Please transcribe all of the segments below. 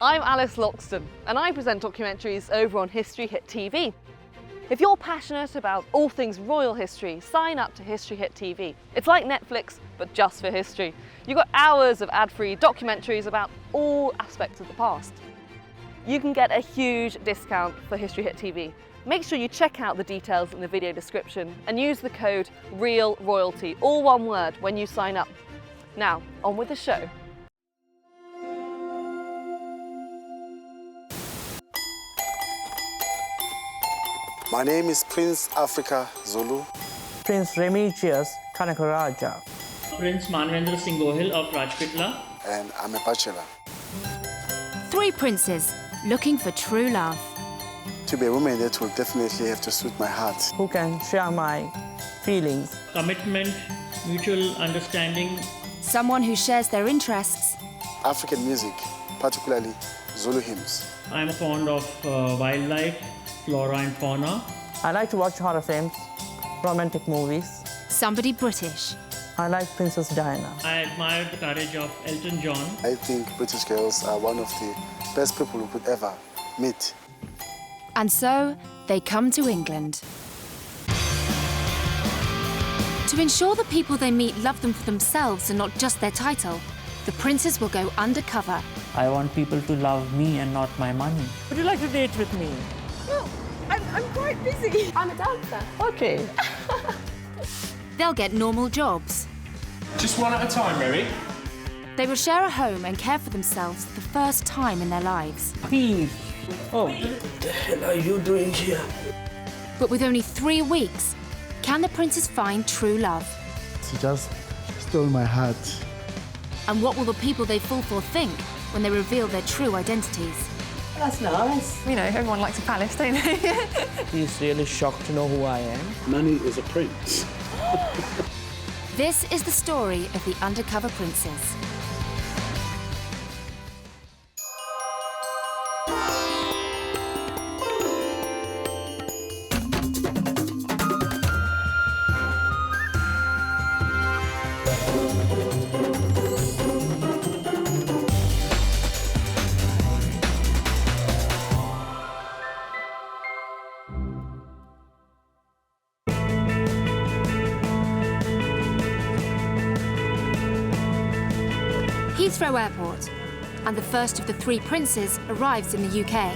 I'm Alice Loxton, and I present documentaries over on History Hit TV. If you're passionate about all things royal history, sign up to History Hit TV. It's like Netflix, but just for history. You've got hours of ad-free documentaries about all aspects of the past. You can get a huge discount for History Hit TV. Make sure you check out the details in the video description and use the code REALROYALTY, all one word, when you sign up. Now, on with the show. My name is Prince Africa Zulu. Prince Remigius Kanakaraja. Prince Manvendra of Rajpitla. And I'm a bachelor. Three princes looking for true love. To be a woman, that will definitely have to suit my heart. Who can share my feelings. Commitment, mutual understanding. Someone who shares their interests. African music, particularly Zulu hymns. I'm fond of wildlife, flora and fauna. I like to watch horror films, romantic movies. Somebody British. I like Princess Diana. I admire the courage of Elton John. I think British girls are one of the best people we could ever meet. And so, they come to England. To ensure the people they meet love them for themselves and not just their title, the princes will go undercover. I want people to love me and not my money. Would you like to date with me? Well, I'm quite busy. I'm a dancer. Okay. They'll get normal jobs. Just one at a time, Mary. They will share a home and care for themselves for the first time in their lives. Please. Oh. What the hell are you doing here? But with only 3 weeks, can the princes find true love? She just stole my heart. And what will the people they fall for think when they reveal their true identities? That's nice. You know, everyone likes a palace, don't they? He's really shocked to know who I am. Nani is a prince. This is the story of the undercover princes. Heathrow Airport, and the first of the three princes arrives in the UK.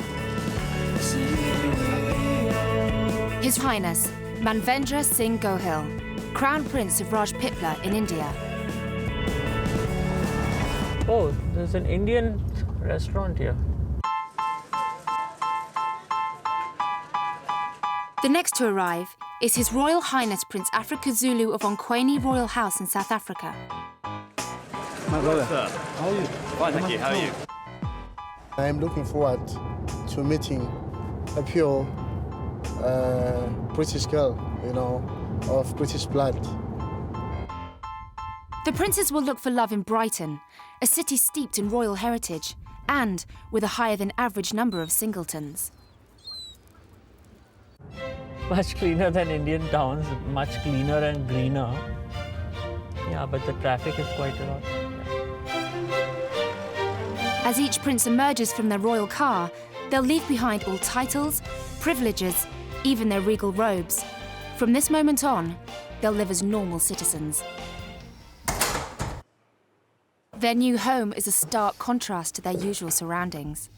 His Highness Manvendra Singh Gohil, Crown Prince of Rajpitla in India. Oh, there's an Indian restaurant here. The next to arrive is His Royal Highness Prince Africa Zulu of Onkweni Royal House in South Africa. My brother, how are you? Fine, thank you. How are you? I am looking forward to meeting a pure British girl, you know, of British blood. The princes will look for love in Brighton, a city steeped in royal heritage and with a higher than average number of singletons. Much cleaner than Indian towns, much cleaner and greener. Yeah, but the traffic is quite a lot. As each prince emerges from their royal car, they'll leave behind all titles, privileges, even their regal robes. From this moment on, they'll live as normal citizens. Their new home is a stark contrast to their usual surroundings.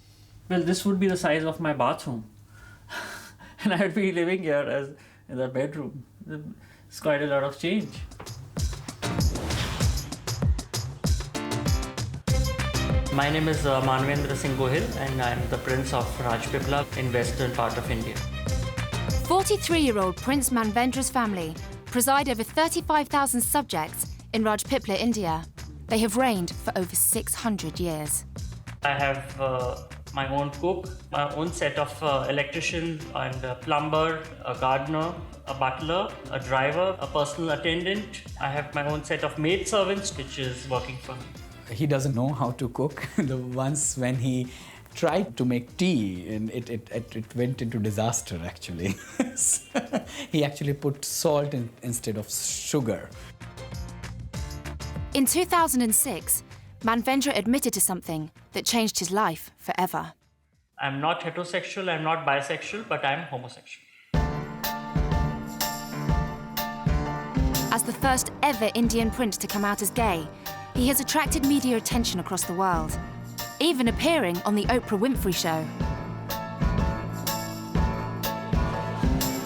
Well, this would be the size of my bathroom. And I would be living here as in the bedroom. It's quite a lot of change. My name is Manvendra Singh Gohil, and I'm the Prince of Rajpitla in western part of India. 43-year-old Prince Manvendra's family preside over 35,000 subjects in Rajpitla, India. They have reigned for over 600 years. I have my own cook, my own set of electrician and a plumber, a gardener, a butler, a driver, a personal attendant. I have my own set of maid servants which is working for me. He doesn't know how to cook. Once when he tried to make tea, and it went into disaster actually. He actually put salt instead of sugar. In 2006, Manvendra admitted to something that changed his life forever. I'm not heterosexual, I'm not bisexual, but I'm homosexual. As the first ever Indian prince to come out as gay, he has attracted media attention across the world, even appearing on the Oprah Winfrey Show.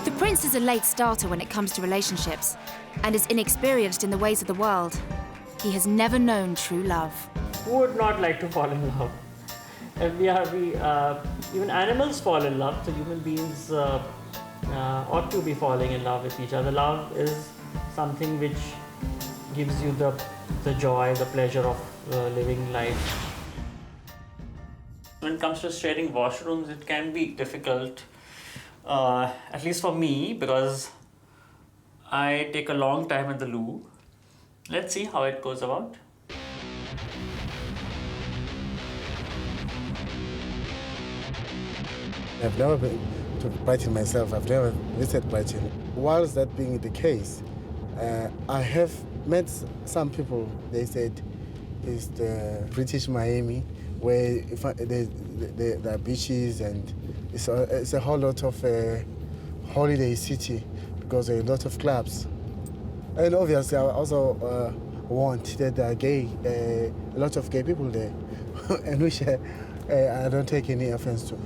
The prince is a late starter when it comes to relationships and is inexperienced in the ways of the world. He has never known true love. Who would not like to fall in love? And even animals fall in love, so human beings ought to be falling in love with each other. Love is something which gives you the joy, the pleasure of living life. When it comes to sharing washrooms, it can be difficult, at least for me, because I take a long time at the loo. Let's see how it goes about. I've never been to Brighton myself. I've never visited Brighton. Whilst that being the case, I have met some people. They said it's the British Miami, where there are beaches and it's a whole lot of holiday city because there are a lot of clubs. And obviously, I also want that there are a lot of gay people there, and which I don't take any offense to.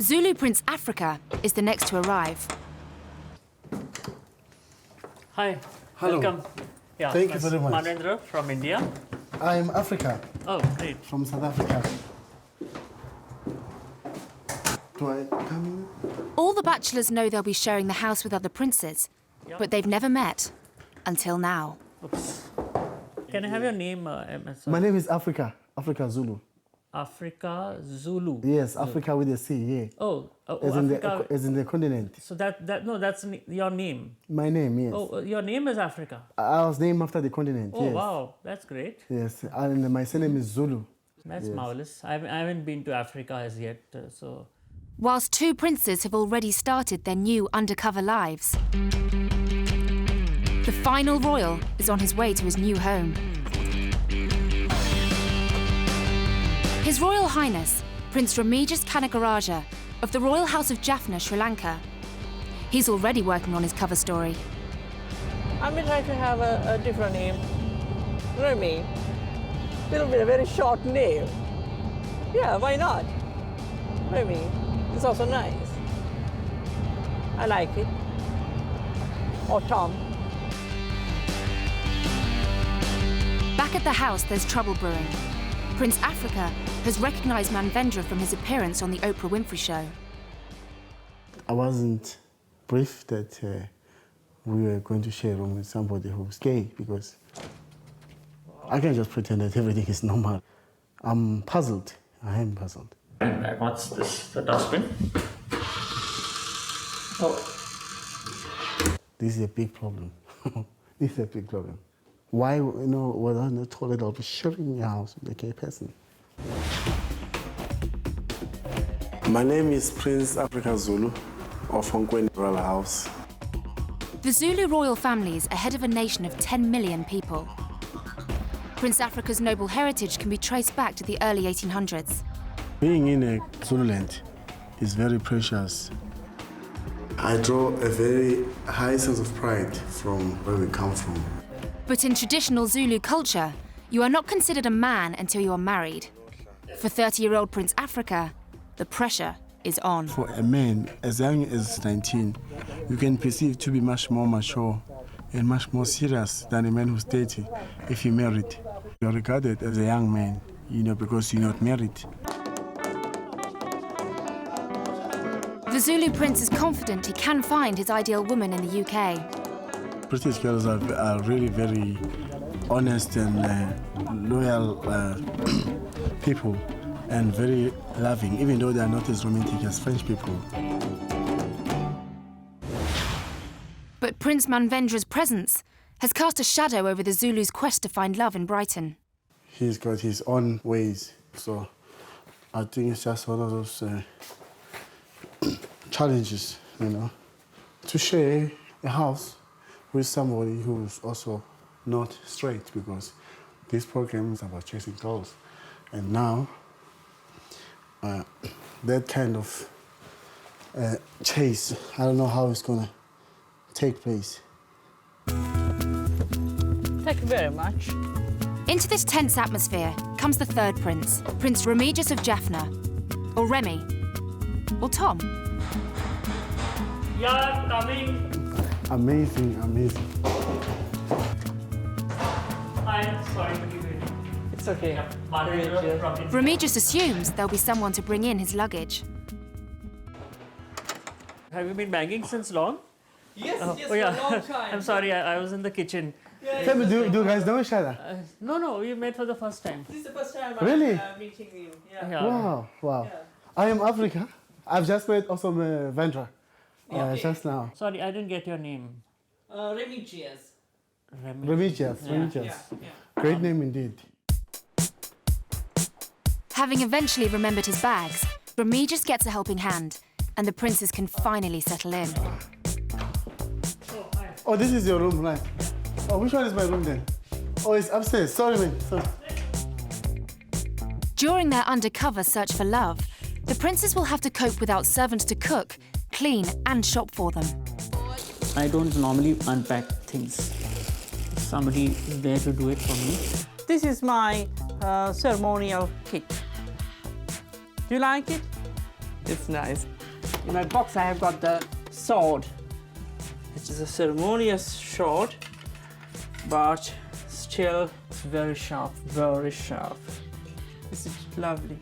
Zulu Prince Africa is the next to arrive. Hi. Hello. Welcome. Yeah, Thank you very much. Manvendra from India. I'm Africa, Oh, great. from South Africa. Do I come in? All the bachelors know they'll be sharing the house with other princes, but they've never met until now. Oops. Can I have your name, MS? My name is Africa Zulu. Africa Zulu. Yes, Africa with a C, yeah. Oh, As in the continent. So that's your name. My name, yes. Oh, your name is Africa. I was named after the continent, Oh, yes. wow, that's great. Yes, and my surname is Zulu. That's Yes. marvelous. I haven't been to Africa as yet, so. Whilst two princes have already started their new undercover lives, the final royal is on his way to his new home. His Royal Highness, Prince Remigius Kanagaraja of the Royal House of Jaffna, Sri Lanka. He's already working on his cover story. I may try to have a different name. You know what I mean? Little bit, a very short name. Yeah, why not? You know what I mean? It's also nice. I like it. Or Tom. Back at the house, there's trouble brewing. Prince Africa has recognised Manvendra from his appearance on the Oprah Winfrey Show. I wasn't briefed that we were going to share a room with somebody who's gay because I can't just pretend that everything is normal. I'm puzzled. I am puzzled. And what's this? The dustbin? Oh. This is a big problem. This is a big problem. Why, was I not told that I'll be sharing your house with a gay person? My name is Prince Africa Zulu of Hongkwen Royal House. The Zulu royal family is ahead of a nation of 10 million people. Prince Africa's noble heritage can be traced back to the early 1800s. Being in a Zululand is very precious. I draw a very high sense of pride from where we come from. But in traditional Zulu culture, you are not considered a man until you are married. For 30-year-old Prince Africa, the pressure is on. For a man as young as 19, you can perceive to be much more mature and much more serious than a man who's 30 if you're married. You're regarded as a young man, because you're not married. The Zulu prince is confident he can find his ideal woman in the UK. British girls are really very honest and loyal people and very loving, even though they are not as romantic as French people. But Prince Manvendra's presence has cast a shadow over the Zulus' quest to find love in Brighton. He's got his own ways, so I think it's just one of those challenges, to share a house with somebody who's also not straight, because This program is about chasing goals. And now, that kind of chase, I don't know how it's gonna take place. Thank you very much. Into this tense atmosphere comes the third prince, Prince Remigius of Jaffna, or Remy, or Tom. Yeah, coming. Amazing, amazing. I'm sorry to be waiting. It's okay. Yeah, Manvendra from India. Remigius assumes there'll be someone to bring in his luggage. Have you been banging since long? Yes, Oh, yes, oh, yeah. for a long time. I'm sorry, I was in the kitchen. Tell me, do you guys know each other? No, we met for the first time. This is the first time Really? I'm meeting you. Yeah. Yeah. Wow, wow. Yeah. I am Africa. I've just met also Manvendra just now. Sorry, I didn't get your name. Remigius. Remigius, Remigius. Yeah. Great name indeed. Having eventually remembered his bags, Remigius gets a helping hand, and the princes can finally settle in. Oh, this is your room, right? Oh, which one is my room then? Oh, it's upstairs. Sorry, man. Sorry. During their undercover search for love, the princes will have to cope without servants to cook, clean, and shop for them. I don't normally unpack things. Somebody is there to do it for me. This is my ceremonial kit. Do you like it? It's nice. In my box I have got the sword. It is a ceremonious sword, but still it's very sharp, very sharp. This is lovely.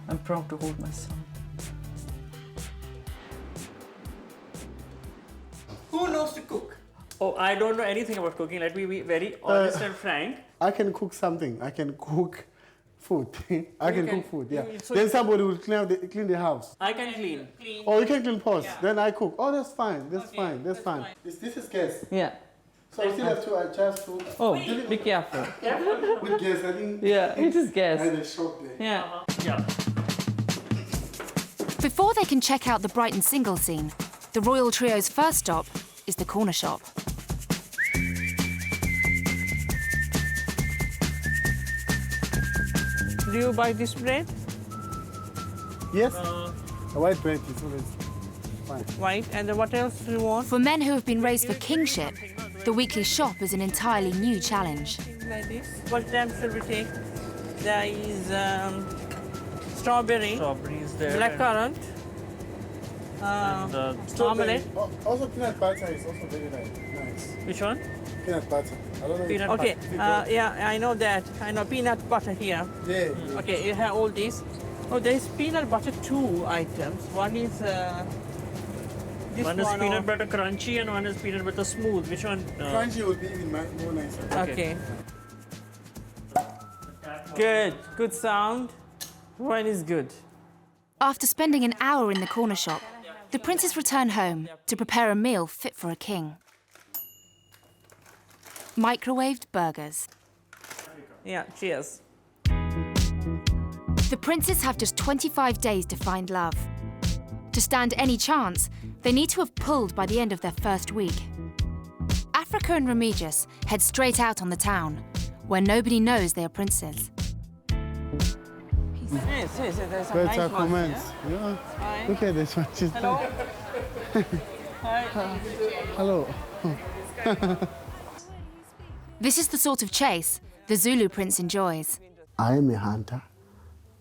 I'm proud to hold my son. Who knows to cook? Oh, I don't know anything about cooking. Let me be very honest and frank. I can cook something. I can cook food. I can can- cook food, yeah. so Then you- somebody will clean the house. I can clean. Oh, you can clean pots. Then I cook. Oh, that's fine. That's fine. That's fine. This is gas. Yeah. So I still have to adjust to. Oh, be careful. With gas, I think. Yeah, it is I gas. had a shock there. Yeah. Yeah. Before they can check out the Brighton single scene, the royal trio's first stop is the corner shop. Do you buy this bread? Yes? The white bread is always fine. White. And then what else do you want? For men who have been raised for kingship, the weekly shop is an entirely new challenge. Like this. What jam should we take? There is strawberry, Strawberries there. blackcurrant, omelette. Also, peanut butter is also very nice. Which one? Peanut butter. I don't know. Peanut Okay, butter. yeah, I know that. I know peanut butter here. Yeah. Okay, you have all these. Oh, there is peanut butter 2 items. One is this One is or- peanut butter crunchy and one is peanut butter smooth. Which one? Crunchy would be even more nicer. Okay. Good sound. Wine is good. After spending an hour in the corner shop, the princes return home to prepare a meal fit for a king. Microwaved burgers. Yeah, cheers. The princes have just 25 days to find love. To stand any chance, they need to have pulled by the end of their first week. Africa and Remigius head straight out on the town, where nobody knows they are princes. Yes, there's some Better nice ones comments. here. Yeah. Hi. Look at this one. She's Hello. Hi. Hello. This is the sort of chase the Zulu prince enjoys. I am a hunter.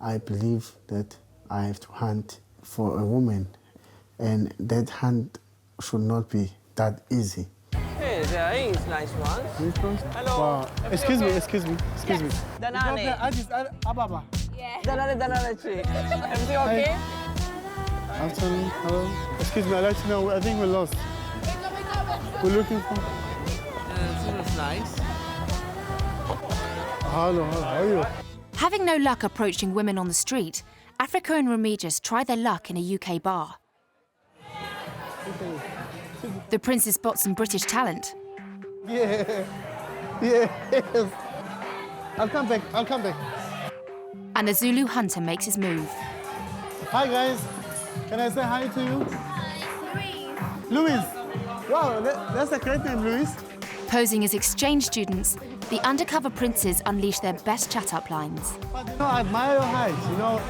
I believe that I have to hunt for a woman, and that hunt should not be that easy. Hey, there is nice ones. Hello. Wow. Excuse me. Danane. Ababa. Danane, everything okay? Afternoon. Hello. Excuse me. I'd like to know. I think we're lost. We're looking for. This is nice. Hello. How are you? Having no luck approaching women on the street, Africa and Remigius try their luck in a UK bar. The princes spot some British talent. Yeah. Yes. I'll come back. And the Zulu hunter makes his move. Hi guys. Can I say hi to you? Louis. Wow, that's a great name, Louis. Posing as exchange students, the undercover princes unleash their best chat-up lines. But you know, I admire your height, you know.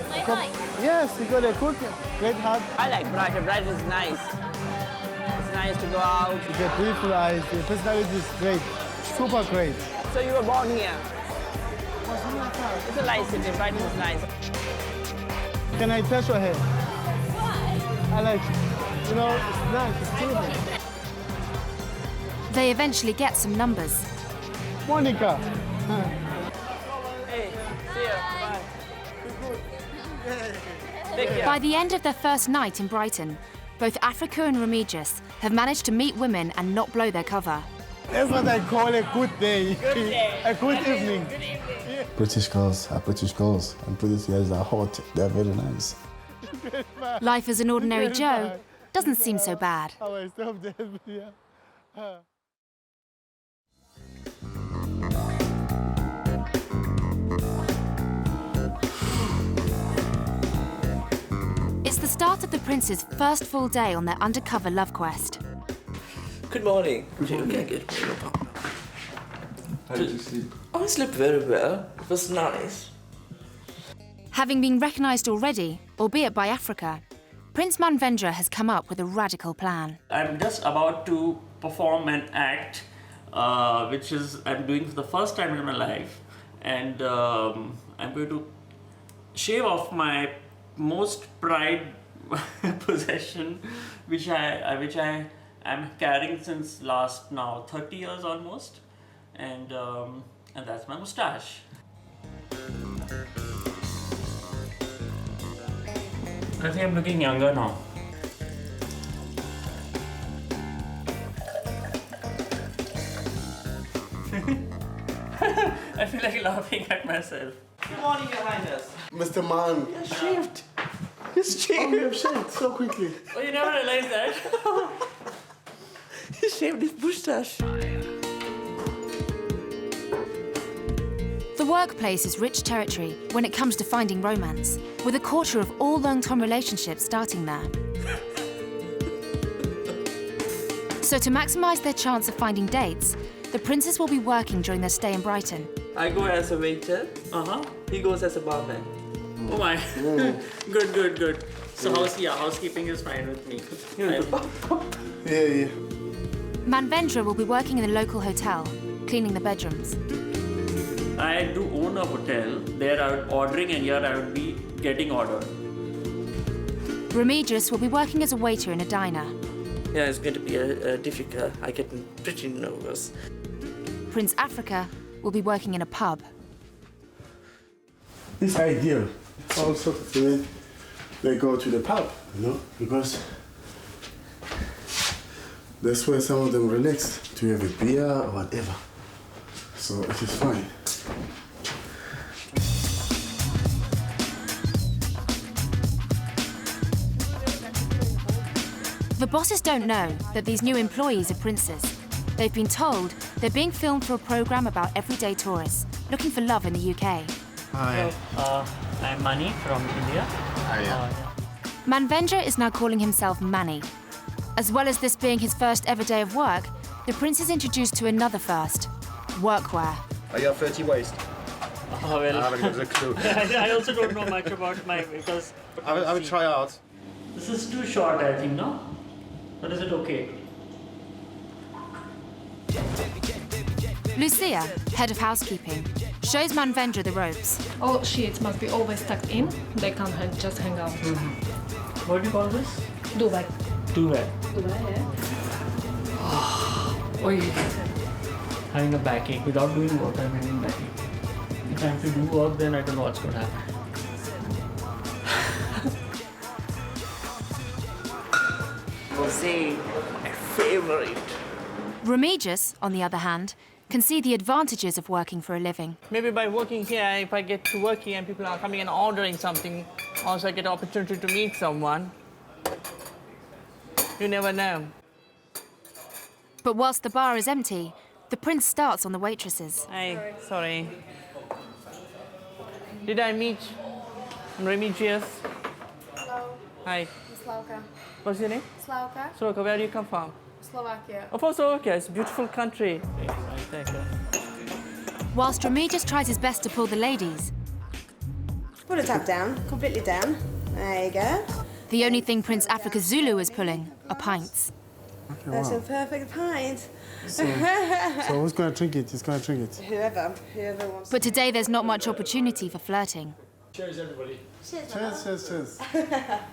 My height? Yes, you got a good, great heart. I like Brighton. Brighton is nice. It's nice to go out. You get beautiful eyes, your personality is great, super great. So you were born here? It's a nice city. Brighton is nice. Can I touch your hair? Why? I like it. You know, it's nice, it's beautiful. They eventually get some numbers. Monica. Hey, see you. Bye. Take care. By the end of their first night in Brighton, both Africa and Remigius have managed to meet women and not blow their cover. That's what I call a good day. Good day. A good evening. Good evening. British girls are British girls, and British girls are hot. They're very nice. Life as an ordinary Joe doesn't seem so bad. How I stop them, yeah. It's the start of the prince's first full day on their undercover love quest. Good morning. Good. How did you sleep? I slept very well. It was nice. Having been recognised already, albeit by Africa, Prince Manvendra has come up with a radical plan. I'm just about to perform an act, which is I'm doing for the first time in my life, and I'm going to shave off my most prized possession, which I am carrying since last now 30 years almost, and that's my moustache. I think I'm looking younger now. I feel like laughing at myself. Good morning, Your Highness. Mr. Man. You're shaved. He's shaved. Oh, you have shaved so quickly. Oh, you never realized that? He shaved his moustache. The workplace is rich territory when it comes to finding romance, with a quarter of all long-term relationships starting there. So to maximise their chance of finding dates, the princes will be working during their stay in Brighton. I go as a waiter. Uh-huh. He goes as a barman. Oh my. Good. So housekeeping is fine with me. Yeah. Manvendra will be working in a local hotel, cleaning the bedrooms. I do own a hotel. There I would ordering, and here I would be getting ordered. Remigius will be working as a waiter in a diner. Yeah, it's going to be difficult. I get pretty nervous. Prince Africa will be working in a pub. It's ideal. Also, when they go to the pub, you know, because that's where some of them relax to have a beer or whatever. So it is fine. The bosses don't know that these new employees are princes. They've been told they're being filmed for a programme about everyday tourists looking for love in the UK. Hi. I'm Mani from India. Manvendra is now calling himself Manny. As well as this being his first ever day of work, the prince is introduced to another first, workwear. Are you at 30 waist? Oh, well. I haven't got a clue. I also don't know much about my because. I would try out. This is too short, I think, no? Or is it okay? Lucia, head of housekeeping, shows Manvendra the ropes. All sheets must be always tucked in. They can't just hang out. What do you call this? Duvet. Duvet. Duvet, yeah. Oi. Having a backache. Without doing work, I'm having backache. If I have to do work, then I don't know what's going to happen. Rosé, my favorite. Remigius, on the other hand, can see the advantages of working for a living. Maybe by working here, if I get to work here and people are coming and ordering something, also I get the opportunity to meet someone. You never know. But whilst the bar is empty, the prince starts on the waitresses. Hi, sorry. Did I meet Remigius? Hello, Hi. Slauka. What's your name? Slauka. Sloka, where do you come from? Slovakia. Oh, from Slovakia. It's a beautiful country. Thank you. Whilst Remigius tries his best to pull the ladies, Pull the tap down, completely down. There you go. the only thing Prince Africa Zulu is pulling are pints. Okay, That's a wow. perfect pint. So who's going to drink it? Who's going to drink it? Whoever wants. But today there's not much opportunity for flirting. Cheers, cheers, cheers.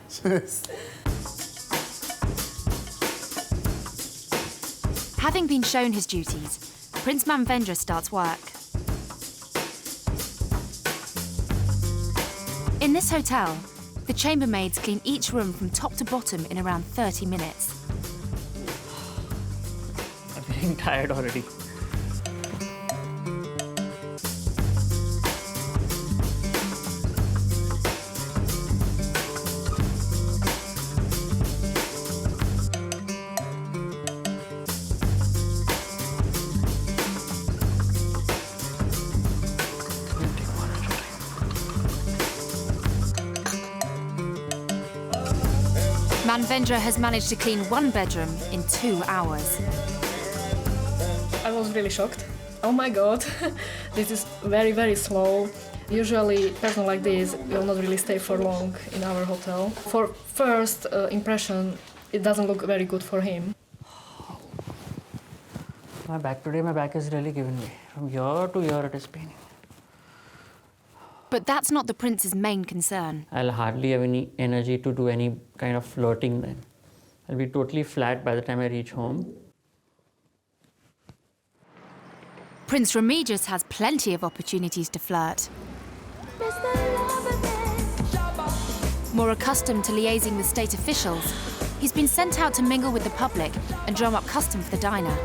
Cheers. Having been shown his duties, Prince Manvendra starts work. In this hotel, the chambermaids clean each room from top to bottom in around 30 minutes. I'm feeling tired already. Manvendra has managed to clean one bedroom in 2 hours. I was really shocked. Oh my god, this is very, very slow. Usually, person like this will not really stay for long in our hotel. For first impression, it doesn't look very good for him. My back today, my back is really giving me. From here to here, it is paining. But that's not the prince's main concern. I'll hardly have any energy to do any kind of flirting then. I'll be totally flat by the time I reach home. Prince Remigius has plenty of opportunities to flirt. More accustomed to liaising with state officials, he's been sent out to mingle with the public and drum up custom for the diner.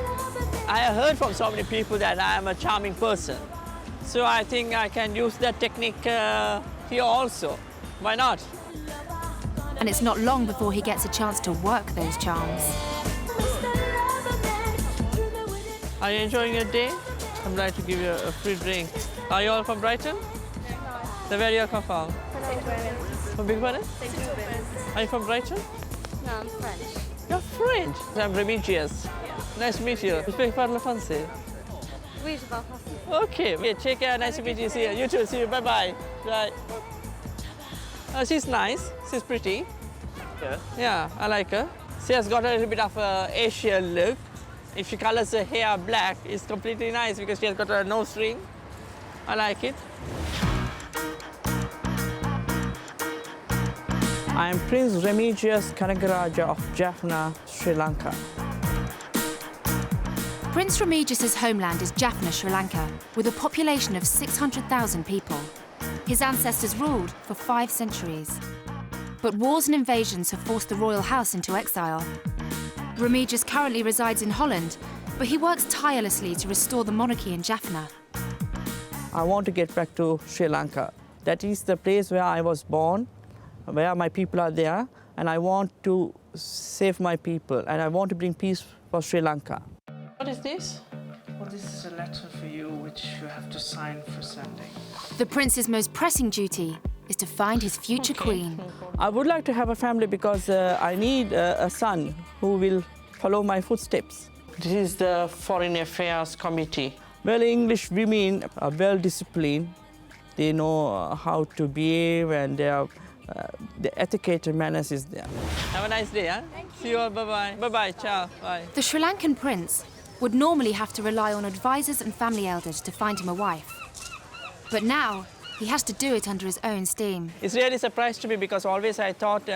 I have heard from so many people that I am a charming person. So I think I can use that technique here also. Why not? And it's not long before he gets a chance to work those charms. Are you enjoying your day? I'm glad to give you a free drink. Are you all from Brighton? No. Then where do you come from? From Big Brother? Are you from Brighton? No, I'm French. You're French. I'm Remigius. Nice to meet you. You speak parle français? Oui, je parle français. Okay, yeah, take care. Nice to meet you. See you. You too. See you. Bye-bye. Bye. She's nice. She's pretty. Yeah, I like her. She has got a little bit of an Asian look. If she colors her hair black, it's completely nice because she has got a nose ring. I like it. I am Prince Remigius Kanagaraja of Jaffna, Sri Lanka. Prince Remigius's homeland is Jaffna, Sri Lanka, with a population of 600,000 people. His ancestors ruled for 5 centuries. But wars and invasions have forced the royal house into exile. Remigius currently resides in Holland, but he works tirelessly to restore the monarchy in Jaffna. I want to get back to Sri Lanka. That is the place where I was born, where my people are there, and I want to save my people, and I want to bring peace for Sri Lanka. What is this? Well, this is a letter for you which you have to sign for sending. The prince's most pressing duty is to find his future queen. I would like to have a family because I need a son who will follow my footsteps. This is the Foreign Affairs Committee. Well, English women are well disciplined. They know how to behave, and the etiquette and manners is there. Have a nice day, huh? See you all. Bye-bye. Bye-bye. Ciao. Bye. The Sri Lankan prince would normally have to rely on advisors and family elders to find him a wife. But now, he has to do it under his own steam. It's really a surprise to me because always I thought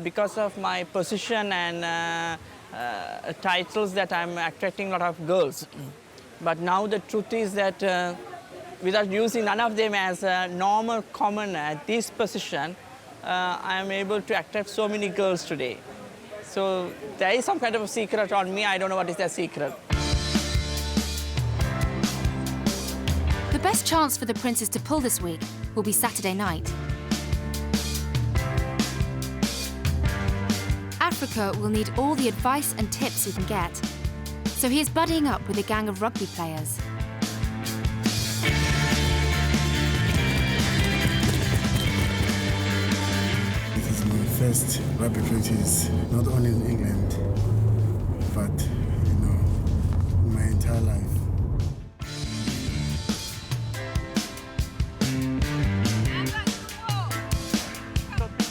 because of my position and titles that I'm attracting a lot of girls. But now the truth is that without using none of them as a normal commoner at this position, I am able to attract so many girls today. So there is some kind of a secret on me. I don't know what is that secret. The best chance for the princes to pull this week will be Saturday night. Africa will need all the advice and tips he can get, so he is buddying up with a gang of rugby players. This is my first rugby practice, not only in England, suffered, you know, my entire life.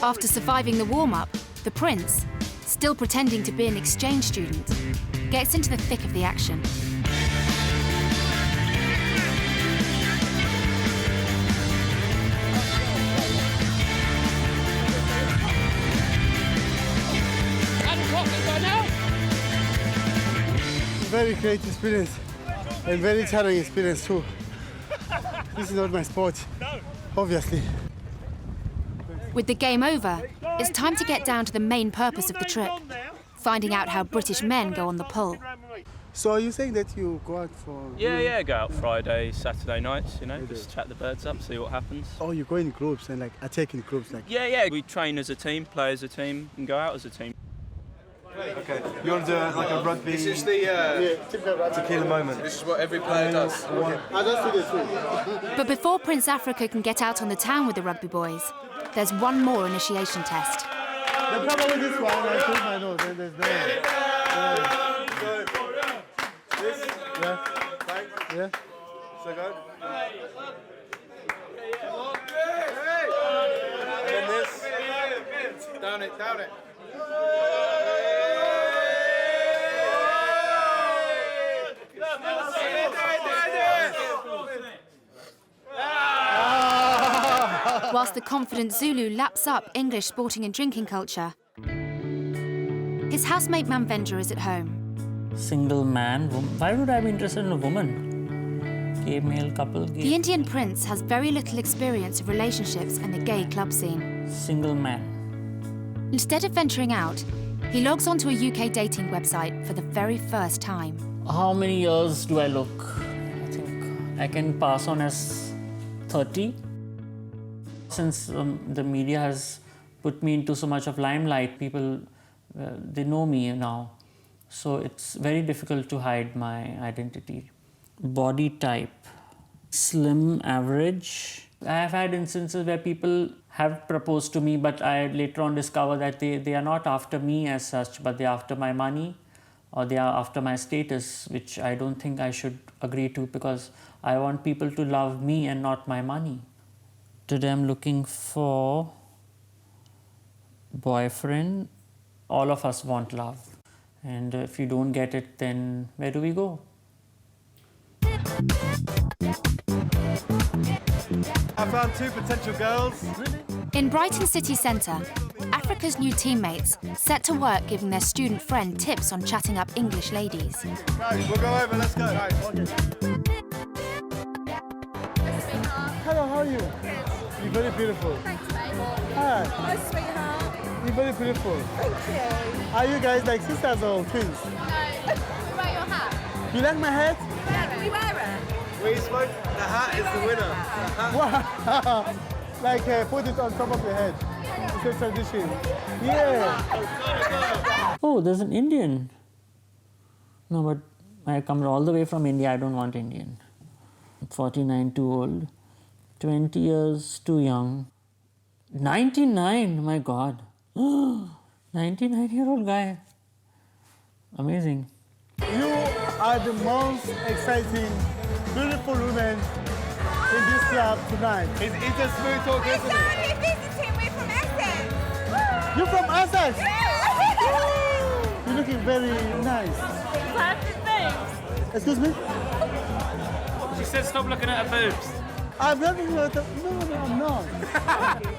After surviving the warm-up, the prince, still pretending to be an exchange student, gets into the thick of the action. Very great experience and very challenging experience too. This is not my sport, obviously. With the game over, it's time to get down to the main purpose of the trip, finding out how British men go on the pull. So are you saying that you go out for... Yeah, go out Friday, Saturday nights, you know, just chat the birds up, see what happens. Oh, you go in groups and like attack in groups like... Yeah, we train as a team, play as a team, and go out as a team. Okay, you want to do like a rugby... This is the tequila moment. This is what every player does. Okay. But before Prince Africa can get out on the town with the rugby boys, there's one more initiation test. The problem with this one, I told my nose, and there's no... Yeah. So go. And then this. Down it. Whilst the confident Zulu laps up English sporting and drinking culture, his housemate Manvendra is at home. Single man, why would I be interested in a woman? Gay male couple. The Indian prince has very little experience of relationships and the gay club scene. Single man. Instead of venturing out, he logs onto a UK dating website for the very first time. How many years do I look? I think I can pass on as 30. Since the media has put me into so much of limelight, people, they know me now. So it's very difficult to hide my identity. Body type, slim, average. I have had instances where people have proposed to me, but I later on discover that they are not after me as such, but they are after my money or they are after my status, which I don't think I should agree to because I want people to love me and not my money. Today I'm looking for boyfriend. All of us want love. And if you don't get it, then where do we go? I found 2 potential girls. In Brighton city centre, Africa's new teammates set to work giving their student friend tips on chatting up English ladies. Guys, we'll go over, let's go. Hello, how are you? Good. You're very beautiful. Thanks, mate. Hi. Hi, sweetheart. You're very beautiful. Thank you. Are you guys like sisters or twins? No. We wear your hat. You like my hat? We wear it. We spoke, the hat is the winner. Wow. Like put it on top of your head. It's a tradition. Yeah. Oh, there's an Indian. No, but I come all the way from India. I don't want Indian. 49, too old. 20 years, too young. 99, my God. 99-year-old guy. Amazing. You are the most exciting, beautiful woman in this club tonight. It's a smooth talk, isn't it? We're visiting. We're from Essex. You're from Essex? Yeah. You're looking very nice. Perfect things. Excuse me? She said stop looking at her boobs. I'm not looking at the... No, I'm not.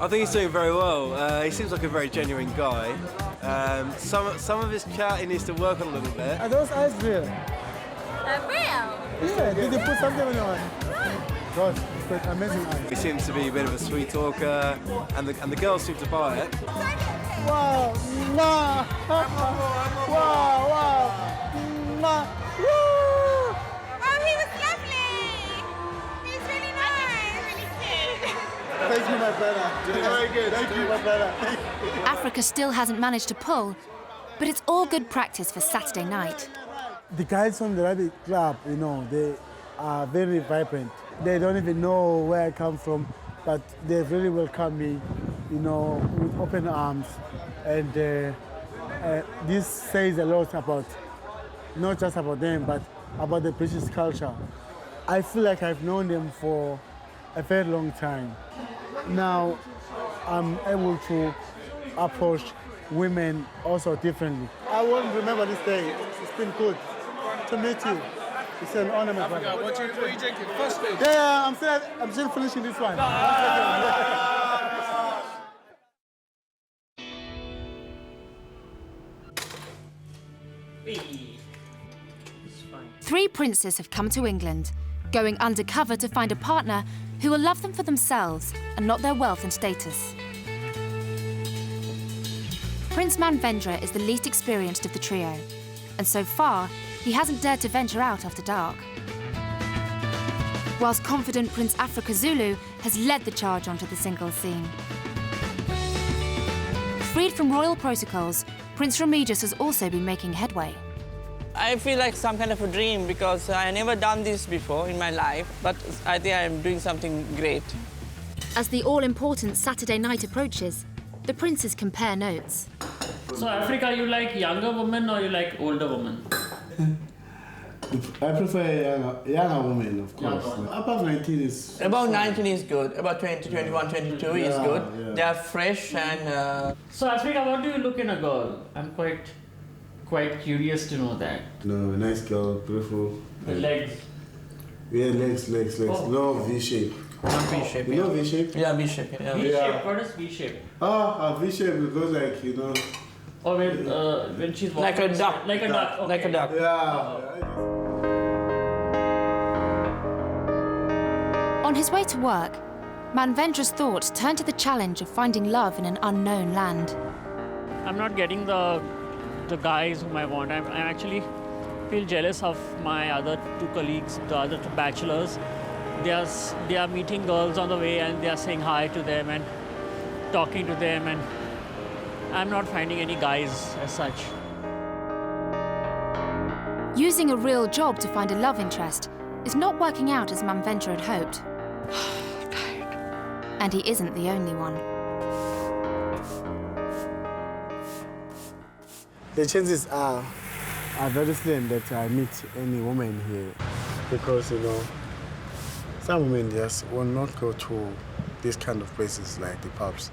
I think he's doing very well. He seems like a very genuine guy. Some of his chat he needs to work on a little bit. Are those eyes real? Real? Yeah, did you put something on your eye? Gosh, it's got amazing eyes. He seems to be a bit of a sweet talker, and the girls seem to buy it. Wow! Wow! Wow! Wow! Woo! Oh, he was lovely. He was really nice. Really cute. Thank you, my brother. Very good. Thank you, my brother. Africa still hasn't managed to pull, but it's all good practice for Saturday night. The guys from the Rugby club, you know, they are very vibrant. They don't even know where I come from, but they really welcome me, you know, with open arms. And this says a lot about not just about them, but about the British culture. I feel like I've known them for a very long time. Now, I'm able to approach women also differently. I won't remember this day. It's been good to meet you. It's an honor, my brother. What are you drinking? First thing? Yeah, I'm still finishing this one. Three princes have come to England, going undercover to find a partner who will love them for themselves and not their wealth and status. Prince Manvendra is the least experienced of the trio, and so far, he hasn't dared to venture out after dark. Whilst confident Prince Africa Zulu has led the charge onto the singles scene. Freed from royal protocols, Prince Remigius has also been making headway. I feel like some kind of a dream because I never done this before in my life, but I think I'm doing something great. As the all-important Saturday night approaches, the princes compare notes. So Africa, you like younger women or you like older women? I prefer younger women, of course. Above 19 is... About 19 is good. About 20, 21, 22 is good. Yeah. They are fresh and... So Africa, what do you look in a girl? I'm quite curious to know that. No, nice girl, beautiful. The legs. Yeah, legs. Oh. No V-shape. Not V-shape. You know V-shape? Yeah, V-shape. Yeah. V-shape, what is V-shape? A V-shape goes like, you know... Or when she's walking. Like a duck. Like a duck, okay. Like a duck. Yeah. On his way to work, Manvendra's thoughts turned to the challenge of finding love in an unknown land. I'm not getting the guys whom I want. I actually feel jealous of my other two colleagues, the other two bachelors. They are meeting girls on the way and they are saying hi to them and talking to them, and I'm not finding any guys as such. Using a real job to find a love interest is not working out as Manvendra had hoped. And he isn't the only one. The chances are very slim that I meet any woman here because, you know, some women just will not go to these kind of places like the pubs.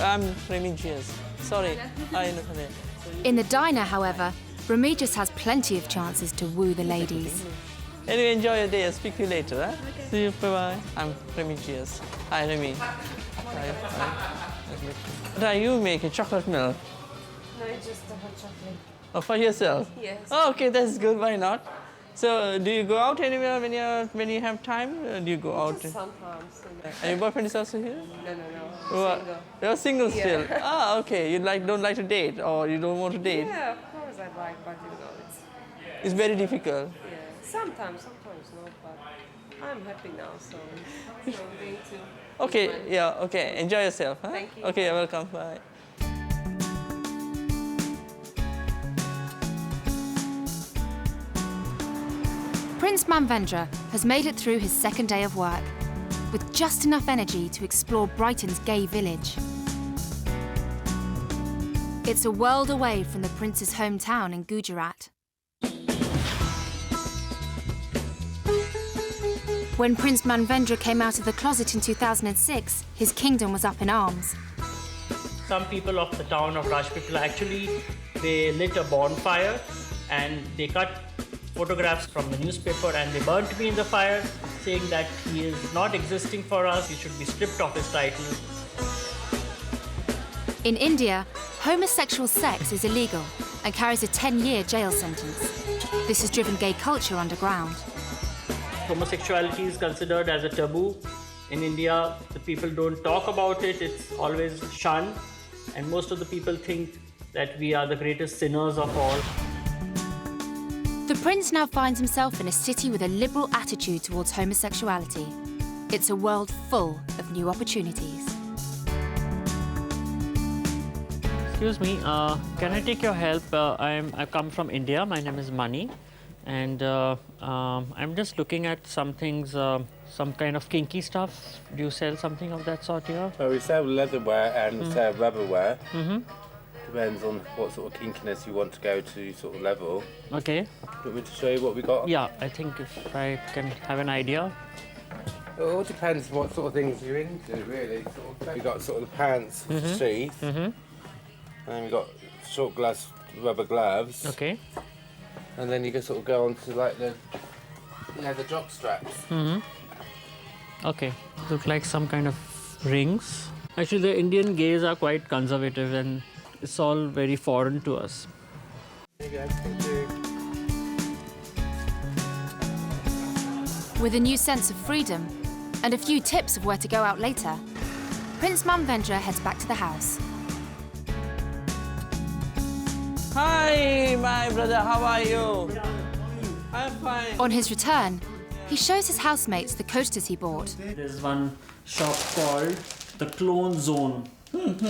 I'm Remigius. Sorry. In the diner, however, Remigius has plenty of chances to woo the ladies. Anyway, enjoy your day. I'll speak to you later. Huh? Okay. See you. Bye-bye. I'm Remigius. Hi, Remy. Hi. What are you making? Chocolate milk? No, just a hot chocolate. Oh, for yourself? Yes. Oh, okay, that's good. Why not? So, do you go out anywhere when you have time? Do you go out? Just sometimes. And your boyfriend is also here? No. Single. You're single still? Yeah. Ah, okay. You don't like to date, or you don't want to date? Yeah, of course I like, but you know, it's very difficult. Yeah. Sometimes no, but I'm happy now, so I'm going to... Okay, yeah, okay. Enjoy yourself. Huh? Thank you. Okay, you're welcome. Bye. Prince Manvendra has made it through his second day of work, with just enough energy to explore Brighton's gay village. It's a world away from the prince's hometown in Gujarat. When Prince Manvendra came out of the closet in 2006, his kingdom was up in arms. Some people of the town of Rajpipla they lit a bonfire and they cut photographs from the newspaper and they burnt me in the fire, saying that he is not existing for us, he should be stripped of his title. In India, homosexual sex is illegal and carries a 10-year jail sentence. This has driven gay culture underground. Homosexuality is considered as a taboo. In India, the people don't talk about it, it's always shunned, and most of the people think that we are the greatest sinners of all. The prince now finds himself in a city with a liberal attitude towards homosexuality. It's a world full of new opportunities. Excuse me, can I take your help? I come from India, my name is Mani, and I'm just looking at some things, some kind of kinky stuff. Do you sell something of that sort here? We sell leatherware and we sell rubberware. depends on what sort of kinkiness you want to go to sort of level. Okay. Do you want me to show you what we got? Yeah, I think if I can have an idea. It all depends what sort of things you're into, really. We got sort of the pants with the sheath, and then we got short glass rubber gloves. Okay. And then you can sort of go on to like the leather jock straps. Okay. Look like some kind of rings. Actually, the Indian gays are quite conservative, and it's all very foreign to us. With a new sense of freedom and a few tips of where to go out later, Prince Manvendra heads back to the house. Hi, my brother, how are you? I'm fine. On his return, he shows his housemates the coasters he bought. There's one shop called the Clone Zone. And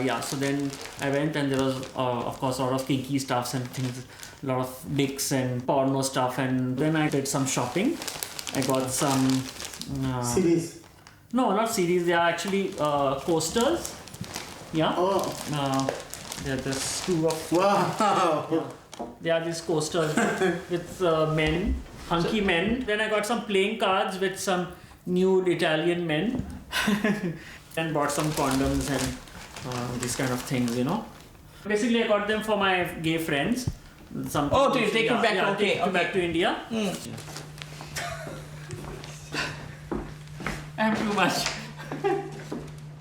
yeah, so then I went and there was, of course, a lot of kinky stuffs and things, a lot of dicks and porno stuff. And then I did some shopping. I got some... CDs? No, not CDs. They are actually coasters. Yeah. There are this two of... Wow! Yeah. They are these coasters with men, hunky men. Then I got some playing cards with some nude Italian men. And bought some condoms and these kind of things, you know. Basically, I got them for my gay friends. Some Oh, to take it back, yeah, okay, take it back to India. I'm too much.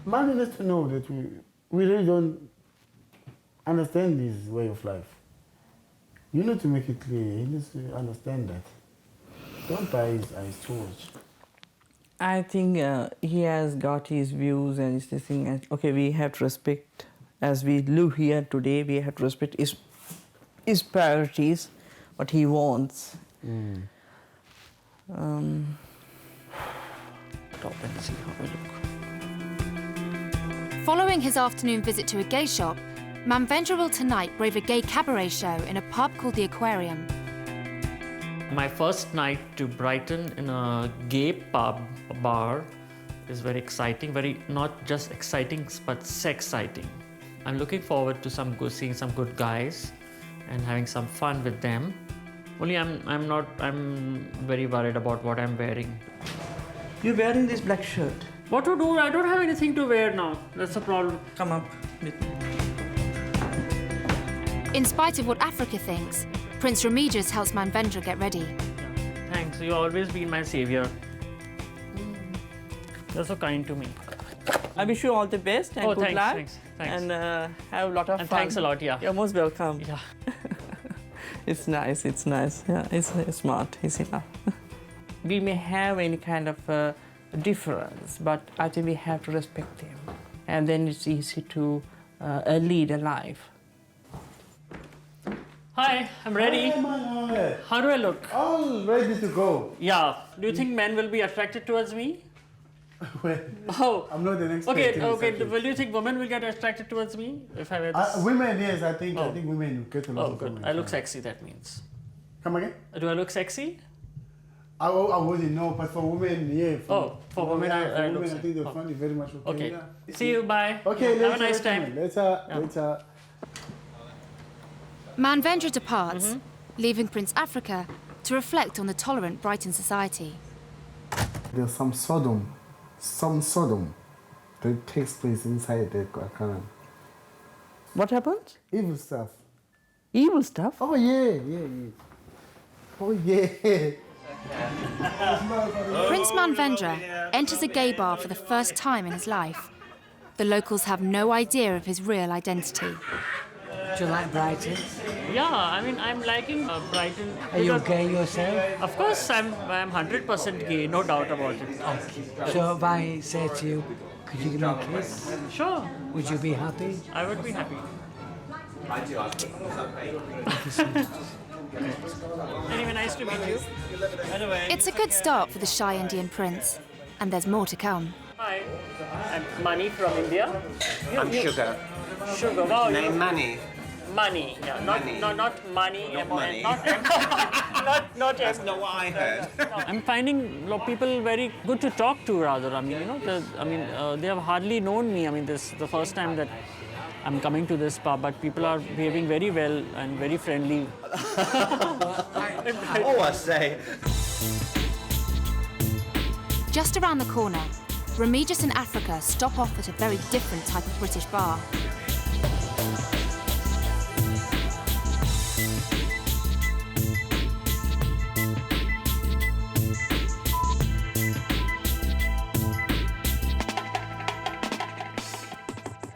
Man needs to know that we really don't understand this way of life. You need to make it clear. He needs to understand that. Don't buy his too much. I think he has got his views and his thing. And okay, we have to respect, as we live here today, we have to respect his priorities, what he wants. Stop and see how I look. Following his afternoon visit to a gay shop, Manvendra will tonight brave a gay cabaret show in a pub called the Aquarium. My first night to Brighton in a gay pub, a bar, is very exciting. Very not just exciting, but sex-citing. I'm looking forward to seeing some good guys and having some fun with them. Only I'm very worried about what I'm wearing. You're wearing this black shirt. What to do? I don't have anything to wear now. That's the problem. Come up with me. In spite of what Africa thinks, Prince Remigius helps Manvendra get ready. Thanks, you've always been my savior. You're so kind to me. I wish you all the best and good luck. Thanks. And have a lot of fun. Thanks a lot, yeah. You're most welcome. Yeah. It's nice. Yeah, it's smart. It's enough. We may have any kind of difference, but I think we have to respect him. And then it's easy to lead a life. Hi, I'm ready. How do I look? All ready to go. Yeah. Do you think men will be attracted towards me? Well, oh. I'm not an expert. Okay. Will you think women will get attracted towards me if I wear this? Women, yes, I think women will get a lot of good. women. I look sexy, that means. Come again? Do I look sexy? I wouldn't know, but for women, yeah. For women, I look sexy. I think they'll find it very much okay. Okay. Yeah. See you, bye. Okay, have a nice time. Later. Manvendra departs, leaving Prince Africa to reflect on the tolerant Brighton society. There's some Sodom that takes place inside the Quran. What happened? Evil stuff. Evil stuff? Oh, yeah. Oh, yeah. Prince Manvendra enters a gay bar for the first time in his life. The locals have no idea of his real identity. Do you like Brighton? Yeah, I mean, I'm liking Brighton. Are you gay yourself? Of course, I'm 100% gay, no doubt about it. Oh. So if I say to you, could you give me a kiss? Sure. Would you be happy? I would be happy. Anyway, nice to meet you. Anyway. It's a good start for the shy Indian prince, and there's more to come. Hi, I'm Mani from India. I'm Sugar. Sugar, wow. Name Mani. Money, yeah, not money, not money. not That's not what I heard. I'm finding people very good to talk to, rather. I mean, they have hardly known me. I mean, this is the first time that I'm coming to this pub, but people are behaving very well and very friendly. Oh, I say. Just around the corner, Remigius and Africa stop off at a very different type of British bar.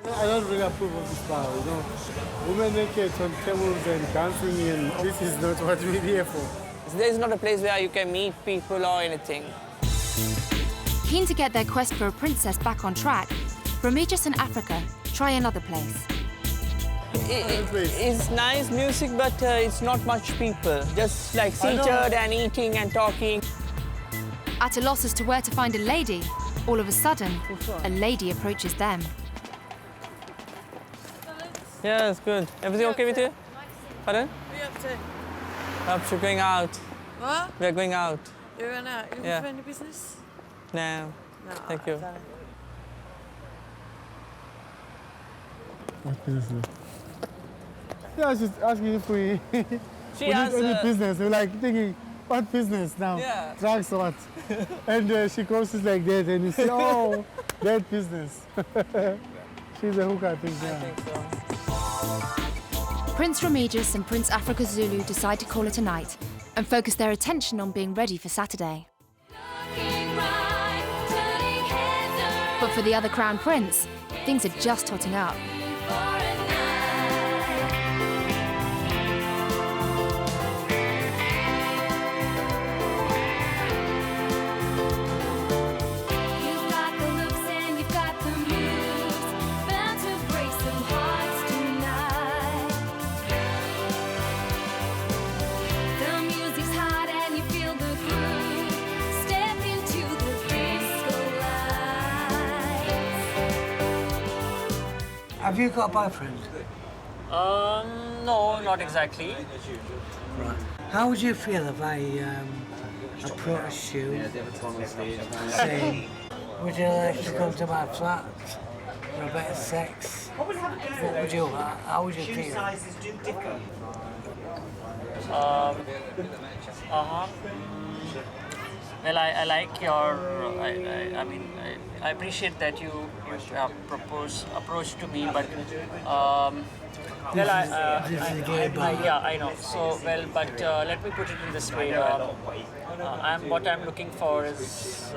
I don't really approve of this bar, you know. Women naked on tables and dancing, and this is not what we're here for. There is not a place where you can meet people or anything. Keen to get their quest for a princess back on track, Remigius and Africa try another place. It's nice music, but it's not much people. Just like seated and eating and talking. At a loss as to where to find a lady, all of a sudden, a lady approaches them. Yeah, it's good. Everything okay with you? Pardon? What are you up to? Perhaps you're going out. What? We're going out. You're going out? You're Yeah. for any business? No. No. Thank you. Sorry. What business? Yeah, she's asking if we She we has, need any business. We're like thinking, what business now? Yeah. Drugs or what? And she crosses like that, and you say, oh, that business. She's a hooker, I think. Yeah. I think so. Prince Remigius and Prince Africa Zulu decide to call it a night and focus their attention on being ready for Saturday. But for the other Crown Prince, things are just totting up. Have you got a boyfriend? No, not exactly. Right. How would you feel if I approached you saying, would you like to come to my flat for a bit of sex? What would you, how would you feel? Well, I like your. I mean, I appreciate that you approach to me, but well, yeah, I know. So well, but let me put it in this way. What I'm looking for is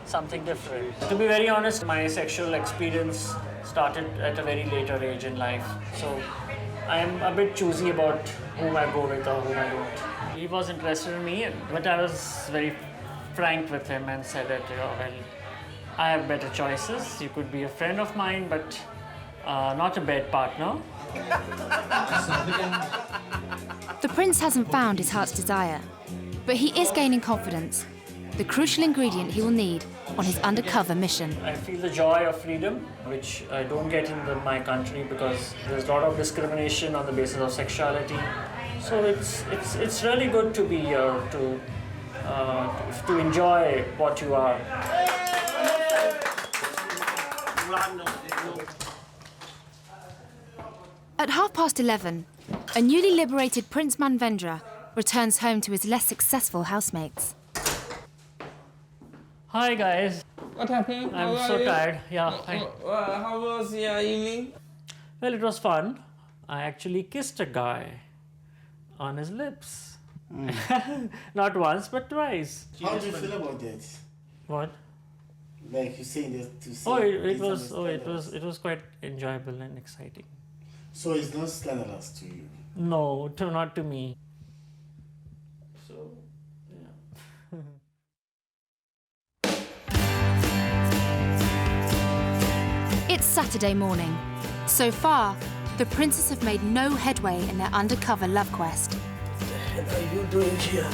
something different. To be very honest, my sexual experience started at a very later age in life. So I'm a bit choosy about whom I go with or whom I don't. He was interested in me, but I was very frank with him and said that, well, I have better choices. You could be a friend of mine, but not a bed partner. The prince hasn't found his heart's desire, but he is gaining confidence, the crucial ingredient he will need on his undercover mission. I feel the joy of freedom, which I don't get in my country because there's a lot of discrimination on the basis of sexuality. So it's really good to be here to enjoy what you are. At 11:30, a newly liberated Prince Manvendra returns home to his less successful housemates. Hi guys. What happened? I'm so tired. Yeah. How was your evening? Well, it was fun. I actually kissed a guy on his lips. Not once, but twice. How do you feel about that? What? Like you saying that to say. Oh, it was quite enjoyable and exciting. So it's not scandalous to you? No, not to me. So, yeah. It's Saturday morning. So far, the princes have made no headway in their undercover love quest. What the hell are you doing here?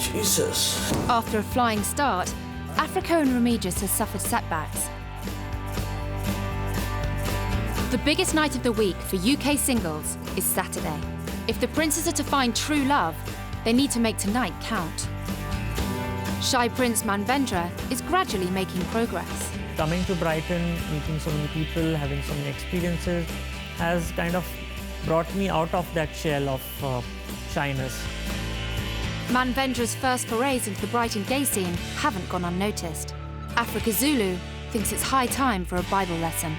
Jesus. After a flying start, Africa and Remigius has suffered setbacks. The biggest night of the week for UK singles is Saturday. If the princes are to find true love, they need to make tonight count. Shy Prince Manvendra is gradually making progress. coming to Brighton, meeting so many people, having so many experiences has kind of brought me out of that shell of shyness. Manvendra's first forays into the Brighton gay scene haven't gone unnoticed. Africa Zulu thinks it's high time for a Bible lesson.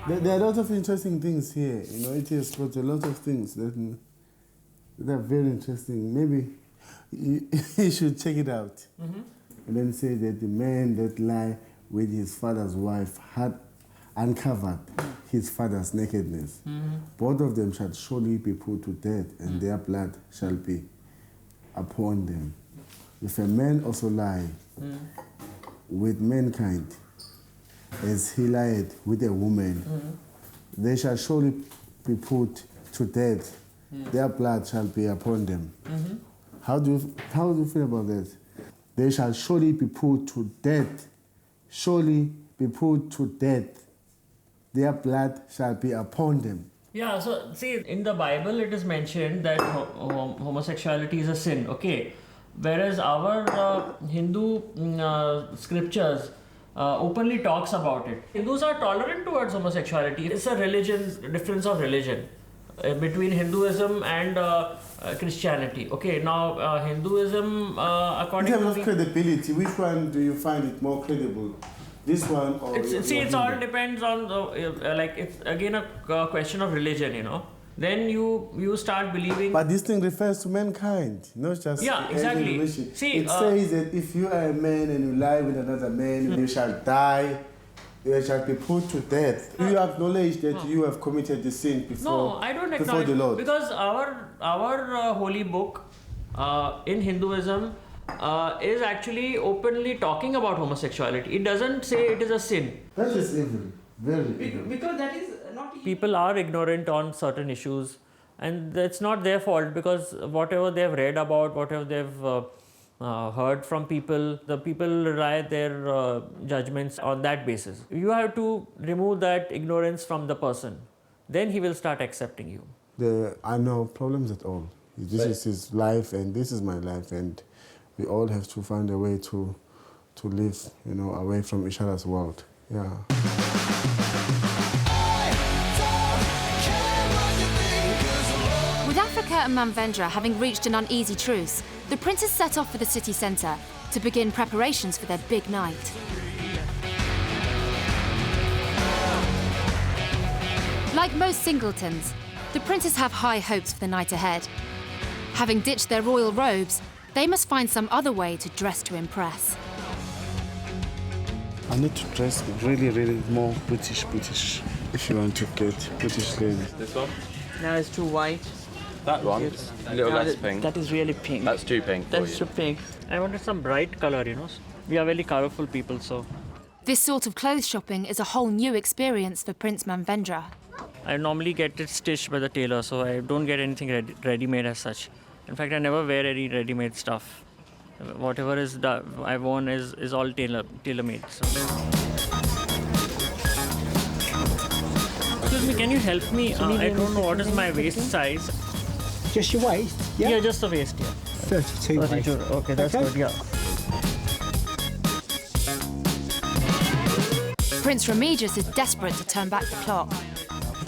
There are a lot of interesting things here. You know, it has got a lot of things that are very interesting. Maybe you should check it out. And then say that the man that lie with his father's wife had uncovered his father's nakedness. Both of them shall surely be put to death, and their blood shall be upon them. If a man also lie with mankind, as he lied with a woman, they shall surely be put to death. Their blood shall be upon them. How do you feel about that? They shall surely be put to death. Surely be put to death. Their blood shall be upon them. Yeah, so see, in the Bible it is mentioned that homosexuality is a sin, okay? Whereas our Hindu scriptures openly talks about it. Hindus are tolerant towards homosexuality. It's a difference of religion between Hinduism and Christianity. Okay, now Hinduism, according to in terms of credibility, which one do you find it more credible? This one or it all depends on it's again a question of religion, you know. Then you start believing. But this thing refers to mankind, not just exactly. See, it says that if you are a man and you lie with another man, you shall die. You shall be put to death. Do you acknowledge that you have committed the sin before? No, I don't acknowledge the Lord. Because our holy book in Hinduism is actually openly talking about homosexuality. It doesn't say it is a sin. That is evil, very evil. Because that is not. People are ignorant on certain issues, and that's not their fault, because whatever they've read about, whatever they've heard from people, the people write their judgments on that basis. You have to remove that ignorance from the person. Then he will start accepting you. There are no problems at all. This is his life and this is my life, and we all have to find a way to live, you know, away from each other's world. Yeah. With Africa and Manvendra having reached an uneasy truce, the princes set off for the city centre to begin preparations for their big night. Like most singletons, the princes have high hopes for the night ahead. Having ditched their royal robes, they must find some other way to dress to impress. I need to dress really, really more British, if you want to get British ladies. This one? No, it's too white. That one? A little less pink. That is really pink. That's too pink. That's too pink. I wanted some bright colour, you know. We are very colourful people, so. This sort of clothes shopping is a whole new experience for Prince Manvendra. I normally get it stitched by the tailor, so I don't get anything ready-made as such. In fact, I never wear any ready-made stuff. Whatever is I've worn is all tailor-made. So. Excuse me, can you help me? I don't know what is my waist size. Just your waist? Yeah, yeah, just the waist, yeah. 32 waist. Okay, that's good, yeah. Prince Remigius is desperate to turn back the clock.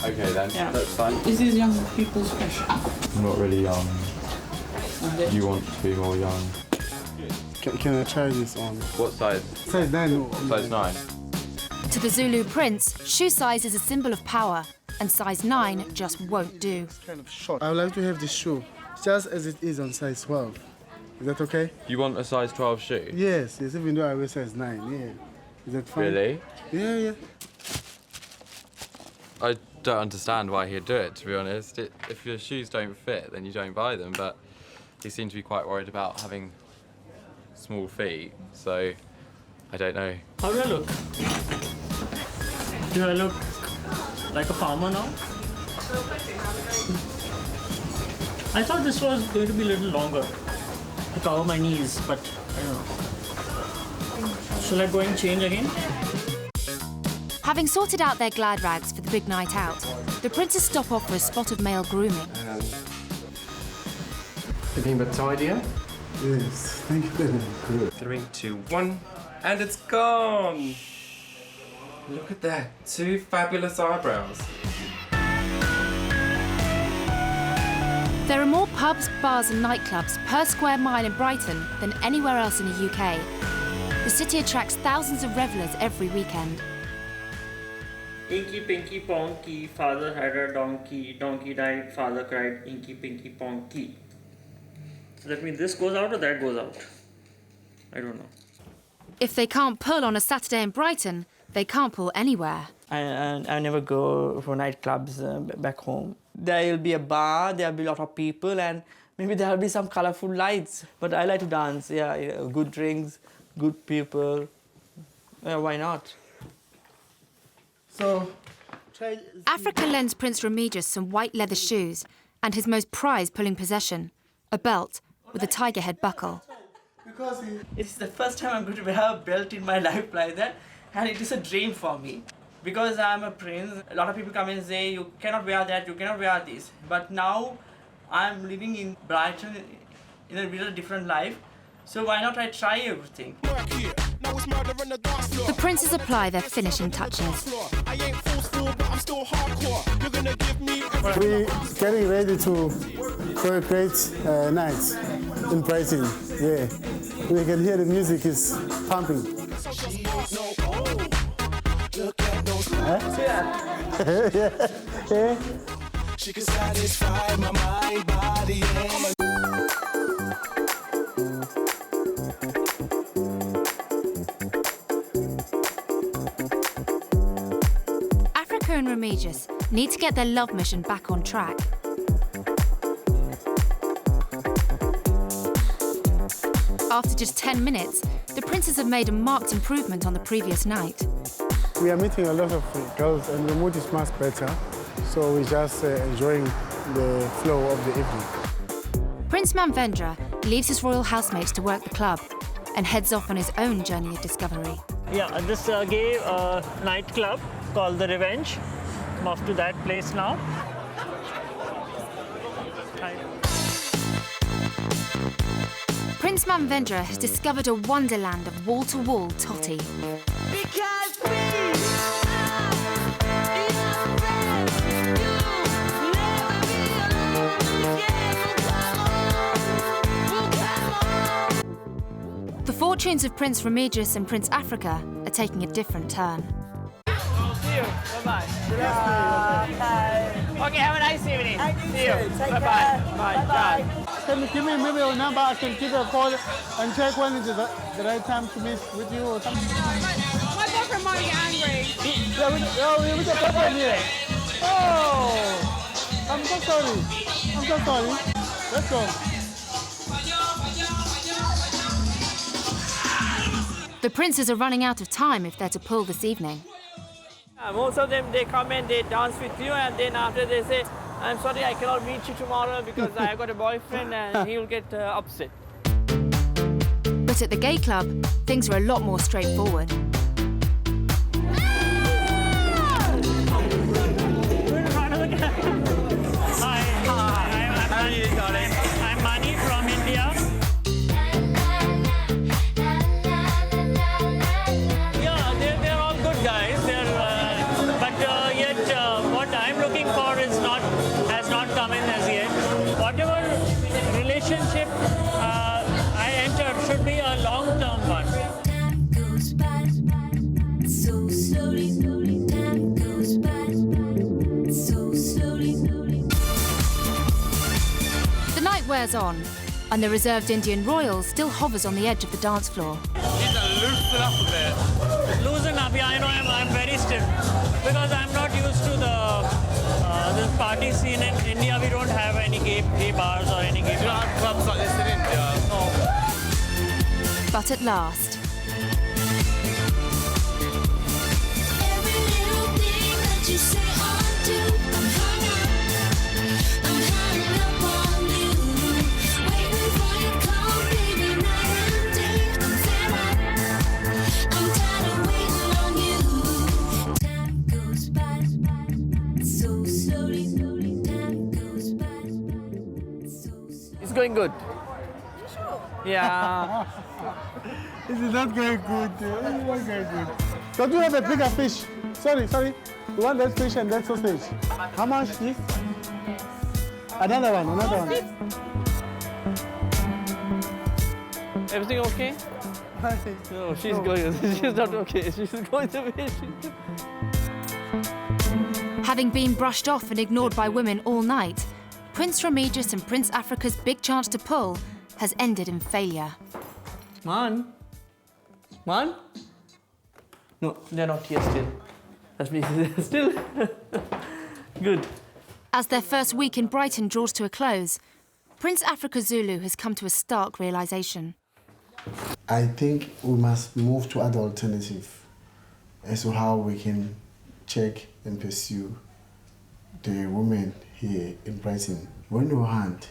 Okay then, that's fine. Is this young people's fashion? I'm not really young. You want to be more young. Can I try this on? What size? Size 9. Size 9. To the Zulu prince, shoe size is a symbol of power, and size 9 just won't do. It's kind of short. I would like to have this shoe just as it is on size 12. Is that okay? You want a size 12 shoe? Yes, even though I wear size 9, yeah. Is that fine? Really? Yeah. I don't understand why he'd do it, to be honest. If your shoes don't fit, then you don't buy them, but he seemed to be quite worried about having small feet, so I don't know. How do I look? Do I look like a farmer now? I thought this was going to be a little longer to cover my knees, but I don't know. Shall I go and change again? Having sorted out their glad rags for the big night out, the princes stop off for a spot of male grooming. Looking a bit tidier? Yes, thank you very much. 3, 2, 1, and it's gone! Look at that, 2 fabulous eyebrows. There are more pubs, bars and nightclubs per square mile in Brighton than anywhere else in the UK. The city attracts thousands of revellers every weekend. Inky Pinky Ponky, father had a donkey, donkey died, father cried, Inky Pinky Ponky. So that means this goes out or that goes out? I don't know. If they can't pull on a Saturday in Brighton, they can't pull anywhere. I never go for nightclubs back home. There will be a bar, there will be a lot of people, and maybe there will be some colourful lights. But I like to dance, yeah, good drinks, good people. Yeah, why not? So, Africa lends Prince Remigius some white leather shoes and his most prized pulling possession, a belt with a tiger head buckle. It's the first time I'm going to wear a belt in my life like that, and it is a dream for me. Because I'm a prince, a lot of people come and say, you cannot wear that, you cannot wear this. But now I'm living in Brighton in a really different life, so why not I try everything? The princes apply their finishing touches. we're getting ready to for a great night in Brighton. Yeah, we can hear the music is pumping. Yeah. She can satisfy my mind, body, and Africa and Remigius need to get their love mission back on track. After just 10 minutes, the princes have made a marked improvement on the previous night. We are meeting a lot of girls and the mood is much better, so we're just enjoying the flow of the evening. Prince Manvendra leaves his royal housemates to work the club and heads off on his own journey of discovery. Yeah, this gay nightclub called The Revenge. I'm off to that place now. Prince Manvendra has discovered a wonderland of wall-to-wall totty. The fortunes of Prince Remigius and Prince Africa are taking a different turn. See you. Bye-bye. Okay, have a nice evening. See you. Bye-bye. Bye. Can you give me maybe your number? I can give you a call and check when is the right time to meet with you or something. My boyfriend might get angry. Yeah, we got boyfriend here. Oh, I'm so sorry. I'm so sorry. Let's go. The princes are running out of time if they're to pull this evening. Most of them, they come and they dance with you, and then after they say, I'm sorry, I cannot meet you tomorrow because I got a boyfriend, and he will get upset. But at the gay club, things are a lot more straightforward. I'm Mani from India. Yeah, they're all good guys. But yet what I'm looking for has not come in as yet. Whatever relationship I enter should be a long-term one. time goes by so slowly. Time goes by so slowly. The night wears on, and the reserved Indian royal still hovers on the edge of the dance floor. Loosen up a bit. Loosen up, yeah, I know I'm very stiff because I'm not used to the party scene in India. We don't have any gay bars or any gay bars. You don't have clubs like this in India? No. But at last, Every little thing that you say or do, I'm hung up on you. Waiting for your call, baby, night and day. I'm fed up. I'm tired of waiting on you. Time goes by so slowly. Time goes by so slowly. It's going good. Yeah. This is not going good. This is not going good. Don't you have a bigger fish? sorry. You want that fish and that sausage? How much this? Another one. Everything okay? No, she's going. She's not okay. She's going to be. Having been brushed off and ignored by women all night, Prince Remigius and Prince Africa's big chance to pull has ended in failure. Man? No, they're not here still. That means they're still good. As their first week in Brighton draws to a close, Prince Africa Zulu has come to a stark realization. I think we must move to other alternative as to how we can check and pursue the women here in Brighton. When you hunt,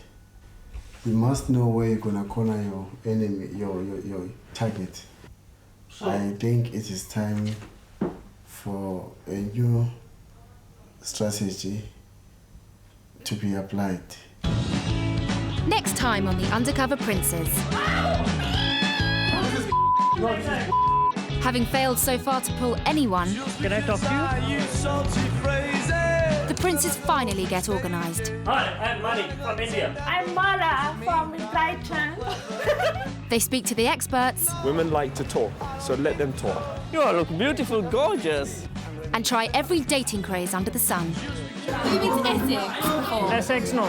you must know where you're gonna corner your enemy, your target. I think it is time for a new strategy to be applied. Next time on the Undercover Princes. Having failed so far to pull anyone, Can I talk to you? the princes finally get organised. Hi, I'm Mani from India. I'm Mala from Brighton. They speak to the experts Women like to talk, so let them talk. You all look beautiful, gorgeous. and try every dating craze under the sun. Sex, no.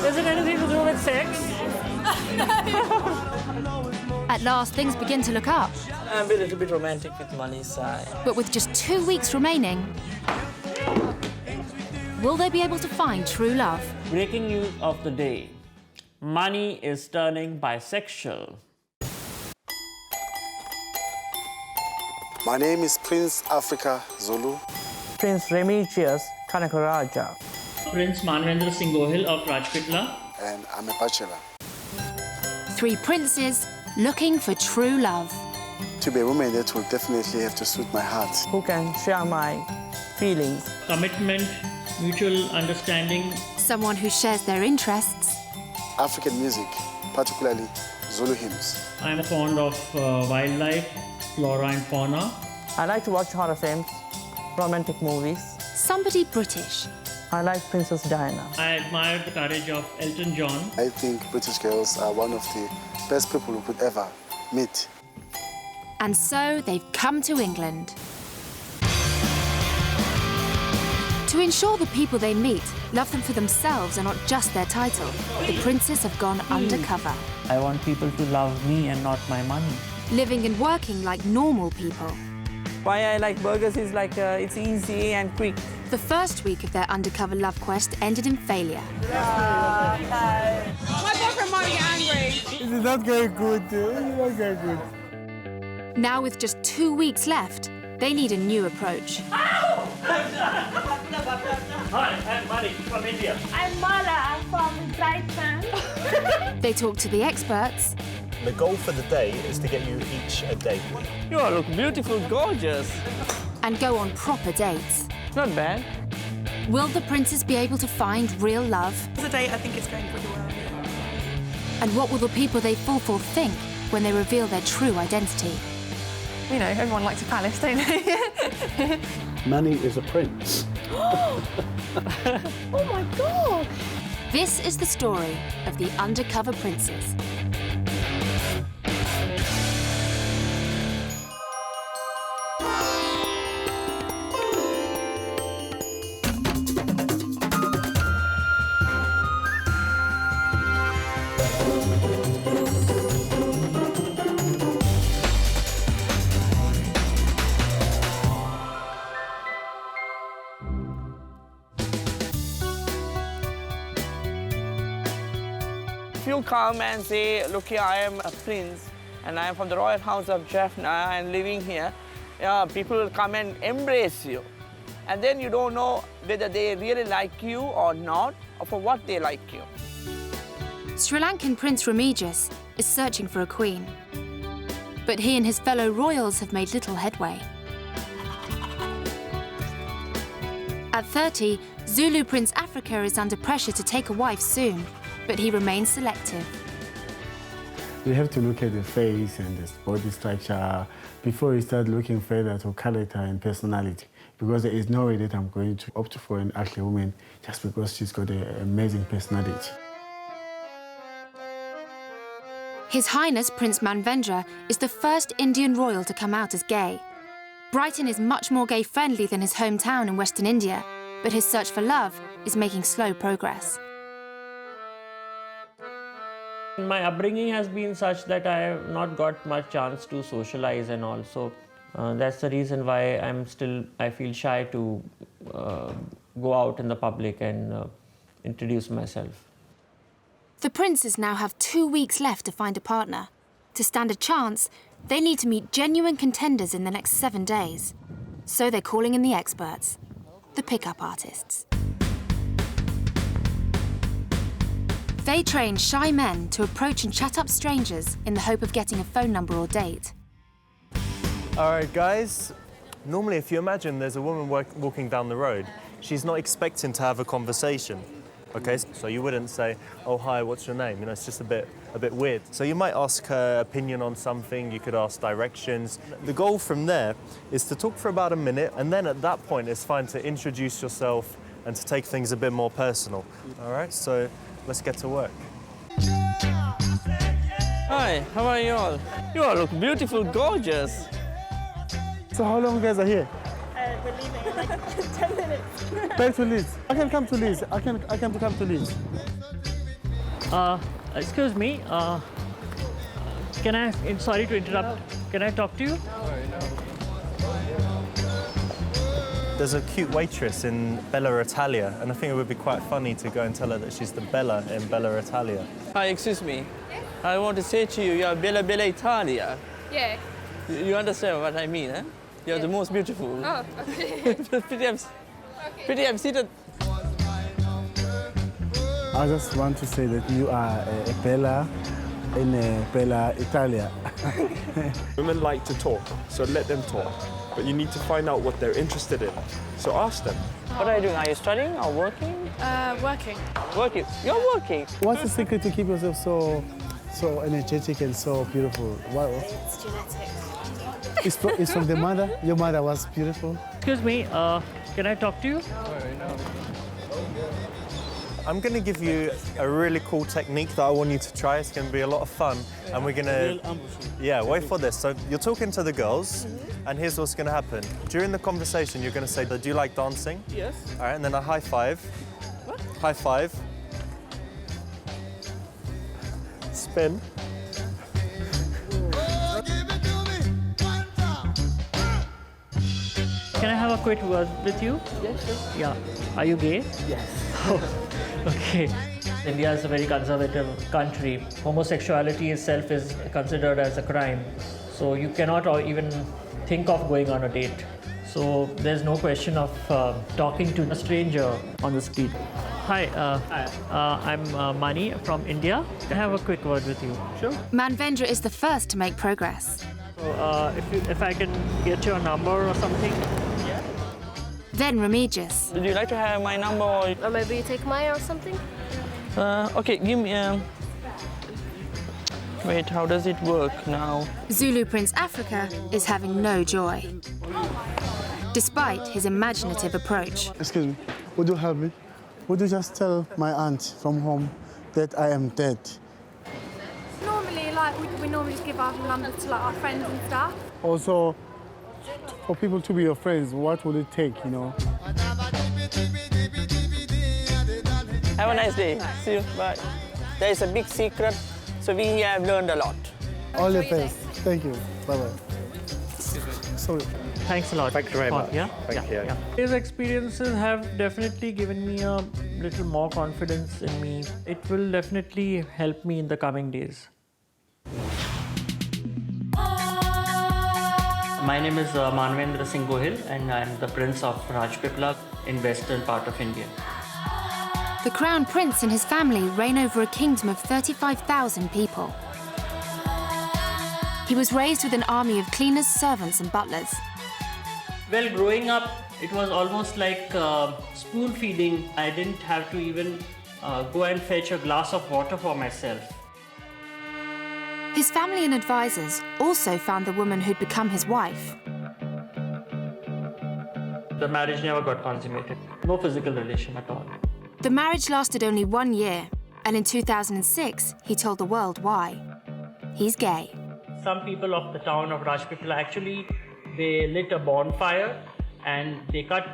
Is it anything to do with sex? At last, things begin to look up. I'm a little bit romantic with Mani's side. But with just 2 weeks remaining, will they be able to find true love? Breaking news of the day. Mani is turning bisexual. My name is Prince Africa Zulu. Prince Remigius Kanakaraja. Prince Manvendra Singohil of Rajpitla. And I'm a bachelor. 3 princes looking for true love. To be a woman, that will definitely have to suit my heart. Who can share my feelings? Commitment, mutual understanding. Someone who shares their interests. African music, particularly Zulu hymns. I'm fond of wildlife, flora and fauna. I like to watch horror films, romantic movies. Somebody British. I like Princess Diana. I admire the courage of Elton John. I think British girls are one of the best people you could ever meet. And so they've come to England. To ensure the people they meet love them for themselves and not just their title, the princes have gone undercover. I want people to love me and not my money. Living and working like normal people. Why I like burgers is like it's easy and quick. The first week of their undercover love quest ended in failure. My boyfriend might get angry. This is not very good. This is not very good. Now with just 2 weeks left, they need a new approach. Hi, I'm Mani from India. I'm Mala from Brighton. They talk to the experts. The goal for the day is to get you each a date. You all look beautiful, gorgeous. And go on proper dates. Not bad. Will the princes be able to find real love? As a date, I think it's going pretty well. And what will the people they fall for think when they reveal their true identity? You know, everyone likes a palace, don't they? Mani is a prince. Oh my God! This is the story of the Undercover Princes. If you come and say, look here, I am a prince and I am from the royal house of Jaffna and living here, yeah, people will come and embrace you. And then you don't know whether they really like you or not, or for what they like you. Sri Lankan Prince Remigius is searching for a queen. But he and his fellow royals have made little headway. At 30, Zulu Prince Africa is under pressure to take a wife soon, but he remains selective. You have to look at the face and the body structure before you start looking further to character and personality. Because there is no way that I'm going to opt for an ugly woman just because she's got an amazing personality. His Highness Prince Manvendra is the first Indian royal to come out as gay. Brighton is much more gay-friendly than his hometown in Western India, but his search for love is making slow progress. My upbringing has been such that I have not got much chance to socialize and all, so that's the reason why I feel shy to go out in the public and introduce myself. The princes now have 2 weeks left to find a partner. To stand a chance, they need to meet genuine contenders in the next 7 days. So they're calling in the experts, the pickup artists. They train shy men to approach and chat up strangers in the hope of getting a phone number or date. All right, guys. Normally, if you imagine there's a woman walking down the road, she's not expecting to have a conversation. Okay, so you wouldn't say, "Oh, hi, what's your name?" You know, it's just a bit weird. So you might ask her opinion on something. You could ask directions. The goal from there is to talk for about a minute, and then at that point, it's fine to introduce yourself and to take things a bit more personal. All right, so let's get to work. Hi, how are you all? You all look beautiful, gorgeous. So how long you guys are here? We're leaving in like 10 minutes. Back to Leeds. I can come to Leeds. I can come to Leeds. Excuse me, sorry to interrupt, can I talk to you? There's a cute waitress in Bella Italia, and I think it would be quite funny to go and tell her that she's the Bella in Bella Italia. Hi, excuse me. I want to say to you, you are Bella Italia. Yeah. You understand what I mean, eh? You're the most beautiful. Oh, okay. Pretty, I'm seated. I just want to say that you are a Bella in Bella Italia. Women like to talk, so let them talk. But you need to find out what they're interested in. So ask them. What are you doing? Are you studying or working? Working. Working? You're working? What's the secret to keep yourself so energetic and so beautiful? What? It's genetic. It's from the mother? Your mother was beautiful? Excuse me, can I talk to you? I'm going to give you a really cool technique that I want you to try. It's going to be a lot of fun, and we're going to... Yeah, wait for this. So you're talking to the girls, and here's what's going to happen. During the conversation, you're going to say, "Do you like dancing?" Yes. All right, and then a high five. What? High five. Spin. Can I have a quick word with you? Yes, sure. Yeah. Are you gay? Yes. Okay. India is a very conservative country. Homosexuality itself is considered as a crime. So you cannot even think of going on a date. So there's no question of talking to a stranger on the street. Hi, I'm Mani from India. Can I have a quick word with you? Sure. Manvendra is the first to make progress. So if I can get your number or something. Yeah. Then Remigius. Would you like to have my number or maybe you take mine or something? Okay, give me Wait, how does it work now? Zulu Prince Africa is having no joy, despite his imaginative approach. Excuse me, would you help me? Would you just tell my aunt from home that I am dead? Normally, we normally just give our numbers to our friends and stuff. Also, for people to be your friends, what will it take, you know? Have a nice day. See you. Bye. There is a big secret, so we have learned a lot. All the best. Thank you. Bye-bye. Sorry. Thanks a lot. Thank you very much. Yeah? Thank you. These experiences have definitely given me a little more confidence in me. It will definitely help me in the coming days. My name is Manvendra and I'm the Prince of Epilogue in western part of India. The Crown Prince and his family reign over a kingdom of 35,000 people. He was raised with an army of cleaners, servants and butlers. Well, growing up, it was almost like spoon feeding. I didn't have to even go and fetch a glass of water for myself. His family and advisors also found the woman who'd become his wife. The marriage never got consummated. No physical relation at all. The marriage lasted only 1 year, and in 2006, he told the world why. He's gay. Some people of the town of Rajpipla actually, they lit a bonfire and they cut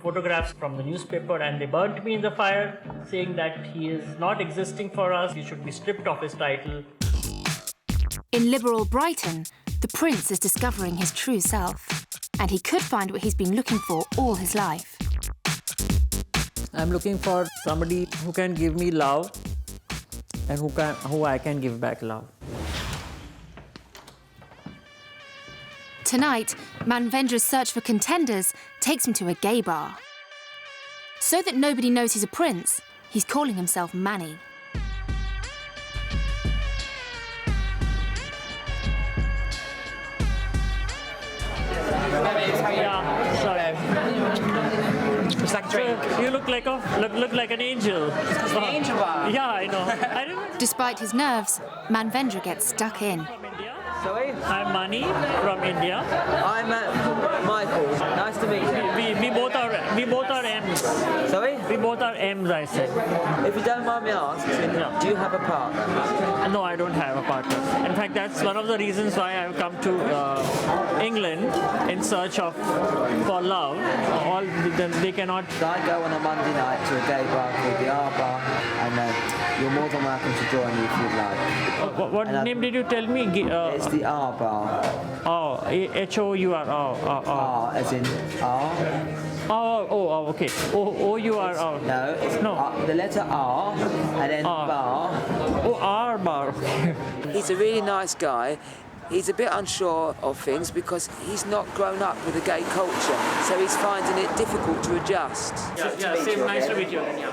photographs from the newspaper and they burnt me in the fire, saying that he is not existing for us, he should be stripped of his title. In liberal Brighton, the prince is discovering his true self, and he could find what he's been looking for all his life. I'm looking for somebody who can give me love and who I can give back love. Tonight, Manvendra's search for contenders takes him to a gay bar. So that nobody knows he's a prince, he's calling himself Manny. Yeah, sorry. It's like a drink. So you look like an angel. It's the angel bar. Yeah, I know. I didn't know. Despite his nerves, Manvendra gets stuck in. Sorry? I'm Mani from India. I'm Michael. Nice to meet you. We both are M's. Sorry? We both are M's, I said. If you don't mind me asking, do you have a partner? No, I don't have a partner. In fact, that's one of the reasons why I've come to England in search for love. They cannot. I go on a Monday night to a gay bar called the R Bar, and you're more than welcome to join me if you'd like. What name did you tell me? It's the R Bar. Oh, H-O-U-R. R as in R. Oh, okay. O-U-R. No, it's no. The letter R and then bar. Oh, R bar. He's a really nice guy. He's a bit unsure of things because he's not grown up with a gay culture, so he's finding it difficult to adjust. Yeah, same. Nice to meet you. Yeah.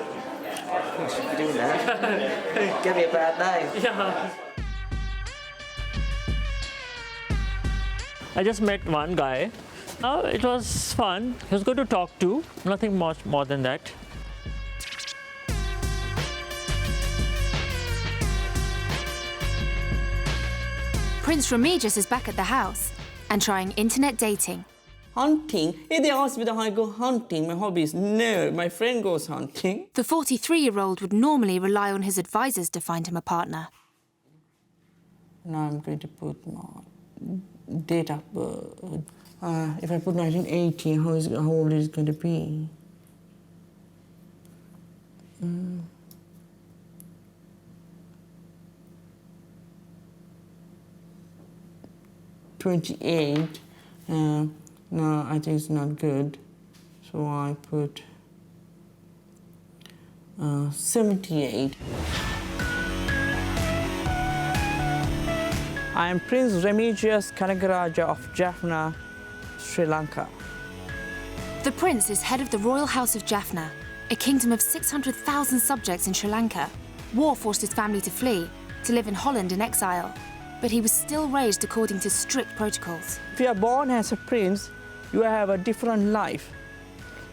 Thanks for doing that. Give me a bad name. Yeah. I just met one guy. It was fun. He was good to talk to. Nothing much more than that. Prince Remigius is back at the house and trying internet dating. Hunting? If they ask me that I go hunting, my hobby is no, my friend goes hunting. The 43-year-old would normally rely on his advisors to find him a partner. Now I'm going to put my date of birth. If I put 1980, how old is it going to be? 28. No, I think it's not good. So I put 78. I am Prince Remigius Kanagaraja of Jaffna, Sri Lanka. The prince is head of the royal house of Jaffna, a kingdom of 600,000 subjects in Sri Lanka. War forced his family to flee, to live in Holland in exile. But he was still raised according to strict protocols. If you are born as a prince, you have a different life.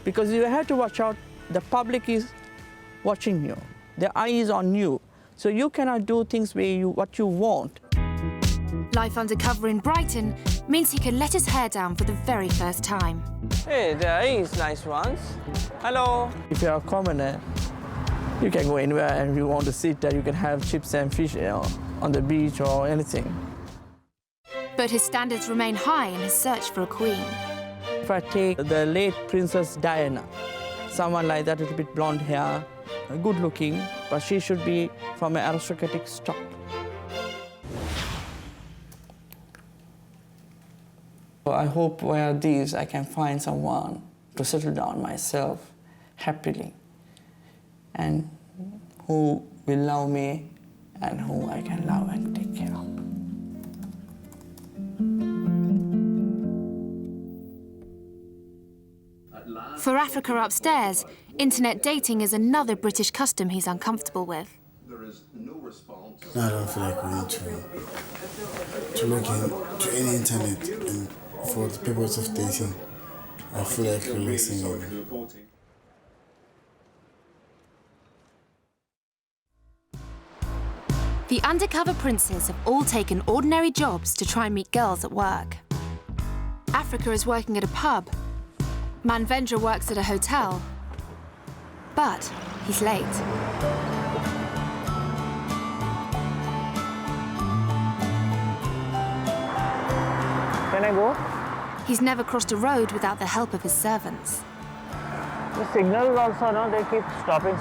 Because you have to watch out, the public is watching you. The eye is on you. So you cannot do things what you want. Life undercover in Brighton means he can let his hair down for the very first time. Hey, there is nice ones. Hello. If you are a commoner, you can go anywhere and if you want to sit there, you can have chips and fish on the beach or anything. But his standards remain high in his search for a queen. If I take the late Princess Diana, someone like that, a little bit blonde hair, good looking, but she should be from an aristocratic stock. I hope via these I can find someone to settle down myself happily and who will love me and who I can love and take care of. For Africa Upstairs, internet dating is another British custom he's uncomfortable with. There is no response. No, I don't feel like we need to look into any internet and for the purpose of dating. I feel like releasing it. The undercover princes have all taken ordinary jobs to try and meet girls at work. Africa is working at a pub. Manvendra works at a hotel. But he's late. Can I go? He's never crossed a road without the help of his servants. The signals also, no, they keep stopping.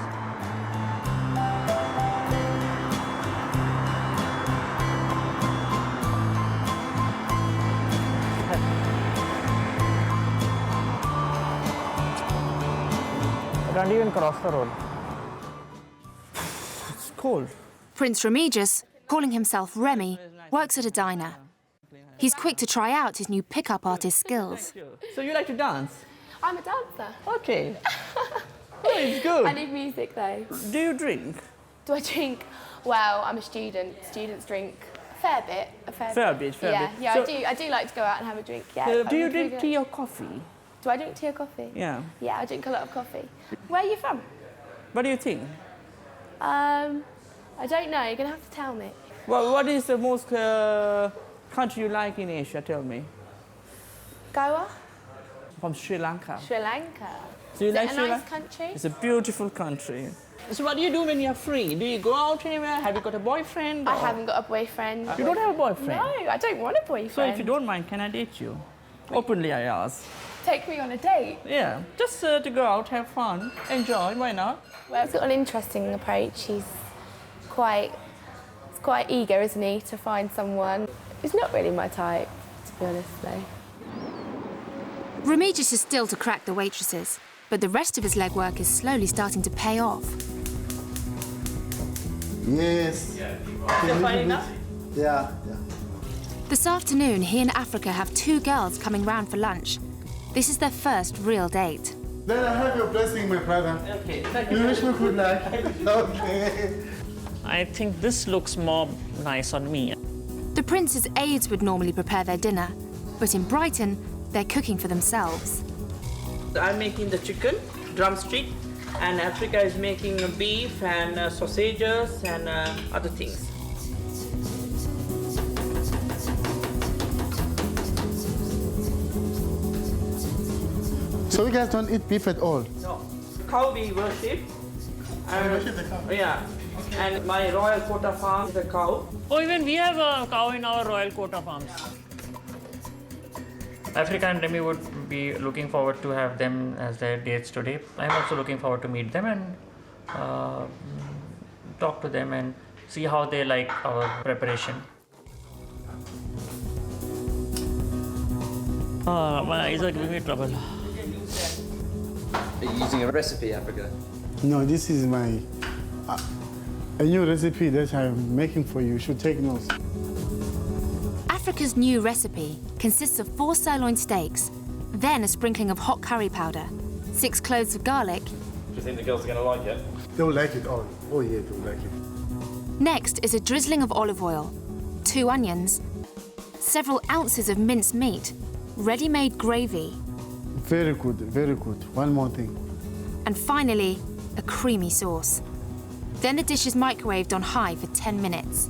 I can't even cross the road. It's cold. Prince Remigius, calling himself Remy, works at a diner. He's quick to try out his new pickup artist skills. So you like to dance? I'm a dancer. Okay. Oh, it's good. I need music though. Do you drink? Do I drink? Well, I'm a student. Students drink a fair bit. Fair bit. Yeah, So- I do like to go out and have a drink. Yeah. do you drink tea or coffee? Do I drink tea or coffee? Yeah. Yeah, I drink a lot of coffee. Where are you from? What do you think? I don't know. You're gonna have to tell me. Well, what is the most country you like in Asia? Tell me. Goa? From Sri Lanka. Sri Lanka. So you Is like it a Sri nice Lanka? country? It's a beautiful country. So what do you do when you're free? Do you go out anywhere? Have you got a boyfriend? I or- haven't got a boyfriend. You don't have a boyfriend? No, I don't want a boyfriend. So if you don't mind, can I date you? Openly, I ask. Take me on a date. Yeah, just to go out, have fun, enjoy. Why not? Well, he's got an interesting approach. He's quite eager, isn't he, to find someone. He's not really my type, to be honest, though. Remigius is still to crack the waitresses, but the rest of his legwork is slowly starting to pay off. Yes. Still fine enough? Yeah. This afternoon, he and Africa have two girls coming round for lunch. This is their first real date. Then I have your blessing, my brother. Okay, thank you. You wish me good luck. Okay. I think this looks more nice on me. The prince's aides would normally prepare their dinner, but in Brighton, they're cooking for themselves. I'm making the chicken, drumstick, and Africa is making beef and sausages and other things. So you guys don't eat beef at all? No. Cow we worship. Yeah. And my royal coat of arms is a cow. Oh, even we have a cow in our royal coat of arms. Africa and Remy would be looking forward to have them as their dates today. I'm also looking forward to meet them and talk to them and see how they like our preparation. My eyes are giving me trouble. Are you using a recipe, Africa? No, this is my a new recipe that I'm making for you. You should take notes. Africa's new recipe consists of 4 sirloin steaks, then a sprinkling of hot curry powder, 6 cloves of garlic. Do you think the girls are going to like it? They'll like it all. Oh yeah, they'll like it. Next is a drizzling of olive oil, 2 onions, several ounces of minced meat, ready-made gravy, Very good, very good. One more thing. and finally, a creamy sauce. Then the dish is microwaved on high for 10 minutes.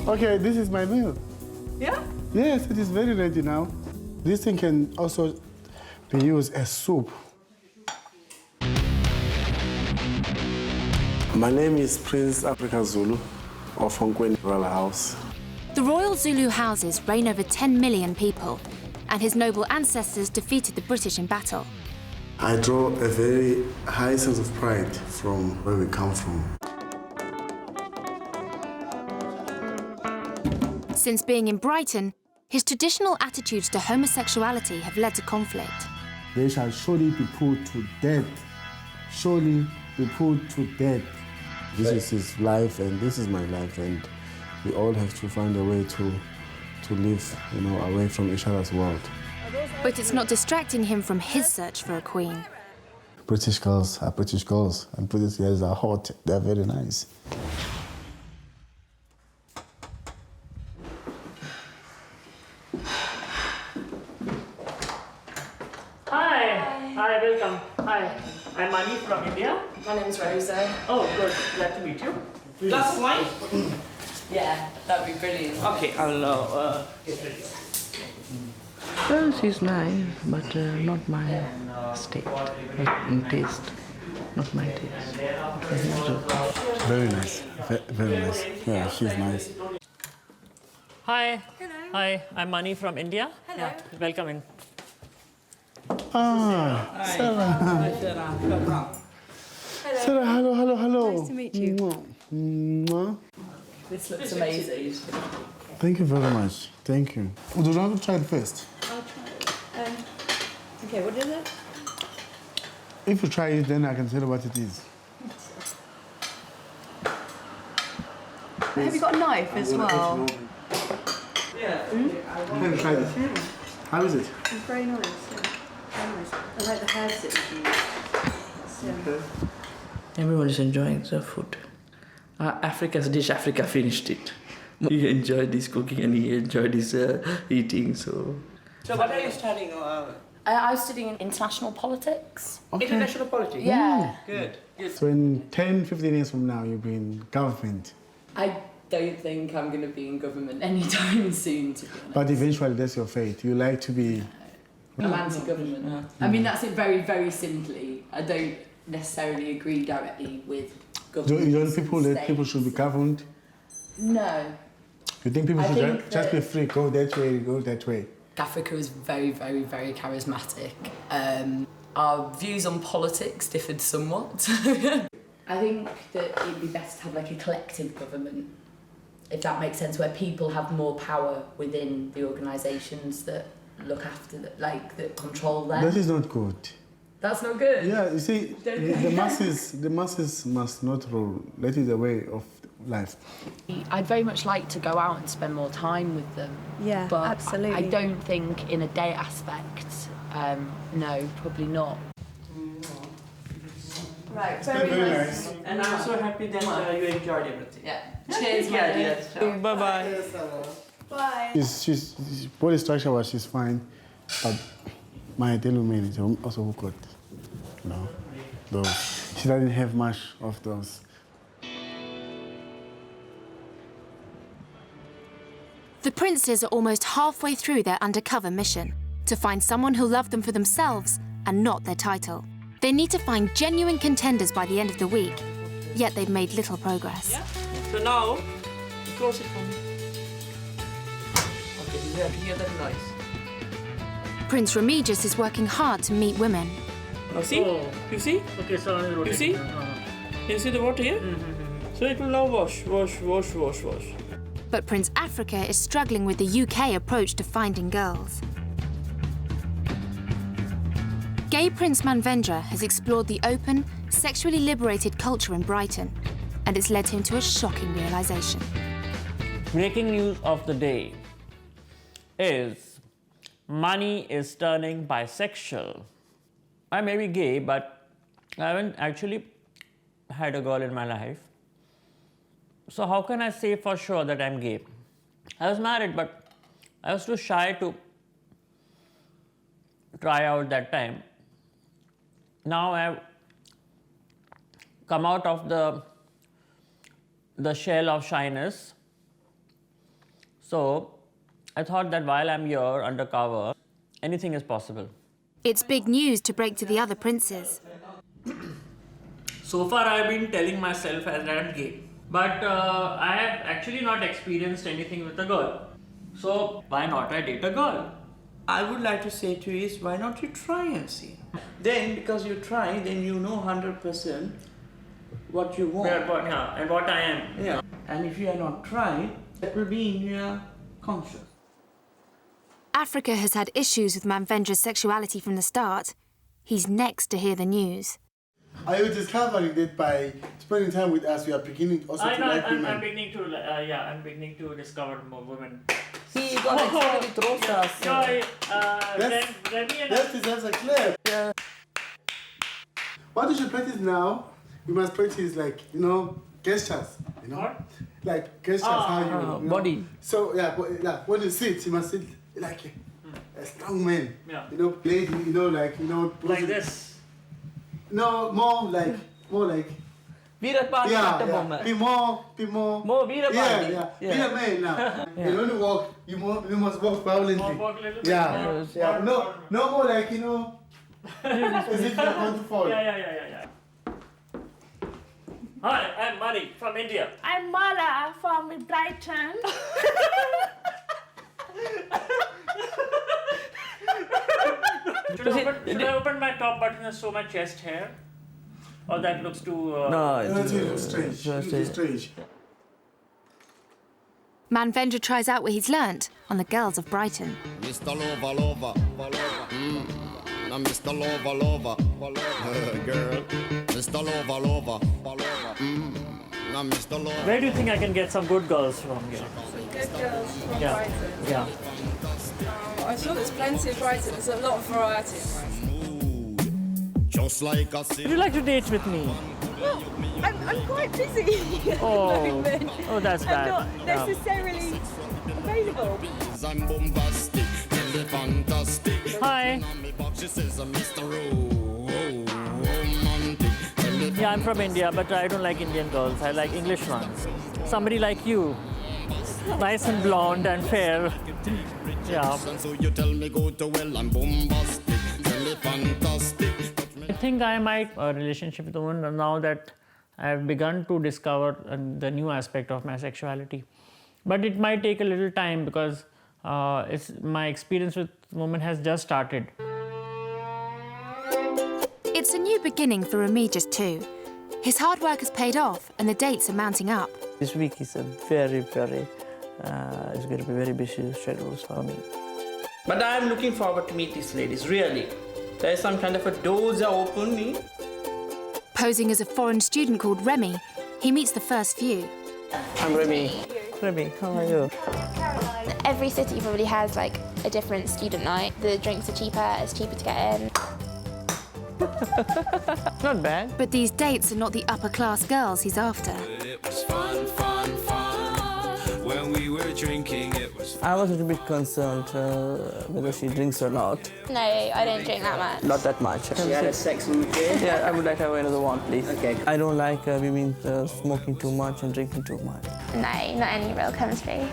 Okay, this is my meal. Yeah? Yes, it is very ready now. This thing can also be used as soup. My name is Prince Africa Zulu of Hongkwen Royal House. The royal Zulu houses reign over 10 million people, and his noble ancestors defeated the British in battle. I draw a very high sense of pride from where we come from. Since being in Brighton, his traditional attitudes to homosexuality have led to conflict. They shall surely be put to death. Surely be put to death. This is his life and this is my life, and we all have to find a way to live, away from each other's world. But it's not distracting him from his search for a queen. British girls are British girls, and British girls are hot. They're very nice. Hi, welcome. Hi. I'm Mani from India. My name's Rosa. Oh, good. Glad to meet you. Glass of wine? Yeah, that'd be brilliant. Okay, I'll get ready. Well, she's nice, but not my taste. Not my taste. Very nice. Very nice. Yeah, she's nice. Hi. Hello. Hi, I'm Mani from India. Hello. Yeah, welcome in. Ah, Sarah. Hi, Sarah. Hello. Sarah, hello. Nice to meet you. Mwah. This looks amazing. Thank you very much. Thank you. Would you want to try it first? I'll try it. Okay, what is it? If you try it, then I can tell you what it is. Have you got a knife as well? Yeah. Can you try it? How is it? It's very nice. Yeah. Very nice. I like the herbs that you use. Everyone is enjoying the food. Africa's dish, Africa finished it. He enjoyed this cooking and he enjoyed his eating, so... So what are you studying? I was studying international politics. Okay. International politics? Yeah. Good. So in 10, 15 years from now, you'll be in government. I don't think I'm going to be in government anytime soon, to be honest. But eventually, that's your fate. You like to be... I'm anti-government. I mean, that's it very, very simply. I don't necessarily agree directly with government. You don't people that people should be governed? No. You think people I should think just be free, go that way, go that way? Africa is very, very, very charismatic. Our views on politics differed somewhat. I think that it'd be best to have like a collective government, if that makes sense, where people have more power within the organisations that look after, that control them. That is not good. That's not good. Yeah, you see, the masses must not rule. That is the way of life. I'd very much like to go out and spend more time with them. Yeah, but absolutely. I don't think in a day aspect, no, probably not. Right, very nice. And I'm so happy that you enjoyed everything. Yeah. Cheers, man. Bye-bye. Bye. She's body structure-wise, she's fine, but my daily man is also good. No, though she doesn't have much of those. The princes are almost halfway through their undercover mission to find someone who'll love them for themselves and not their title. They need to find genuine contenders by the end of the week, yet they've made little progress. Yeah. So now, close it for me. Okay, you have to hear that noise. Prince Remigius is working hard to meet women. Now see? You see? Okay, so You see? You see the water here? So it will now wash. But Prince Africa is struggling with the UK approach to finding girls. Gay Prince Manvendra has explored the open, sexually liberated culture in Brighton, and it's led him to a shocking realization. Breaking news of the day is Mani is turning bisexual. I may be gay, but I haven't actually had a girl in my life. So how can I say for sure that I'm gay? I was married, but I was too shy to try out that time. Now I've come out of the shell of shyness. So I thought that while I'm here undercover, anything is possible. It's big news to break to the other princes. So far I've been telling myself that I'm gay. But I have actually not experienced anything with a girl. So why not I date a girl? I would like to say to you is, why not you try and see? Then, because you try, then you know 100% what you want. And what I am. Yeah. And if you are not tried, that will be in your conscience. Africa has had issues with Manvendra's sexuality from the start. He's next to hear the news. Are you discovering that by spending time with us, you are beginning also to like women? I'm beginning to, I'm beginning to discover more women. See, you got excited with Rosas. That deserves a clap. Yeah. What you should practice now, you must practice gestures, What? Like gestures, how you know. Body. So when you sit, you must sit like a strong man. Yeah. Lady, Like this. No, more like. Veerapani at the Yeah. moment. Be more. More Veerapani. Yeah. Yeah. Be a man now. Yeah. You don't walk. You must walk violently. Walk a little bit Yeah. more. Yeah. No more like as if you're going to fall. Yeah. Hi, I'm Mani from India. I'm Mala from Brighton. Should I open my top button and show my chest hair? Or that looks too... No, it's strange. It's strange. Manvendra tries out what he's learnt on the girls of Brighton. Mr. Lover. Now Mr. Lover. Girl. Mr. Lover. Now Mr. Lover. Where do you think I can get some good girls from here? Good girls from Yeah. Brighton. Yeah. I'm sure there's plenty of Brighton. There's a lot of variety in Brighton. Just like a Would you like to date with me? Well, I'm quite busy at the moment. Oh, that's bad. I'm not Yeah. necessarily available. I'm bombastic, really fantastic. Hi. She says I'm Mr. Romantic. Yeah, I'm from India, but I don't like Indian girls. I like English ones. Somebody like you. Nice and blonde and fair. Yeah. So you tell me go to well, I'm bombastic, really fantastic. I think I might a relationship with a woman now that I've begun to discover the new aspect of my sexuality. But it might take a little time because my experience with women has just started. It's a new beginning for Remedios too. His hard work has paid off and the dates are mounting up. This week is a very, it's going to be very busy schedules for me. But I'm looking forward to meet these ladies, really. There's some kind of a doors are opening. Posing as a foreign student called Remy, he meets the first few. I'm Remy. Remy, how are you? Every city probably has like a different student night. The drinks are cheaper, it's cheaper to get in. Not bad. But these dates are not the upper class girls he's after. It was fun. When we were drinking, it was fun. I was a little bit concerned whether she drinks or not. No, I don't drink that much. Not that much. She had a sexual drink? Yeah, I would like to have another one, please. Okay. I don't like women smoking too much and drinking too much. No, not any real chemistry.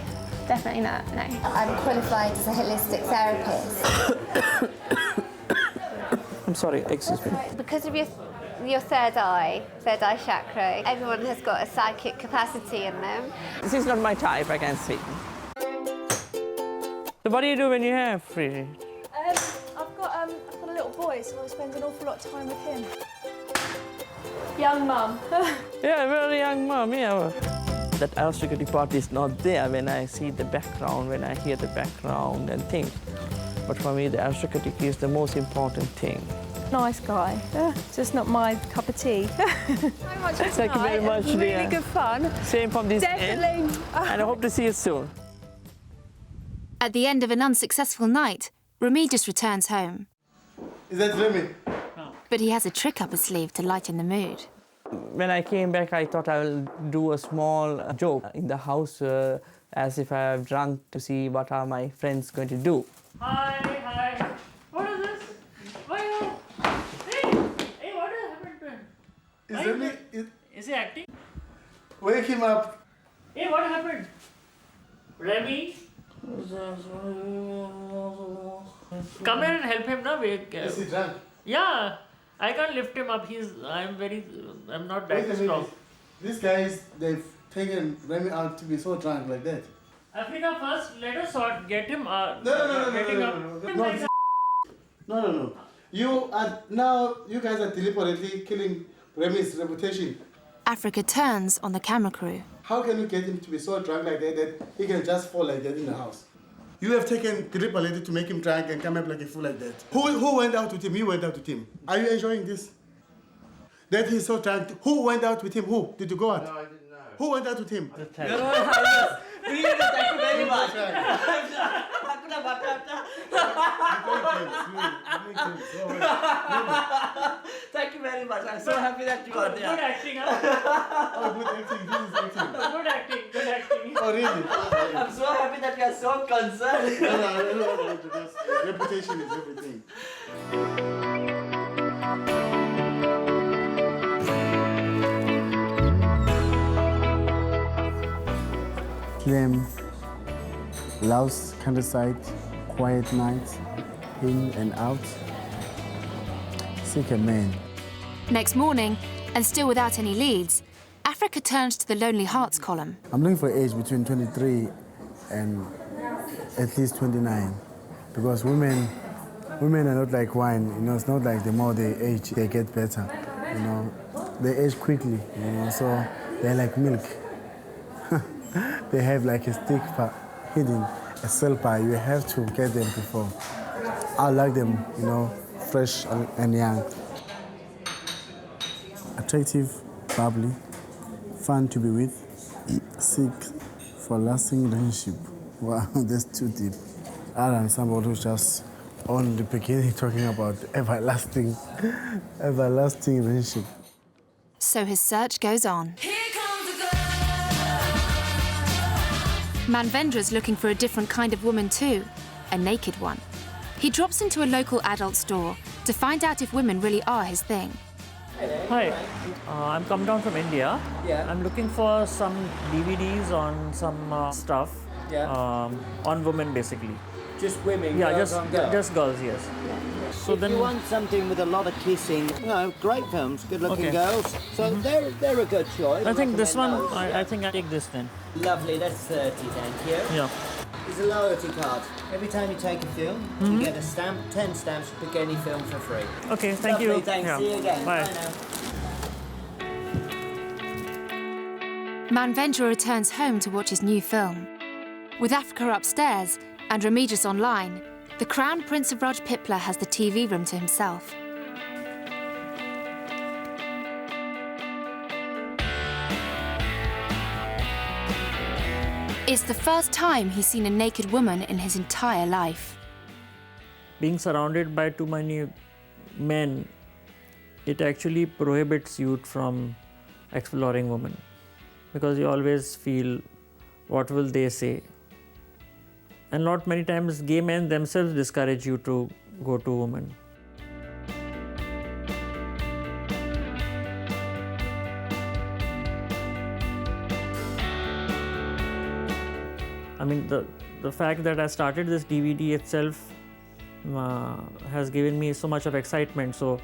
Definitely not, no. I'm qualified as a holistic therapist. I'm sorry, excuse me. Because of your third eye chakra, everyone has got a psychic capacity in them. This is not my type, I can see. So what do you do when you have free? I've got a little boy, so I spend an awful lot of time with him. Young mum. Yeah, very young mom, yeah. That aristocratic part is not there when I see the background, when I hear the background and things. But for me, the aristocratic is the most important thing. Nice guy. Just not my cup of tea. So much for Thank you very tonight. much, Really dear. good fun. Same from this end. Definitely. And I hope to see you soon. At the end of an unsuccessful night, Remedios returns home. Is that Remy? But he has a trick up his sleeve to lighten the mood. When I came back, I thought I will do a small joke in the house as if I have drunk to see what are my friends going to do. Hi. What is this? Why you? Hey, what happened to him? Is Remy? Is he acting? Wake him up. Hey, what happened? Remy? Come here and help him now. Is he drunk? Yeah. I can't lift him up. I'm not that strong. These guys, they've taken Remy out to be so drunk like that. Africa first, let us sort, get him No. You guys are deliberately killing Remy's reputation. Africa turns on the camera crew. How can you get him to be so drunk like that he can just fall like that in the house? You have taken deliberately to make him drunk and come up like a fool like that. Who went out with him? You went out with him. Are you enjoying this? That he's so drunk. Who went out with him? Who? Did you go out? No, I didn't know. Who went out with him? Thank you very much. Thank you very much. I'm so happy that you are there. Good acting, huh? Oh, good acting. This is acting. Good acting. Oh, really? I'm so happy that you are so concerned. No, because reputation is everything. Bethlehem, Laos, countryside, quiet nights, in and out. Seek a man. Next morning, and still without any leads, Africa turns to the Lonely Hearts column. I'm looking for age between 23 and at least 29, because women are not like wine. You know, it's not like the more they age, they get better. You know, they age quickly. You know, so they're like milk. They have like a stick hidden, a cell pie. You have to get them before. I like them, you know, fresh and young. Attractive, bubbly, fun to be with, seek for lasting relationship. Wow, that's too deep. I am somebody who's just on the beginning talking about everlasting relationship. So his search goes on. Manvendra's looking for a different kind of woman too, a naked one. He drops into a local adult store to find out if women really are his thing. Hi, I'm come down from India. Yeah. I'm looking for some DVDs on some stuff on women basically. Just women, Yeah, girls on girls. just girls, yes. So if then you want something with a lot of kissing, you know, great films, good-looking Okay. girls. So they're a good choice. I think this one, recommend those, yeah. I think I take this then. Lovely, that's 30, thank you. Yeah. It's a loyalty card. Every time you take a film, you get a stamp, 10 stamps to pick any film for free. Okay, thank Lovely, you. thanks. Yeah. See you again. Bye. now. Manvendra returns home to watch his new film. With Africa upstairs and Remedios online, the Crown Prince of Rajpipla has the TV room to himself. It's the first time he's seen a naked woman in his entire life. Being surrounded by too many men, it actually prohibits you from exploring women, because you always feel, what will they say? And not many times gay men themselves discourage you to go to women. I mean, the fact that I started this DVD itself has given me so much of excitement. So,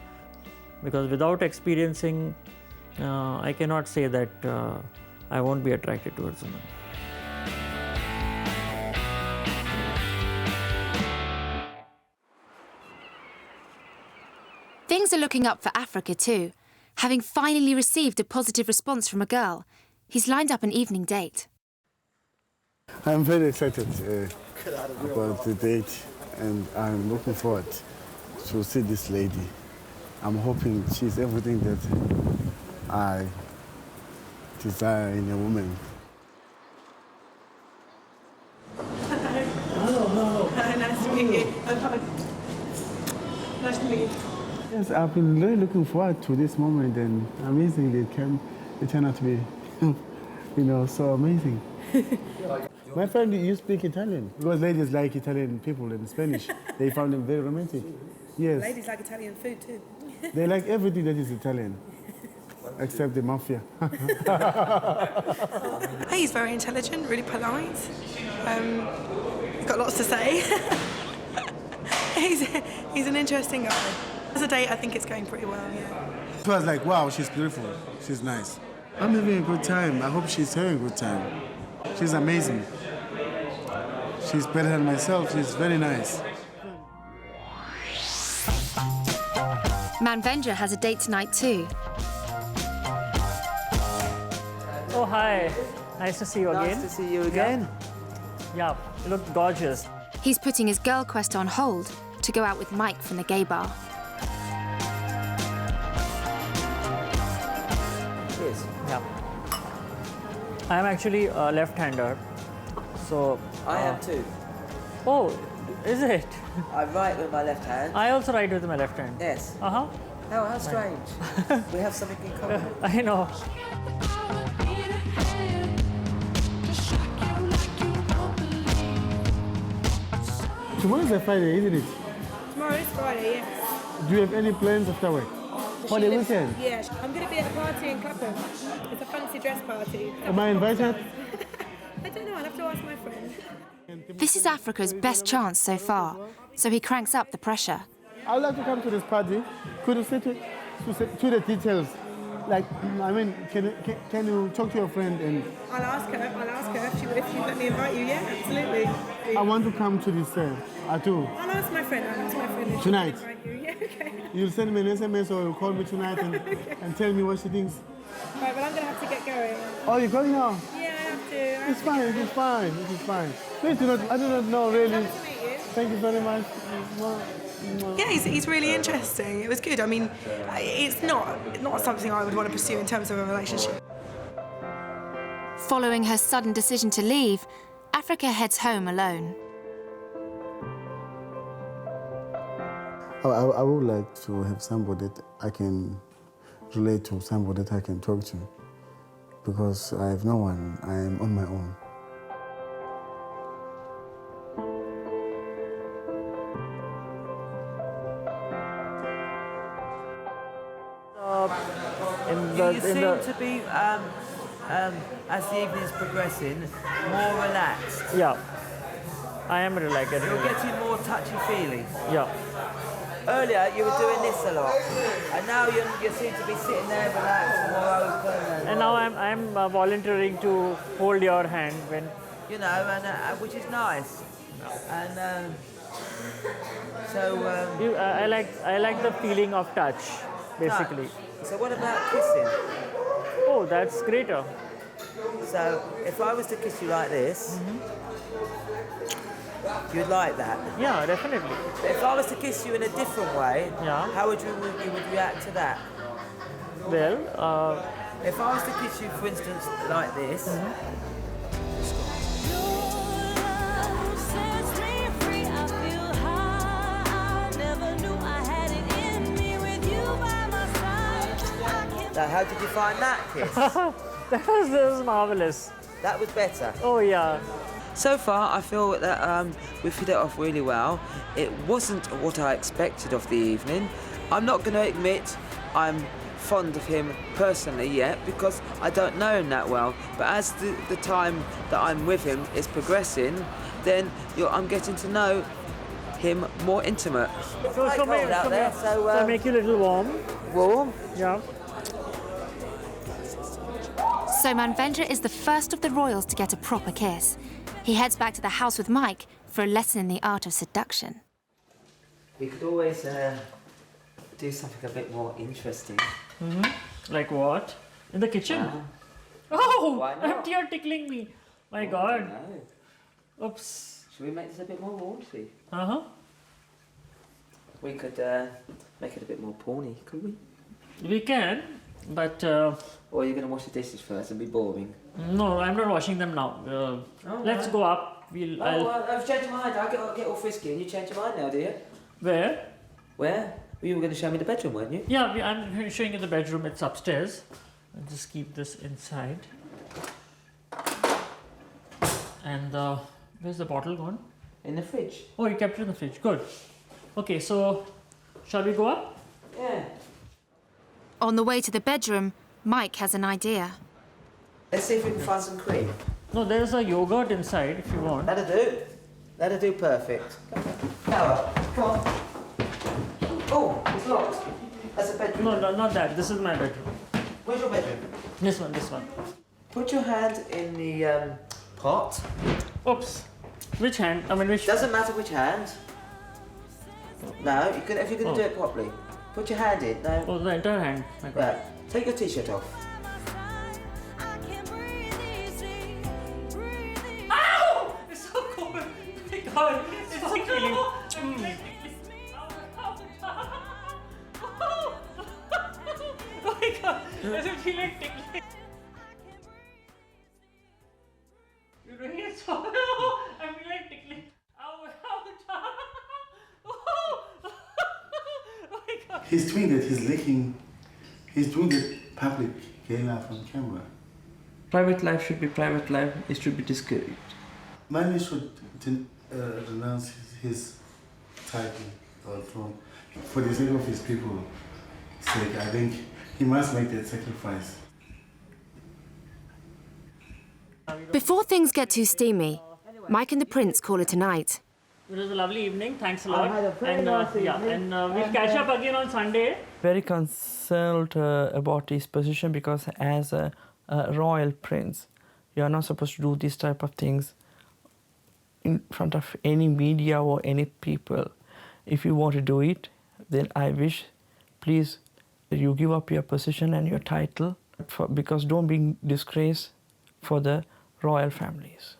because without experiencing, I cannot say that I won't be attracted towards women. Things are looking up for Africa too. Having finally received a positive response from a girl, he's lined up an evening date. I'm very excited about the date, and I'm looking forward to see this lady. I'm hoping she's everything that I desire in a woman. Hello. Nice to meet you. Nice to meet you. Yes, I've been really looking forward to this moment, and amazing they turn out to be, so amazing. My friend, you speak Italian, because ladies like Italian people and Spanish. They found them very romantic. Yes. Ladies like Italian food too. They like everything that is Italian, except the mafia. He's very intelligent, really polite. Got lots to say. He's an interesting guy. As a date, I think it's going pretty well, yeah. It was like, wow, she's beautiful, she's nice. I'm having a good time. I hope she's having a good time. She's amazing. She's better than myself. She's very nice. Manvendra has a date tonight too. Oh, hi. Nice to see you again. Nice to see you again. Yeah, you look gorgeous. He's putting his girl quest on hold to go out with Mike from the gay bar. Yes. Yeah. I'm actually a left-hander, so... I am too. Oh, is it? I write with my left hand. I also write with my left hand. Yes. Uh-huh. How strange. We have something in common. I know. Tomorrow's a Friday, isn't it? Tomorrow is Friday, yes. Do you have any plans after work? For the weekend? Yeah, I'm going to be at a party in Clapham. It's a fancy dress party. Am I invited? I don't know, I'll have to ask my friend. This is Africa's best chance so far, so he cranks up the pressure. I would like to come to this party. Could you say to the details? Like, I mean, can you talk to your friend and... I'll ask her if she'd let me invite you, yeah, absolutely. I want to come to this, I do. I'll ask my friend if Tonight? she'll invite you. Yeah, okay. You'll send me an SMS or you'll call me tonight and tell me what she thinks. Right, well, I'm going to have to get going. Oh, you're going now? Yeah, I have to. It's fine. Please do not, I do not know really. Nice to meet you. Thank you very much. Yeah, he's really interesting. It was good. I mean, it's not something I would want to pursue in terms of a relationship. Following her sudden decision to leave, Africa heads home alone. I would like to have somebody that I can relate to, somebody that I can talk to, because I have no one. I am on my own. You seem to be, as the evening's progressing, more relaxed. Yeah, I am relaxed. You're getting more touchy-feely. Yeah. Earlier, you were doing this a lot, and now you seem to be sitting there relaxed, more open. And now I'm volunteering to hold your hand when... You know, and which is nice. And I like the feeling of touch, basically. So what about kissing? Oh, that's greater. So if I was to kiss you like this, you'd like that? Yeah, definitely. If I was to kiss you in a different way, how would you react to that? Well, if I was to kiss you, for instance, like this. Now, how did you find that kiss? that was marvelous. That was better? Oh, yeah. So far, I feel that we've hit it off really well. It wasn't what I expected of the evening. I'm not going to admit I'm fond of him personally yet, because I don't know him that well. But as the time that I'm with him is progressing, then I'm getting to know him more intimate. So make you a little warm. Warm? Yeah. So Manvendra is the first of the royals to get a proper kiss. He heads back to the house with Mike for a lesson in the art of seduction. We could always do something a bit more interesting. Like what? In the kitchen? Oh, you're tickling me. My God. No. Oops. Should we make this a bit more raunchy? We could make it a bit more porny, could we? We can, but... Or are you going to wash the dishes first and be boring? No, I'm not washing them now. Let's go up. I've changed my mind. I'll get all frisky and you change your mind now, do you? Where? Where? You were going to show me the bedroom, weren't you? Yeah, I'm showing you the bedroom. It's upstairs. I'll just keep this inside. And where's the bottle gone? In the fridge. Oh, you kept it in the fridge. Good. Okay, so shall we go up? Yeah. On the way to the bedroom, Mike has an idea. Let's see if we can find some cream. No, there's a yogurt inside if you want. That'll do. That'll do perfect. Now, come on. Oh, it's locked. That's a bedroom. No, not that. This is my bedroom. Where's your bedroom? This one. Put your hand in the pot. Oops. Which hand? I mean, which... Doesn't matter which hand. No, if you're going to do it properly. Put your hand in. No. Oh, the entire hand. Right. Take your t-shirt off. Ow! It's so cold. Oh my God. It's so killing. Oh my God. Does it feel like tickling? You really it's so... I feel like tickling. Ow, oh my God. He's doing that, he's doing the public gay life on camera. Private life should be private life, it should be discouraged. Manny should renounce his title or throne. For the sake of his people's sake, I think he must make that sacrifice. Before things get too steamy, Mike and the Prince call it a night. It was a lovely evening, thanks a lot. We'll catch up again on Sunday. Very concerned about his position because as a royal prince, you are not supposed to do these type of things in front of any media or any people. If you want to do it, then I wish, please, you give up your position and your title, because don't bring disgrace for the royal families.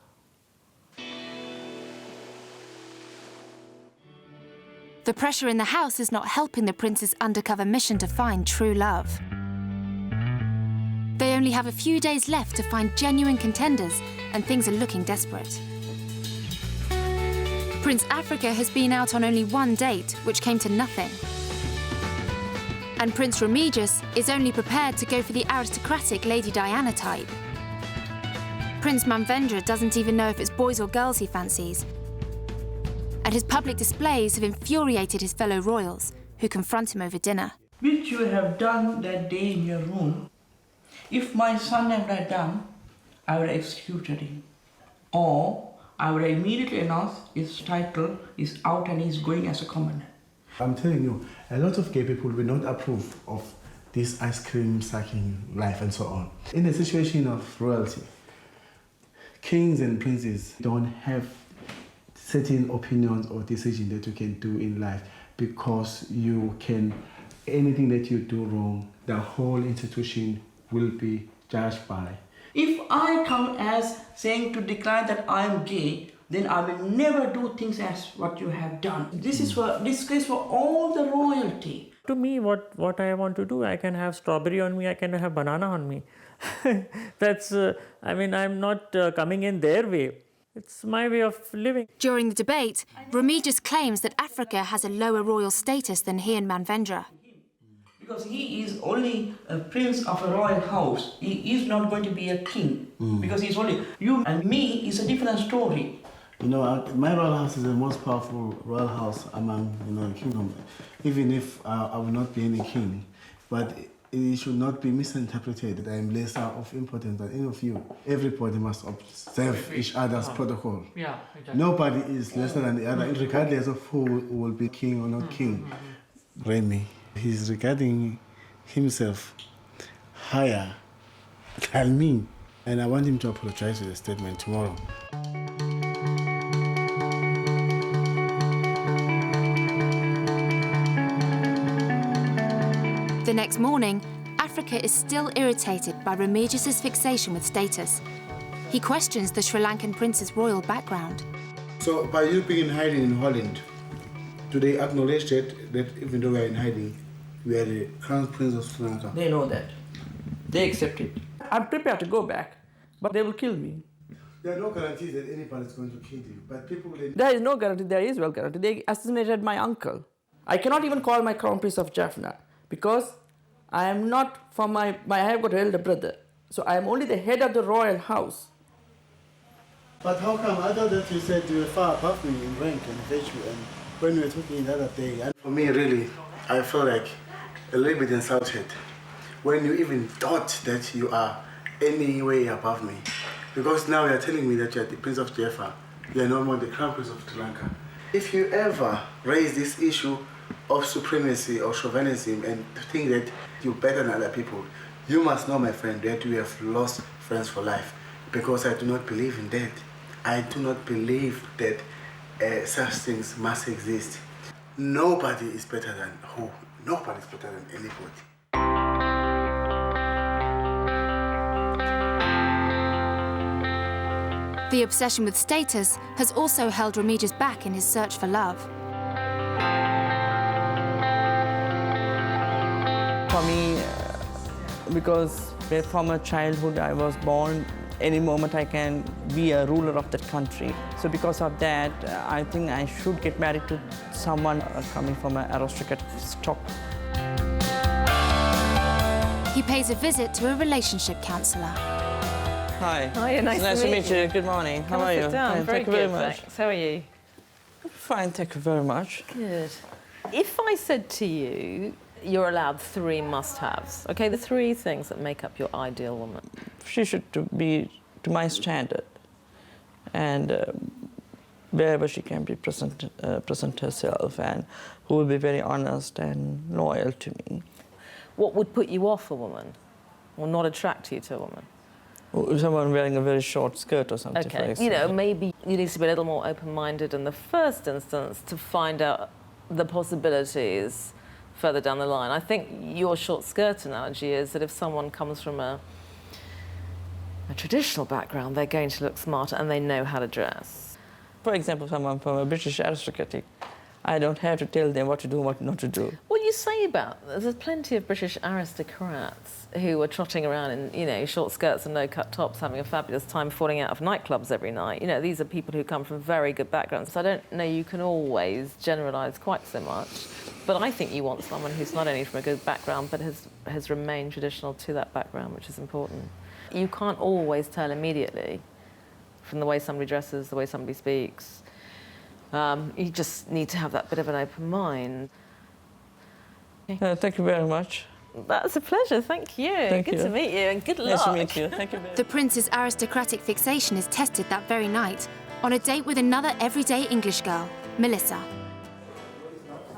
The pressure in the house is not helping the prince's undercover mission to find true love. They only have a few days left to find genuine contenders, and things are looking desperate. Prince Africa has been out on only one date, which came to nothing. And Prince Remigius is only prepared to go for the aristocratic Lady Diana type. Prince Manvendra doesn't even know if it's boys or girls he fancies. And his public displays have infuriated his fellow royals, who confront him over dinner. Which you have done that day in your room. If my son had not done, I would have executed him. Or I would have immediately announced his title is out and he's going as a commoner. I'm telling you, a lot of gay people will not approve of this ice cream sucking life and so on. In a situation of royalty, kings and princes don't have certain opinions or decisions that you can do in life, because anything that you do wrong, the whole institution will be judged by. If I come as saying to declare that I am gay, then I will never do things as what you have done. This is for disgrace for all the royalty. To me, what I want to do, I can have strawberry on me, I can have banana on me. That's, I'm not coming in their way. It's my way of living. During the debate, Remigius claims that Africa has a lower royal status than he and Manvendra. Because he is only a prince of a royal house. He is not going to be a king. Because he's only... You and me is a different story. You know, my royal house is the most powerful royal house among, the kingdom. Even if I will not be any king, but it should not be misinterpreted that I am lesser of importance than any of you. Everybody must observe each other's protocol. Yeah, exactly. Nobody is lesser than the other, regardless of who will be king or not king. Remy, he's regarding himself higher than me, and I want him to apologize for the statement tomorrow. The next morning, Africa is still irritated by Remigius's fixation with status. He questions the Sri Lankan prince's royal background. So, by you being in hiding in Holland, do they acknowledge that even though we are in hiding, we are the crown prince of Sri Lanka? They know that. They accept it. I'm prepared to go back, but they will kill me. There are no guarantees that anybody is going to kill you, but people... There is no guarantee, there is well guarantee. They assassinated my uncle. I cannot even call my crown prince of Jaffna, because I am not from I have got an elder brother. So I am only the head of the royal house. But how come? I thought that you said you were far above me in rank and virtue, and when we were talking the other day, and for me really, I feel like a little bit insulted when you even thought that you are any way above me. Because now you are telling me that you are the Prince of Jaffa, you are no more the Crown Prince of Sri Lanka. If you ever raise this issue of supremacy or chauvinism and think that you're better than other people, you must know, my friend, that you have lost friends for life. Because I do not believe in that. I do not believe that such things must exist. Nobody is better than who? Nobody is better than anybody. The obsession with status has also held Remigius back in his search for love. For me, because from a childhood I was born, any moment I can be a ruler of that country. So because of that, I think I should get married to someone coming from an aristocratic stock. He pays a visit to a relationship counsellor. Hi. Hi, nice to meet you. Good morning. How are you? Sit down. Fine, Very thank you very good, much. thanks. How are you? Fine, thank you very much. Good. If I said to you, you're allowed 3 must-haves, okay, the 3 things that make up your ideal woman. She should be to my standard, and wherever she can be present herself, and who will be very honest and loyal to me. What would put you off a woman, or not attract you to a woman? Someone wearing a very short skirt or something, for Okay, example. you know, maybe you need to be a little more open-minded in the first instance to find out the possibilities further down the line. I think your short skirt analogy is that if someone comes from a traditional background, they're going to look smarter and they know how to dress. For example, someone from a British aristocratic, I don't have to tell them what to do and what not to do. What you say about, there's plenty of British aristocrats who are trotting around in, you know, short skirts and no-cut tops, having a fabulous time falling out of nightclubs every night. You know, these are people who come from very good backgrounds. So I don't know you can always generalise quite so much. But I think you want someone who's not only from a good background, but has remained traditional to that background, which is important. You can't always tell immediately from the way somebody dresses, the way somebody speaks. You just need to have that bit of an open mind. Thank you very much. That's a pleasure, thank you. Thank good you. to meet you and good luck. Nice to meet you. Thank you very much. The prince's aristocratic fixation is tested that very night on a date with another everyday English girl, Melissa.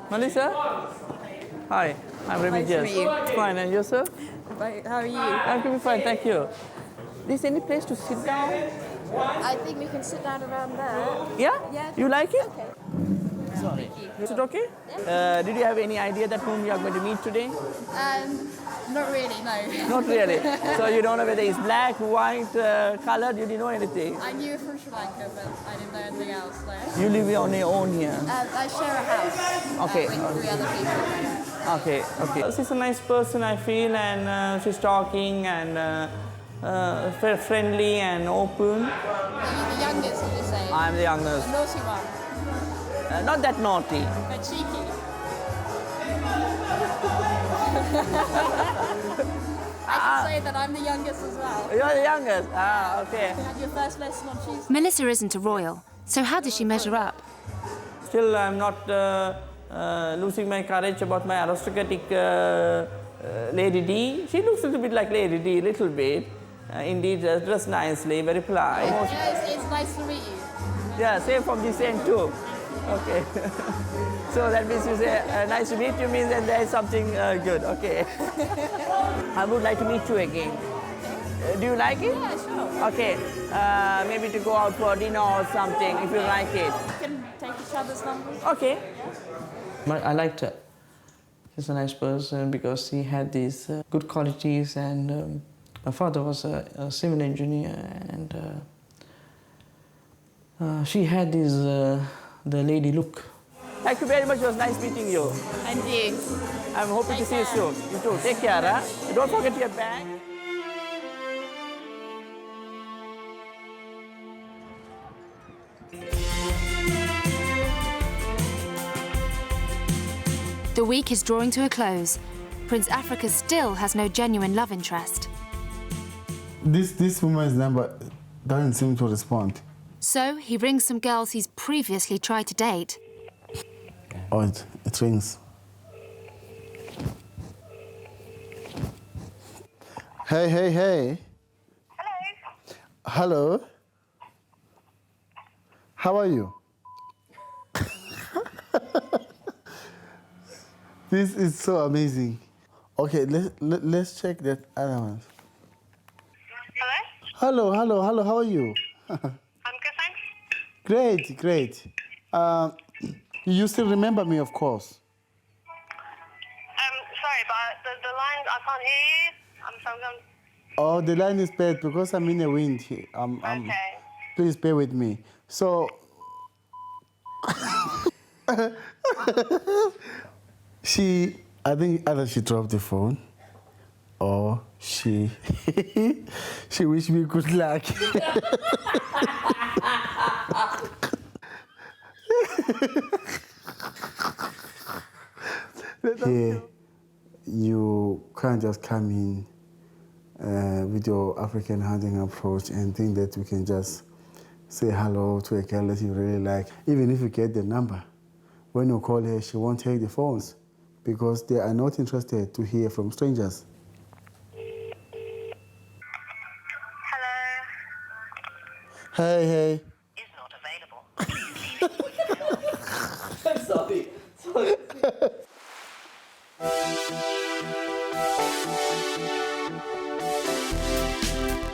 Melissa? Hi, I'm Remy. Nice to meet you. Fine, and yourself? How are you? I'm doing fine, thank you. Is any place to sit down? I think we can sit down around there. Yeah? Yeah. You like it? Okay. Sorry. Is it okay? Did you have any idea that whom you are going to meet today? Not really, no. Not really. So you don't know whether it's black, white, coloured, you didn't know anything? I knew from Sri Lanka, but I didn't know anything else there. You live on your own here? I share a house Okay. with 3 other people. Okay, okay. She's a nice person, I feel, and she's talking and very friendly and open. Are you the youngest, did you say? I'm the youngest. The naughty one? Not that naughty. But cheeky? I can say that I'm the youngest as well. You're the youngest? Ah, okay. You had your first lesson on Tuesday. Melissa isn't a royal, so how does she measure up? Still, I'm not losing my courage about my aristocratic Lady D. She looks a little bit like Lady D, little bit. Indeed, dressed nicely, very polite. Yeah, it's nice to meet you. Yeah, same from this end too. Okay. So that means you say, nice to meet you means that there is something good. Okay. I would like to meet you again. Do you like it? Yeah, sure. Okay. Maybe to go out for dinner or something if you like it. We can take each other's numbers. Okay. I liked her. She's a nice person because she had these good qualities, and my father was a civil engineer, and she had this the lady look. Thank you very much. It was nice meeting you. And you. I'm hoping to see you soon. You too. Take care, huh? Don't forget your bag. The week is drawing to a close. Prince Africa still has no genuine love interest. This woman's number doesn't seem to respond. So he rings some girls he's previously tried to date. Oh, it rings. Hey, hey, hey. Hello. Hello. How are you? This is so amazing. Okay, let's check that other one. Hello? Hello, how are you? I'm good, thanks. Great, great. You still remember me, of course. Sorry, but the line, I can't hear you. Oh, the line is bad because I'm in the wind here. Okay. Please bear with me. So, I think either she dropped the phone or she wished me good luck. Here, you can't just come in with your African hunting approach and think that you can just say hello to a girl that you really like. Even if you get the number, when you call her, she won't take the phones because they are not interested to hear from strangers. Hello. Hey. I'm sorry.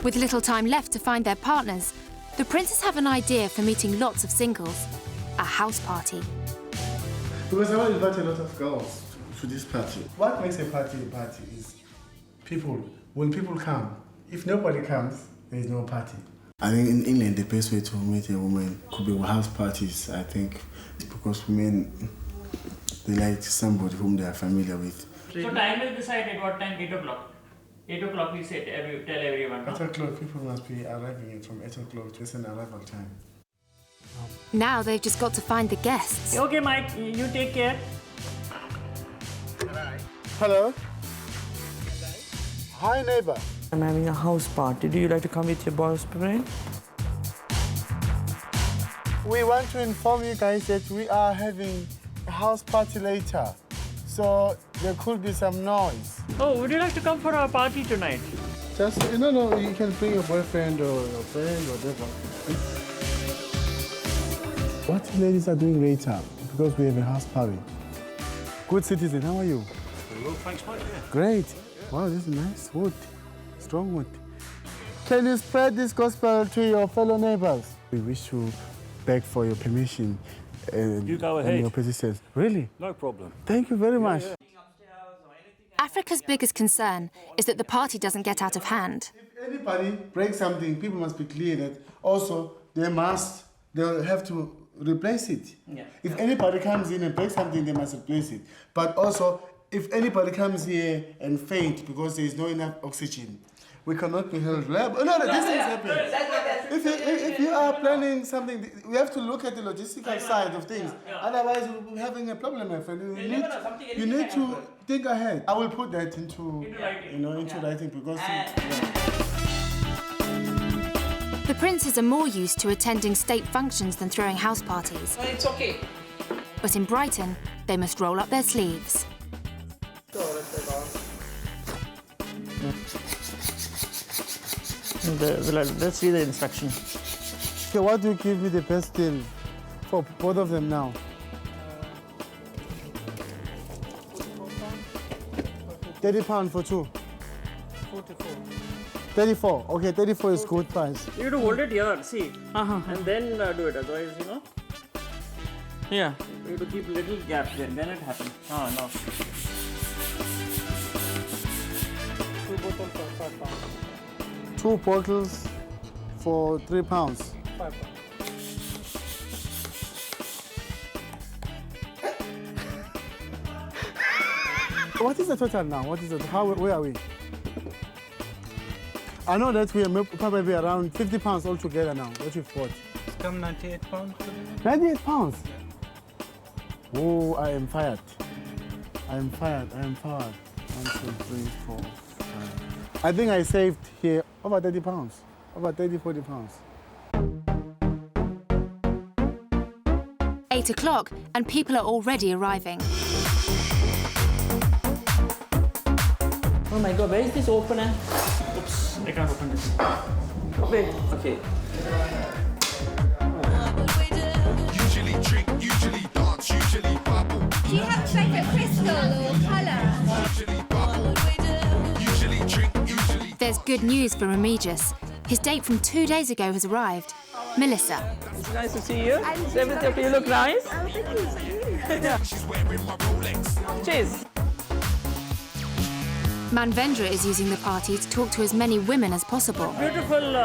With little time left to find their partners, the princes have an idea for meeting lots of singles: a house party. Because I want to invite a lot of girls to this party. What makes a party is people. When people come, if nobody comes, there is no party. I think in England, the best way to meet a woman could be house parties, I think. Because women, they like somebody whom they are familiar with. So time is decided, what time? 8 o'clock. 8 o'clock we say, tell everyone. 8 o'clock, people must be arriving from 8 o'clock to an arrival time. Now they've just got to find the guests. Okay, Mike, you take care. Hello. Hi, neighbor. I'm having a house party. Do you like to come with your boyfriend? We want to inform you guys that we are having a house party later. So there could be some noise. Oh, would you like to come for our party tonight? Just, no, you can bring your boyfriend or your friend or whatever. What the ladies are doing later, because we have a house party. Good citizen, how are you? Well, thanks, mate. Yeah. Great. Wow, this is nice wood, strong wood. Can you spread this gospel to your fellow neighbors? We wish to beg for your permission You go and ahead. your persistence. Really? No problem. Thank you very much. Africa's biggest concern is that the party doesn't get out of hand. If anybody breaks something, people must be clear that also they'll have to replace it. Yeah. If anybody comes in and breaks something, they must replace it. But also, if anybody comes here and faint because there is no enough oxygen, we cannot be held liable. No, these things happen. If you are planning something, we have to look at the logistical side of things. Otherwise, we'll be having a problem, my friend. You need to think ahead. I will put that into writing because. The princes are more used to attending state functions than throwing house parties. It's okay. But in Brighton, they must roll up their sleeves. Let's read the instructions. Okay, what do you give me the best deal for both of them now? £30 for two. 34. Okay, 34 is good price. You have to hold it here, see, and then do it. Otherwise, Yeah. you have to keep little gap there. Then it happens. No. 2 bottles for £5. 2 bottles for £3. £5. What is the total now? Where are we? I know that we are probably around £50 altogether now. What you've bought? It's come £98. £98? Oh, I am fired. 1, 2, 3, 4, 5. I think I saved here over £30. Over £40. 8 o'clock, and people are already arriving. Oh my God, where is this opener? Oops, I can't open this. Wait. Okay. Usually drink, usually dance, usually bubble. Do you have a favourite crystal or colour? Usually bubble. Usually drink, usually. There's good news for Remigius. His date from 2 days ago has arrived. Melissa. It's nice to see you. Is everything okay? You look nice. Oh, thank you. She's wearing my Rolex. Cheers. Manvendra is using the party to talk to as many women as possible. Beautiful. When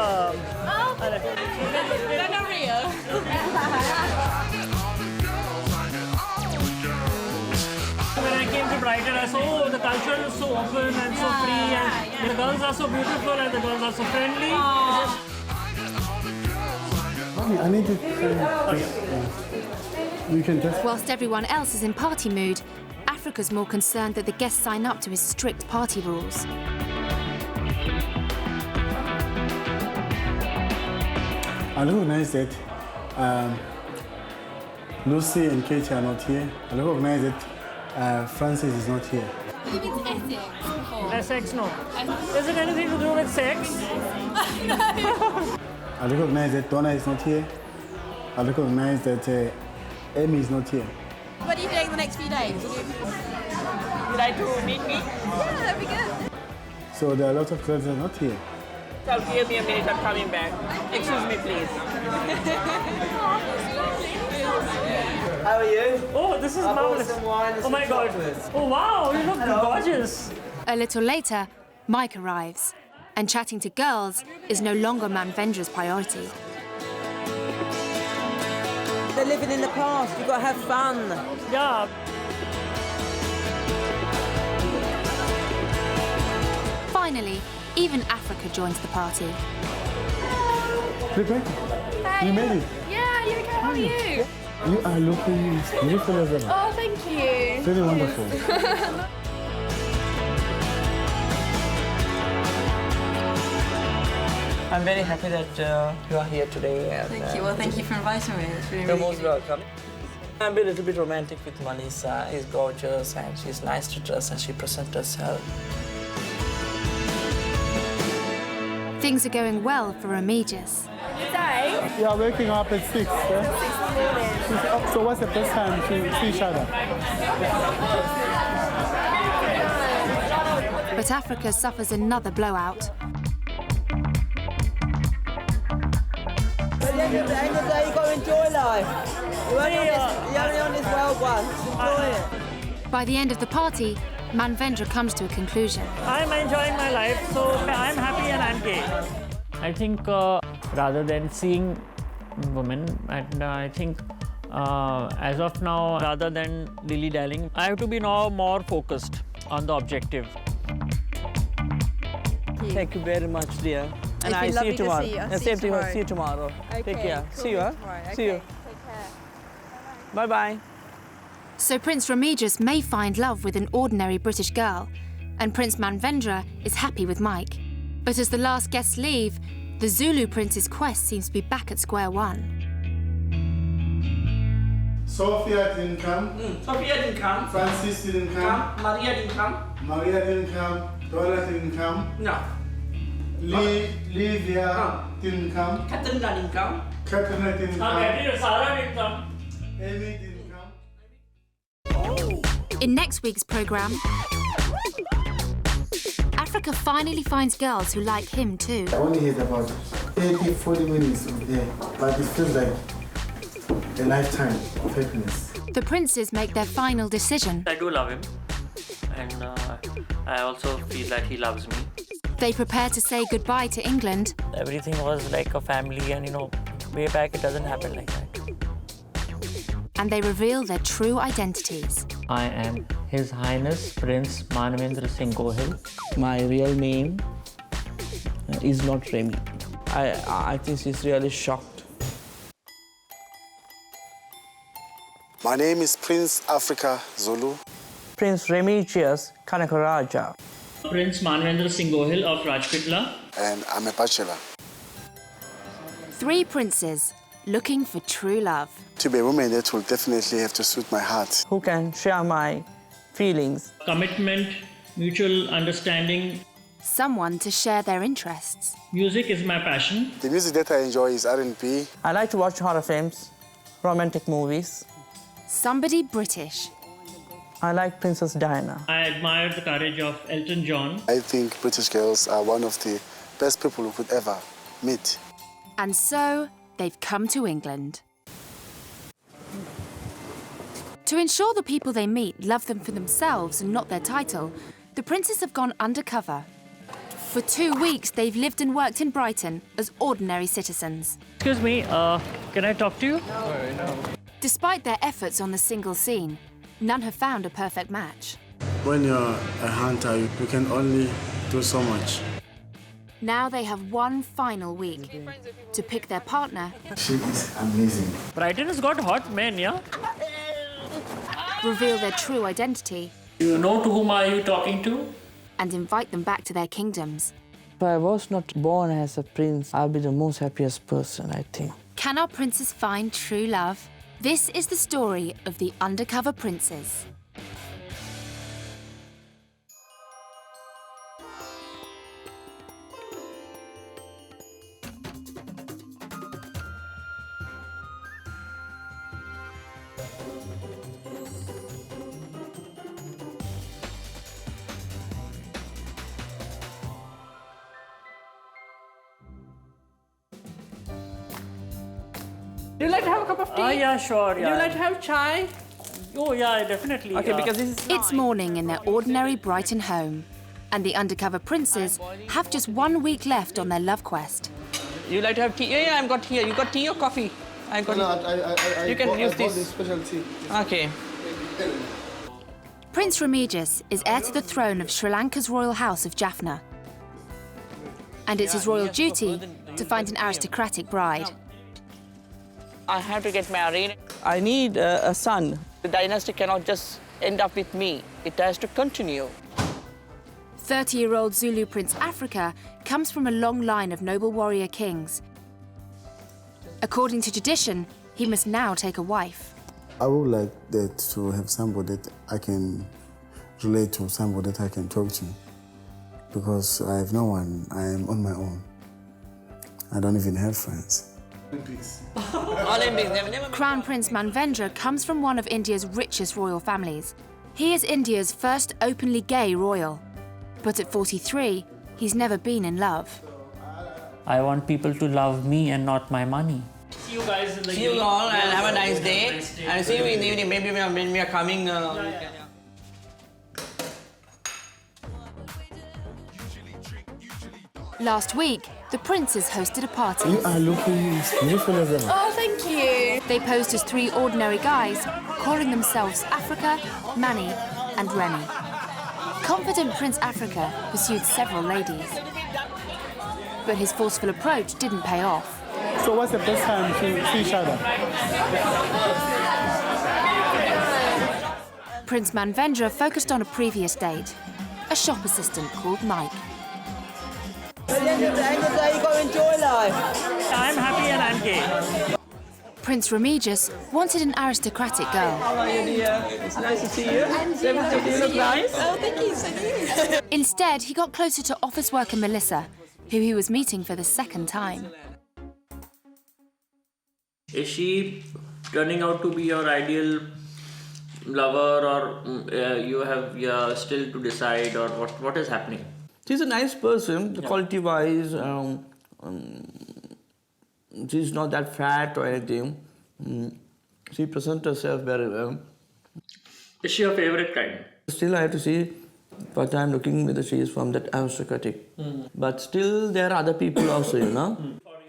I came to Brighton, I saw the culture is so open and so free, and the girls are so beautiful and the girls are so friendly. I need to. You can just. Whilst everyone else is in party mood, Africa's more concerned that the guests sign up to his strict party rules. I recognize that Lucy and Katie are not here. I recognize that Francis is not here. Sex, no. Is it anything to do with sex? I I recognize that Donna is not here. I recognize that Amy is not here. What are you doing the next few days? Would you like to meet me? Yeah, that'd be good. So there are a lot of girls that are not here. So give me a minute, I'm coming back. Excuse me, please. How are you? Oh, this is I bought marvelous. some wine and Oh some my God. chocolates. Oh wow, you look gorgeous. A little later, Mike arrives, and chatting to girls is no longer Manvendra's priority. They're living in the past. You've got to have fun. Yeah. Finally, even Africa joins the party. Rebecca, you made it. Yeah, you okay? How are you? You are looking beautiful as ever. Oh, thank you. Very wonderful. I'm very happy that you are here today. And, Thank you. Well, thank you for inviting me. It's really, You're really most welcome. I'm a little bit romantic with Melissa. She's gorgeous and she's nice to dress and she presents herself. Things are going well for Remigius. Today? You are waking up at 6. 6 in the morning. So what's the best time to see each other? But Africa suffers another blowout. At the end of the day, you've got to enjoy life. You're only on this world once. Enjoy it. By the end of the party, Manvendra comes to a conclusion. I'm enjoying my life, so I'm happy and I'm gay. I think rather than seeing women, and I think as of now, rather than dilly-dallying, I have to be now more focused on the objective. Thank you very much, dear. And It's I been see you lovely to tomorrow. see you. I'll Yeah, see you same thing. tomorrow. See you tomorrow. Okay, Take care. cool. See you. Huh? Tomorrow. See you. Okay, take care. Bye-bye. So Prince Remigius may find love with an ordinary British girl, and Prince Manvendra is happy with Mike. But as the last guests leave, the Zulu prince's quest seems to be back at square one. Sophia didn't come. Sophia didn't come. Francis didn't come. Maria didn't come. Maria didn't come. Dora didn't come. No. Livia didn't come. Katrina didn't come. Katrina didn't come. Sarah didn't come. Amy didn't come. In next week's programme, Africa finally finds girls who like him too. I only had about 30-40 minutes of there, but it feels like a lifetime of happiness. The princes make their final decision. I do love him, and I also feel that he loves me. They prepare to say goodbye to England. Everything was like a family, and way back it doesn't happen like that. And they reveal their true identities. I am His Highness Prince Manvendra Singh Gohil. My real name is not Remy. I think she's really shocked. My name is Prince Africa Zulu. Prince Remigius Kanakaraja. Prince Manvendra Singh Gohil of Rajpitla. And I'm a bachelor. 3 princes looking for true love. To be a woman, that will definitely have to suit my heart. Who can share my feelings. Commitment, mutual understanding. Someone to share their interests. Music is my passion. The music that I enjoy is R&B. I like to watch horror films, romantic movies. Somebody British. I like Princess Diana. I admire the courage of Elton John. I think British girls are one of the best people who could ever meet. And so, they've come to England. To ensure the people they meet love them for themselves and not their title, the princes have gone undercover. For 2 weeks, they've lived and worked in Brighton as ordinary citizens. Excuse me, can I talk to you? No. Despite their efforts on the single scene, none have found a perfect match. When you're a hunter, you can only do so much. Now they have one final week to pick their partner. She is amazing. Brighton has got hot men, yeah? Reveal their true identity. You know to whom are you talking to? And invite them back to their kingdoms. If I was not born as a prince, I'll be the most happiest person, I think. Can our princes find true love? This is the story of the Undercover Princes. Do you like to have a cup of tea? Yeah, sure. Yeah. Do you like to have chai? Oh, yeah, definitely. Okay, because this is... It's morning in their ordinary Brighton home, and the undercover princes have just 1 week left on their love quest. You like to have tea? Yeah, I've got here. You got tea or coffee? I got. No, you can use this. Special tea. Okay. Prince Remigius is heir to the throne of Sri Lanka's royal house of Jaffna, and it's his royal duty to find an aristocratic bride. I have to get married. I need a son. The dynasty cannot just end up with me. It has to continue. 30-year-old Zulu Prince Africa comes from a long line of noble warrior kings. According to tradition, he must now take a wife. I would like that to have somebody that I can relate to, somebody that I can talk to. Because I have no one, I am on my own. I don't even have friends. Crown Prince Manvendra comes from one of India's richest royal families. He is India's first openly gay royal. But at 43, he's never been in love. I want people to love me and not my money. See you guys in the See you all and have a nice day. And see you in the evening. Maybe when we are coming. Last week, the princes hosted a party. You are looking beautiful as ever. Oh, thank you. They posed as 3 ordinary guys, calling themselves Africa, Manny, and Remy. Confident Prince Africa pursued several ladies. But his forceful approach didn't pay off. So what's the best time to see each other? Prince Manvendra focused on a previous date, a shop assistant called Mike. At the end of the day, you've got to enjoy life. I'm happy and I'm gay. Prince Remigius wanted an aristocratic girl. How are you, dear? It's nice to see you. You look nice. Oh, thank you. So you. Instead, he got closer to office worker Melissa, who he was meeting for the second time. Is she turning out to be your ideal lover, or you still to decide, or what is happening? She's a nice person, quality-wise. She's not that fat or anything. She presents herself very well. Is she your favorite kind? Still, I have to see what I'm looking whether she is from that aristocratic. But still, there are other people also, you know.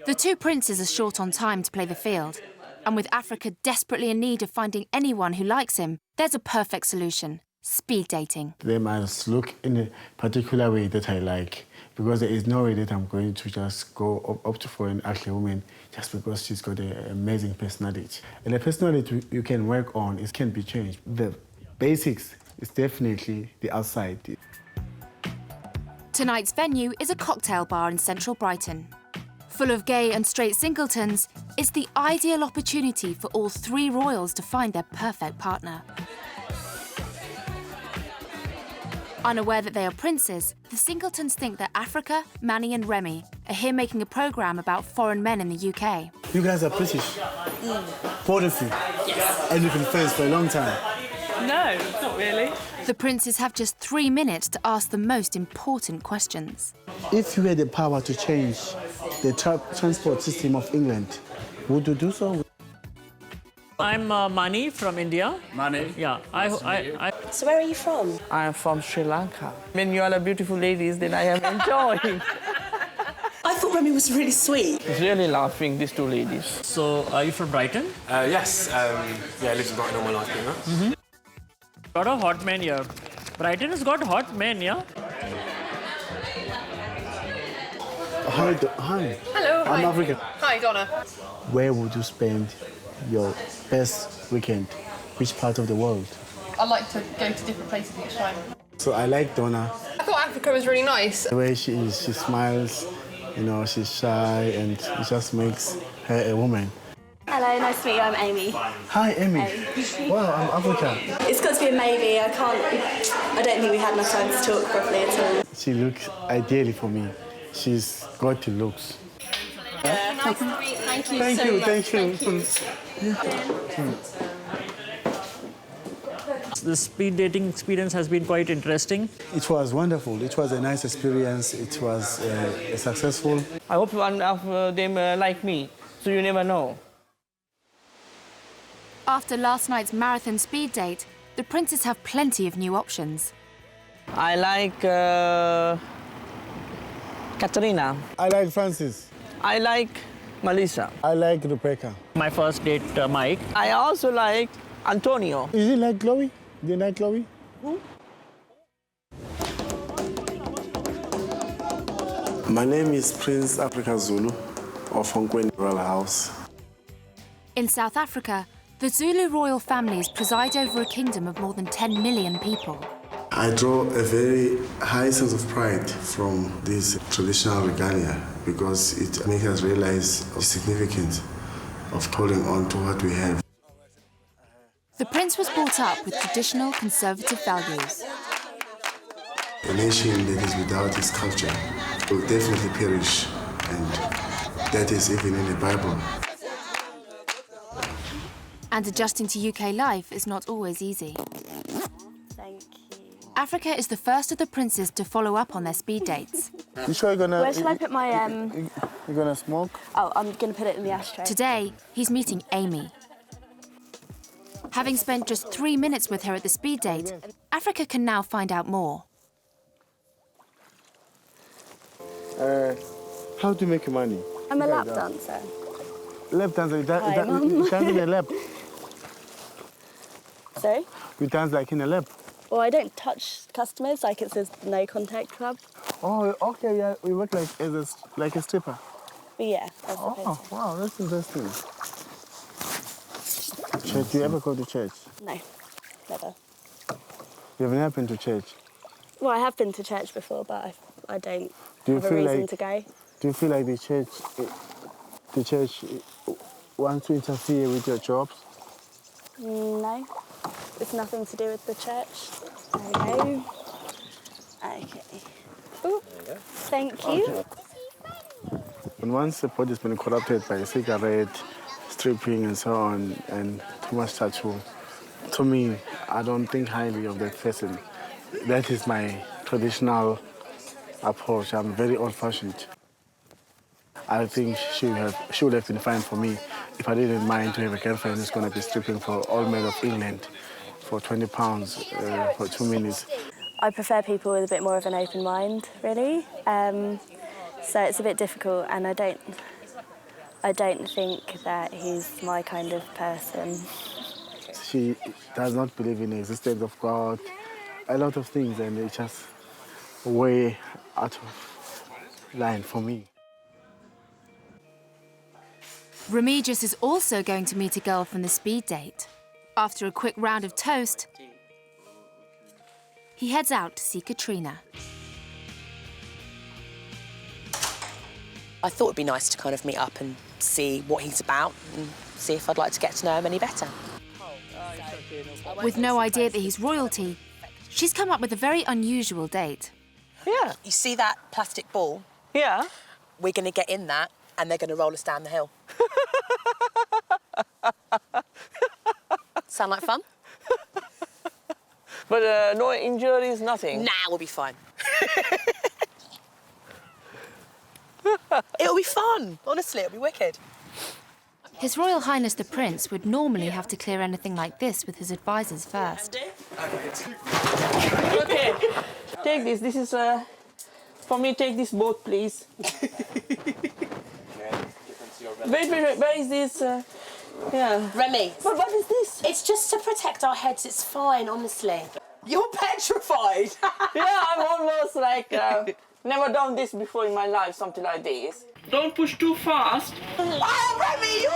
The 2 princes are short on time to play the field. And with Africa desperately in need of finding anyone who likes him, there's a perfect solution: speed dating. They must look in a particular way that I like, because there is no way that I'm going to just go up to for an ugly woman just because she's got an amazing personality. And the personality you can work on, it can be changed. The basics is definitely the outside. Tonight's venue is a cocktail bar in central Brighton. Full of gay and straight singletons, it's the ideal opportunity for all 3 royals to find their perfect partner. Unaware that they are princes, the singletons think that Africa, Manny and Remy are here making a programme about foreign men in the UK. You guys are British. Both of you. Yes. And you've been friends for a long time. No, not really. The princes have just 3 minutes to ask the most important questions. If you had the power to change the transport system of England, would you do so? I'm Mani from India. Mani? Yeah. So where are you from? I am from Sri Lanka. When you all are beautiful ladies, then I am enjoying. I thought Remy was really sweet. Really laughing, these 2 ladies. So, are you from Brighton? Yes. I lived in Brighton all my life, pretty much. Lot of hot men here. Brighton has got hot men, yeah? Hi. Hello, hi. I'm African. Hi, Donna. Where would you spend your best weekend? Which part of the world? I like to go to different places each time. So I like Donna. I thought Africa was really nice. The way she is, she smiles, you know, she's shy, and it just makes her a woman. Hello, nice to meet you. I'm Amy. Hi, Amy. Hey. Wow, I'm African. It's got to be a maybe. I don't think we had enough time to talk properly at all. She looks ideally for me. She's got the looks. Yeah, nice to meet you. Thank you Thank so you, much. thank you. The speed dating experience has been quite interesting. It was wonderful. It was a nice experience. It was successful. I hope one of them like me, so you never know. After last night's marathon speed date, the princes have plenty of new options. I like Katrina. I like Francis. I like Melissa. I like Rebecca. My first date, Mike. I also like Antonio. Is he like Chloe? Do you like Chloe? Who? My name is Prince Africa Zulu of Hongkwen Royal House. In South Africa, the Zulu royal families preside over a kingdom of more than 10 million people. I draw a very high sense of pride from this traditional regalia because it makes us realize the significance of holding on to what we have. The prince was brought up with traditional conservative values. A nation that is without its culture will definitely perish, and that is even in the Bible. And adjusting to UK life is not always easy. Thank you. Africa is the first of the princes to follow up on their speed dates. You sure you're gonna... Where shall I put my... You're gonna smoke? Oh, I'm gonna put it in the ashtray. Today, he's meeting Amy. Having spent just 3 minutes with her at the speed date, Africa can now find out more. How do you make your money? I'm a lap dancer. Lap dancer? You Hi, Mum. dance in a lap? Sorry? You dance like in a lap? Well, I don't touch customers, like it says no contact club. Oh, okay, yeah. We work like a stripper. But yeah, that's Oh, wow, that's interesting. Church, do you ever go to church? No, never. You've never been to church? Well, I have been to church before, but I don't Do you have a feel reason like- to go. Do you feel like the church wants to interfere with your jobs? No, it's nothing to do with the church. There we go. Okay. Ooh, thank you. And once the body's been corrupted by cigarette, stripping and so on, and too much tattoo, to me, I don't think highly of that person. That is my traditional approach. I'm very old-fashioned. I think she would have been fine for me if I didn't mind to have a girlfriend who's going to be stripping for all men of England for £20 for 2 minutes. I prefer people with a bit more of an open mind, really. So it's a bit difficult, and I don't think that he's my kind of person. She does not believe in the existence of God, a lot of things, and it's just way out of line for me. Remigius is also going to meet a girl from the speed date. After a quick round of toast, he heads out to see Katrina. I thought it'd be nice to kind of meet up and see what he's about and see if I'd like to get to know him any better. With no idea that he's royalty, she's come up with a very unusual date. Yeah. You see that plastic ball? Yeah. We're going to get in that and they're going to roll us down the hill. Sound like fun? But no injuries, nothing? Nah, we'll be fine. It'll be fun. Honestly, it'll be wicked. His Royal Highness the Prince would normally have to clear anything like this with his advisors first. Okay, take this. This is, for me, take this boat, please. Wait, where is this? Yeah. Remy. But what is this? It's just to protect our heads. It's fine, honestly. You're petrified. Yeah, I'm almost like, never done this before in my life, something like this. Don't push too fast. Oh, Remy, you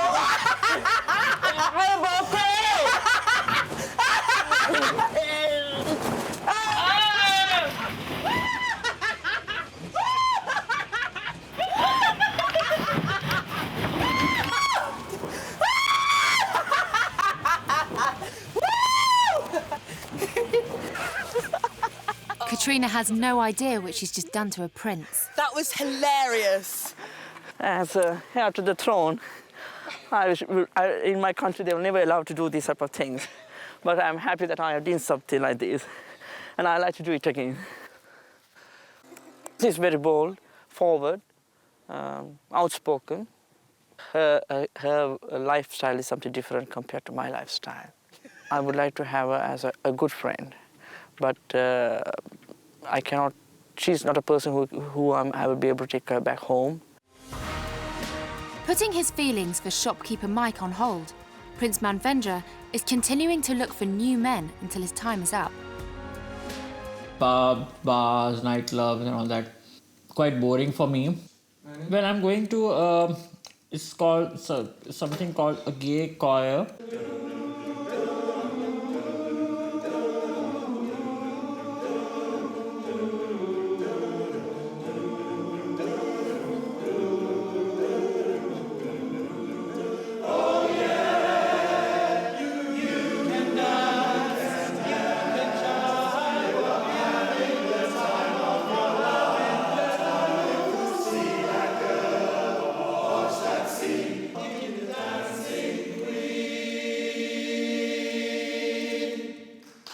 Katrina has no idea what she's just done to a prince. That was hilarious. As heir to the throne, in my country they were never allowed to do these type of things. But I'm happy that I have done something like this, and I like to do it again. He's very bold, forward, outspoken, Her lifestyle is something different compared to my lifestyle. I would like to have her as a good friend, but I cannot. She's not a person who I would be able to take her back home. Putting his feelings for shopkeeper Mike on hold, Prince Manvendra is continuing to look for new men until his time is up. Pubs, bars, nightclubs and all that. Quite boring for me. When I'm going to, it's called something called a gay choir.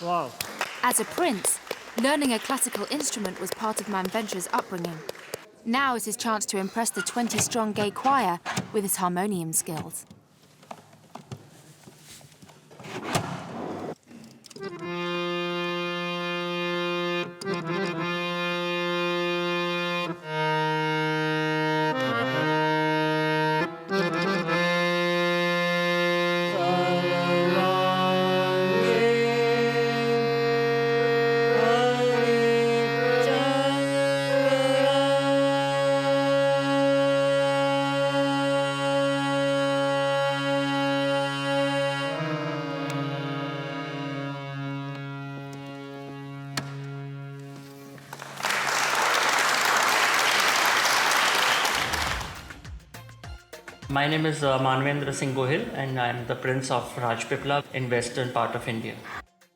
Wow. As a prince, learning a classical instrument was part of Manvendra's upbringing. Now is his chance to impress the 20-strong gay choir with his harmonium skills. My name is Manvendra and I'm the Prince of Rajpipla in western part of India.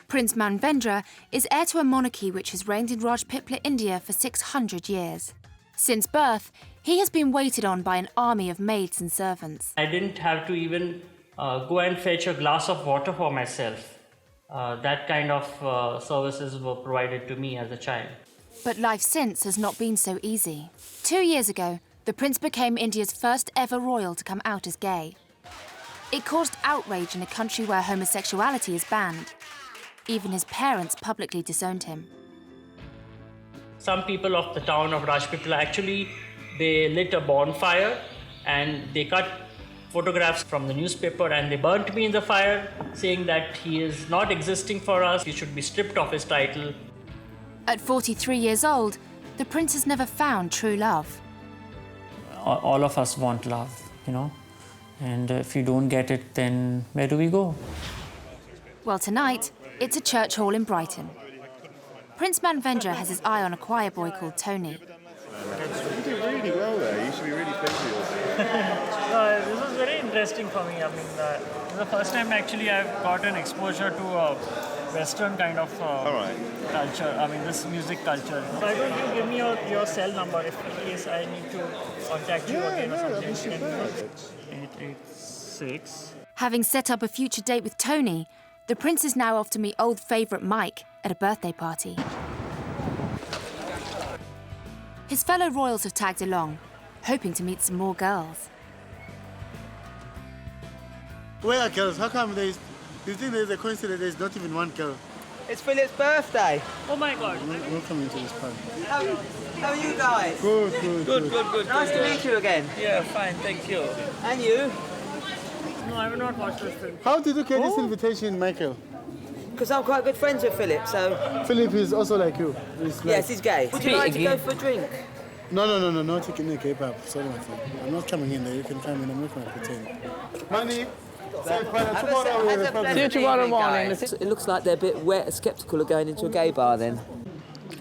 Prince Manvendra is heir to a monarchy which has reigned in Rajpipla, India for 600 years. Since birth, he has been waited on by an army of maids and servants. I didn't have to even go and fetch a glass of water for myself. That kind of services were provided to me as a child. But life since has not been so easy. 2 years ago, the prince became India's first ever royal to come out as gay. It caused outrage in a country where homosexuality is banned. Even his parents publicly disowned him. Some people of the town of Rajpipla actually, they lit a bonfire and they cut photographs from the newspaper and they burnt me in the fire, saying that he is not existing for us, he should be stripped of his title. At 43 years old, the prince has never found true love. All of us want love, you know, and if you don't get it, then where do we go? Well, tonight, it's a church hall in Brighton. Prince Manvendra has his eye on a choir boy called Tony. You did really well there. You should be really pleased with yourself. This was very interesting for me. I mean, this is the first time actually I've got an exposure to Western kind of culture. I mean, this music culture. Why don't you give me your cell number if in case I need to contact you again or something? 886. Having set up a future date with Tony, the prince is now off to meet old favourite Mike at a birthday party. His fellow royals have tagged along, hoping to meet some more girls. Where are girls? How come you think there's a coincidence there's not even one girl? It's Philip's birthday. Oh my God. Welcome into this party. How are you guys? Good. Nice to meet you again. Yeah, fine, thank you. And you? No, I have not watched this film. How did you get this invitation, Michael? Because I'm quite good friends with Philip, so... Philip is also like you. Yes, he's gay. Would you like to go for a drink? No, taking a cape up. Sorry, my friend. I'm not coming in there. You can come in. I'm not going to pretend. Money. See you tomorrow morning. It looks like they're a bit sceptical of going into a gay bar then.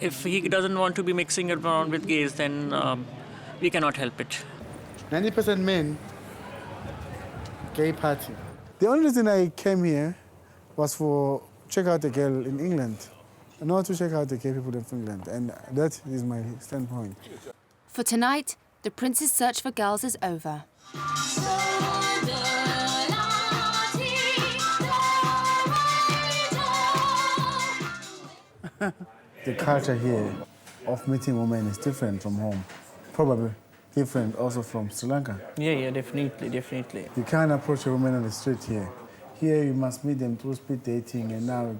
If he doesn't want to be mixing around with gays, then we cannot help it. 90% men, gay party. The only reason I came here was for check out a girl in England, not to check out the gay people in England, and that is my standpoint. For tonight, the prince's search for girls is over. The culture here of meeting women is different from home. Probably different also from Sri Lanka. Yeah, definitely. You can't approach a woman on the street here. Here you must meet them through speed dating, and now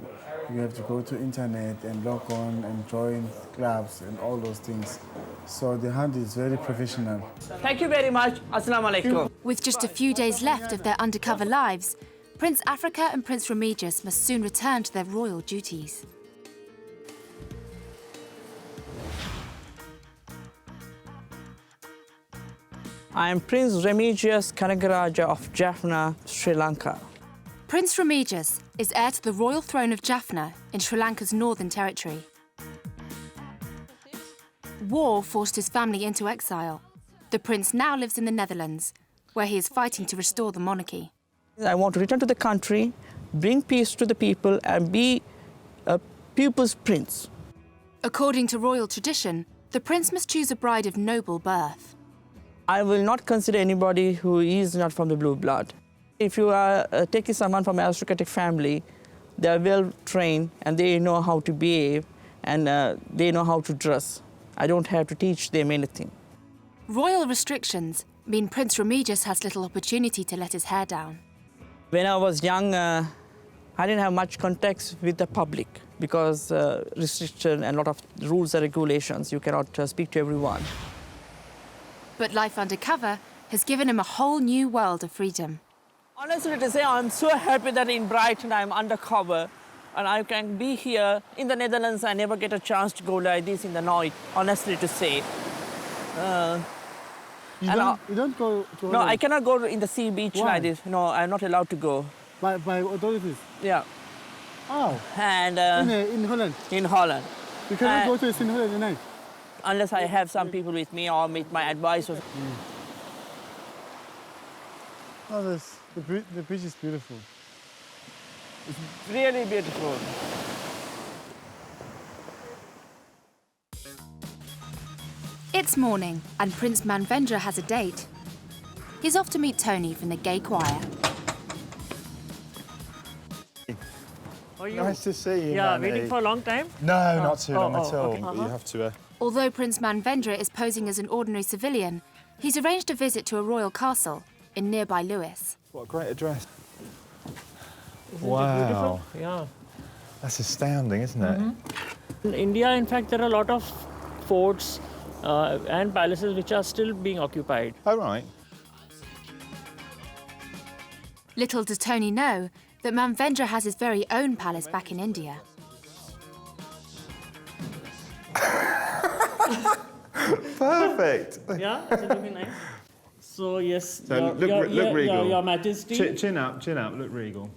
you have to go to internet and log on and join clubs and all those things. So the hunt is very professional. Thank you very much. Assalamu alaikum. With just a few days left of their undercover lives, Prince Africa and Prince Remigius must soon return to their royal duties. I am Prince Remigius Kanagaraja of Jaffna, Sri Lanka. Prince Remigius is heir to the royal throne of Jaffna in Sri Lanka's Northern Territory. War forced his family into exile. The prince now lives in the Netherlands, where he is fighting to restore the monarchy. I want to return to the country, bring peace to the people, and be a people's prince. According to royal tradition, the prince must choose a bride of noble birth. I will not consider anybody who is not from the blue blood. If you are taking someone from an aristocratic family, they are well trained and they know how to behave and they know how to dress. I don't have to teach them anything. Royal restrictions mean Prince Remigius has little opportunity to let his hair down. When I was young, I didn't have much contact with the public because restriction and a lot of rules and regulations. You cannot speak to everyone. But life undercover has given him a whole new world of freedom. Honestly to say, I'm so happy that in Brighton I'm undercover and I can be here. In the Netherlands, I never get a chance to go like this in the night, honestly to say. You don't go to No, I cannot go in the sea beach Why? like this. No, I'm not allowed to go. By authorities? Yeah. Oh. And in Holland? In Holland. You cannot go to a in Holland at night? Unless I have some people with me or meet my advisors. Oh, the beach is beautiful. It's really beautiful. It's morning and Prince Manvendra has a date. He's off to meet Tony from the gay choir. Nice to see you, Yeah, Manny. waiting for a long time? No, not too long at all. Okay. But you have to... Although Prince Manvendra is posing as an ordinary civilian, he's arranged a visit to a royal castle in nearby Lewis. What a great address. Isn't Wow. it beautiful? Yeah. That's astounding, isn't it? In India, in fact, there are a lot of forts and palaces which are still being occupied. Oh, right. Little does Tony know that Manvendra has his very own palace back in India. Perfect. Yeah, is it looking nice? So, yes, So look regal. Your Majesty. Chin up, look regal.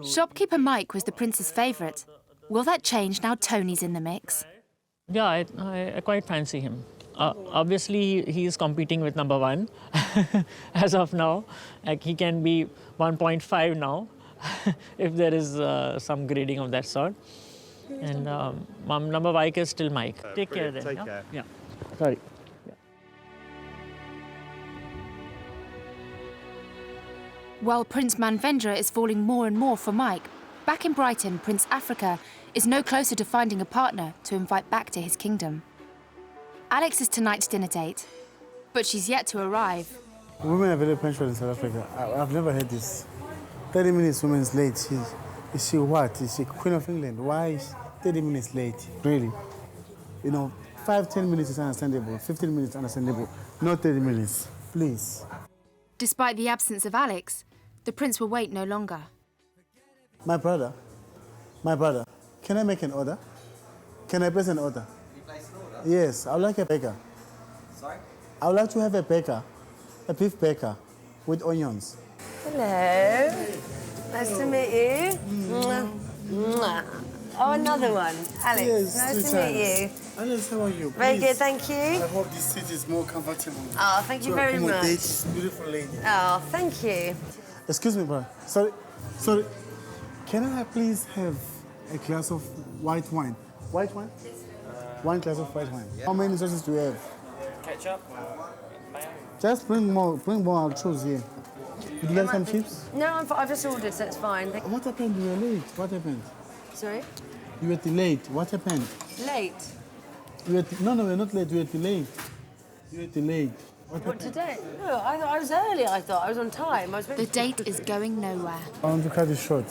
Shopkeeper Mike was the prince's favourite. Will that change now Tony's in the mix? Yeah, I quite fancy him. Obviously, he is competing with number one as of now. Like, he can be 1.5 now if there is some grading of that sort. And number Mike is still Mike. Take care then. Take care. Yeah. Sorry. While Prince Manvendra is falling more and more for Mike, back in Brighton, Prince Africa is no closer to finding a partner to invite back to his kingdom. Alex is tonight's dinner date, but she's yet to arrive. Women are very punctual in South Africa. I've never heard this. 30 minutes woman is late. Is she what? Is she Queen of England? Why is 30 minutes late? Really? You know, 5-10 minutes is understandable. 15 minutes understandable. Not 30 minutes. Please. Despite the absence of Alex, the prince will wait no longer. My brother, can I make an order? Can I place an order? Yes, I would like a burger. Sorry? I would like to have a burger, a beef burger with onions. Hello. Nice to meet you. Mwah. Mwah. Oh, another one. Alex, Yes, nice 2 to meet you. times. Alex, how are you? Very Please. good, thank you. I hope this seat is more comfortable. Oh, thank you very much. To accommodate this beautiful lady. Oh, thank you. Excuse me, brother. Sorry. Can I please have a glass of white wine? White wine? 1 glass of white wine. How many sauces do you have? Ketchup? Just bring more. I'll choose here. Would you like some chips? No, I've just ordered, so it's fine. What happened? You were late. What happened? Sorry? You were delayed. What happened? Late? No, we're not late. We were delayed. You're delayed. What, today? No, I was early, I thought. I was on time. The date is going nowhere. I want to cut it short.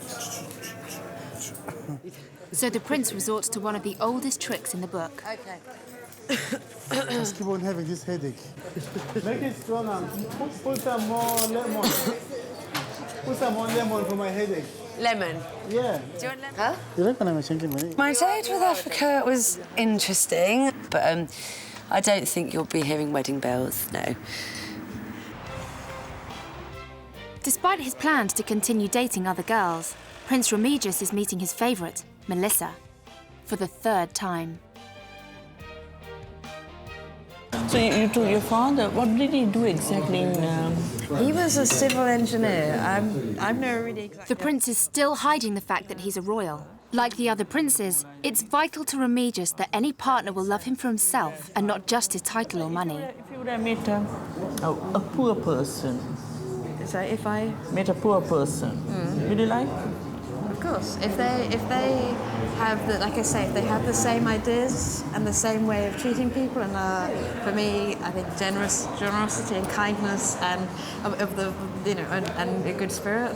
So the prince resorts to one of the oldest tricks in the book. Okay. Just keep on having this headache. Make it stronger. Put some more lemon. Put some more lemon for my headache. Lemon? Yeah. Do you want lemon? Huh? You reckon I'm changing money? My date with Africa was interesting, but I don't think you'll be hearing wedding bells, no. Despite his plans to continue dating other girls, Prince Remigius is meeting his favourite, Melissa, for the 3rd time. So you told your father, what did he do exactly in... He was a civil engineer. I've never really exactly... The prince is still hiding the fact that he's a royal. Like the other princes, it's vital to Remigius that any partner will love him for himself and not just his title or money. If you would have met a poor person... So if I... Met a poor person, would you like? Of course. If they have the, like I say, if they have the same ideas and the same way of treating people, and for me, I think generosity and kindness and of the, you know, and a good spirit,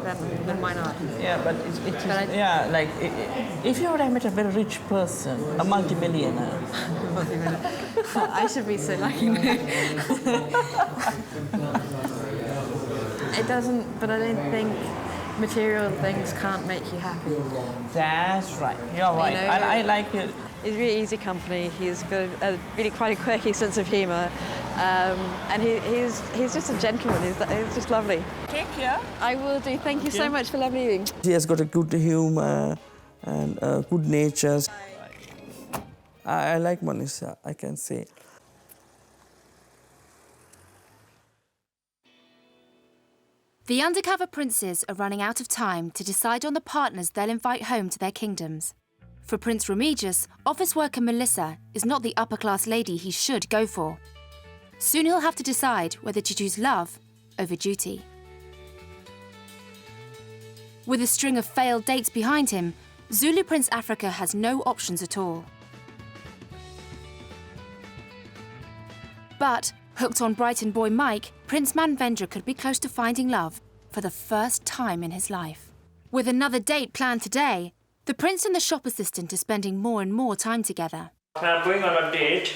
then why not? Yeah, but yeah, like if you would have met a very rich person, a multi-millionaire. I should be so lucky. It doesn't, but I don't think material things can't make you happy. That's right. You're right. You know, I like it. He's really easy company. He's got a really quite a quirky sense of humour, and he's just a gentleman. He's just lovely. Take care. I will do. Thank you so much for lovely evening. He has got a good humour and good nature. I like Manisha, I can say. The undercover princes are running out of time to decide on the partners they'll invite home to their kingdoms. For Prince Remigius, office worker Melissa is not the upper-class lady he should go for. Soon he'll have to decide whether to choose love over duty. With a string of failed dates behind him, Zulu Prince Africa has no options at all. But, hooked on Brighton boy Mike, Prince Manvendra could be close to finding love for the first time in his life. With another date planned today, the prince and the shop assistant are spending more and more time together. I'm going on a date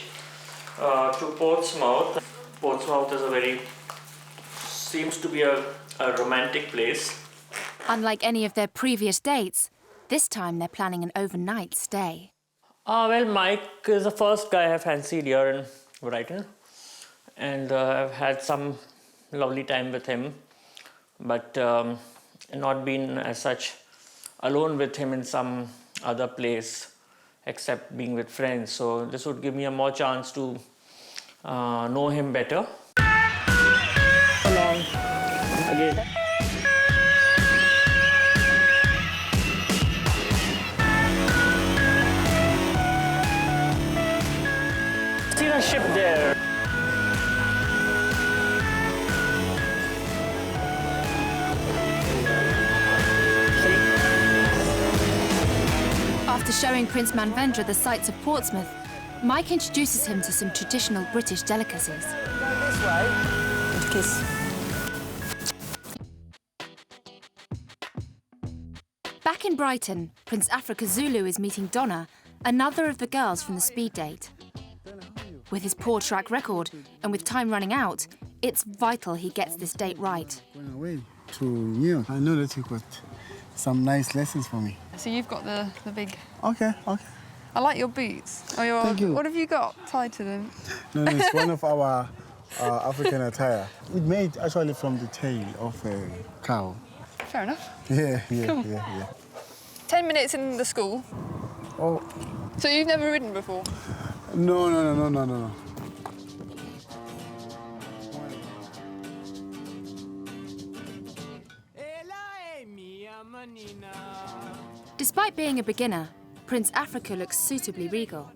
to Portsmouth. Portsmouth is seems to be a romantic place. Unlike any of their previous dates, this time they're planning an overnight stay. Well, Mike is the first guy I fancied here in Brighton. And I've had some lovely time with him, but not been as such alone with him in some other place except being with friends. So this would give me a more chance to know him better. Along again. See a ship there. After showing Prince Manvendra the sights of Portsmouth, Mike introduces him to some traditional British delicacies. Go this way and kiss. Back in Brighton, Prince Africa Zulu is meeting Donna, another of the girls from the speed date. With his poor track record and with time running out, it's vital he gets this date right. Going away to New York. I know that you got some nice lessons for me. So you've got the big... Okay. I like your boots. Thank you. What have you got tied to them? No, it's one of our African attire. It made actually from the tail of a cow. Fair enough. Yeah. Cool. 10 minutes in the school. Oh. So you've never ridden before? No. Despite being a beginner, Prince Africa looks suitably regal.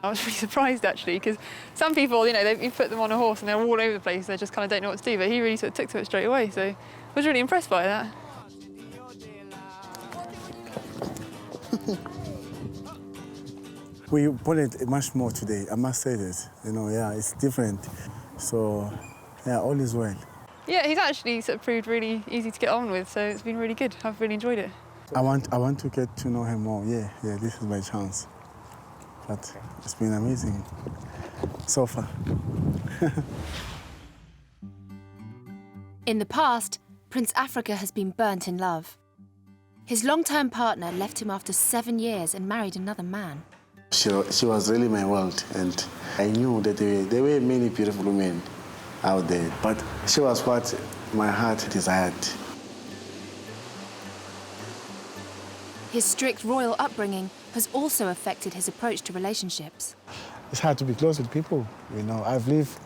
I was really surprised, actually, because some people, you put them on a horse and they're all over the place, they just kind of don't know what to do, but he really sort of took to it straight away, so I was really impressed by that. We pull it much more today, I must say this. You know, yeah, it's different. So, yeah, all is well. Yeah, he's actually sort of proved really easy to get on with, so it's been really good. I've really enjoyed it. I want to get to know him more. Yeah, this is my chance. But it's been amazing so far. In the past, Prince Africa has been burnt in love. His long-term partner left him after 7 years and married another man. She was really my world, and I knew that there were many beautiful women out there, but she was what my heart desired. His strict royal upbringing has also affected his approach to relationships. It's hard to be close with people, you know. I've lived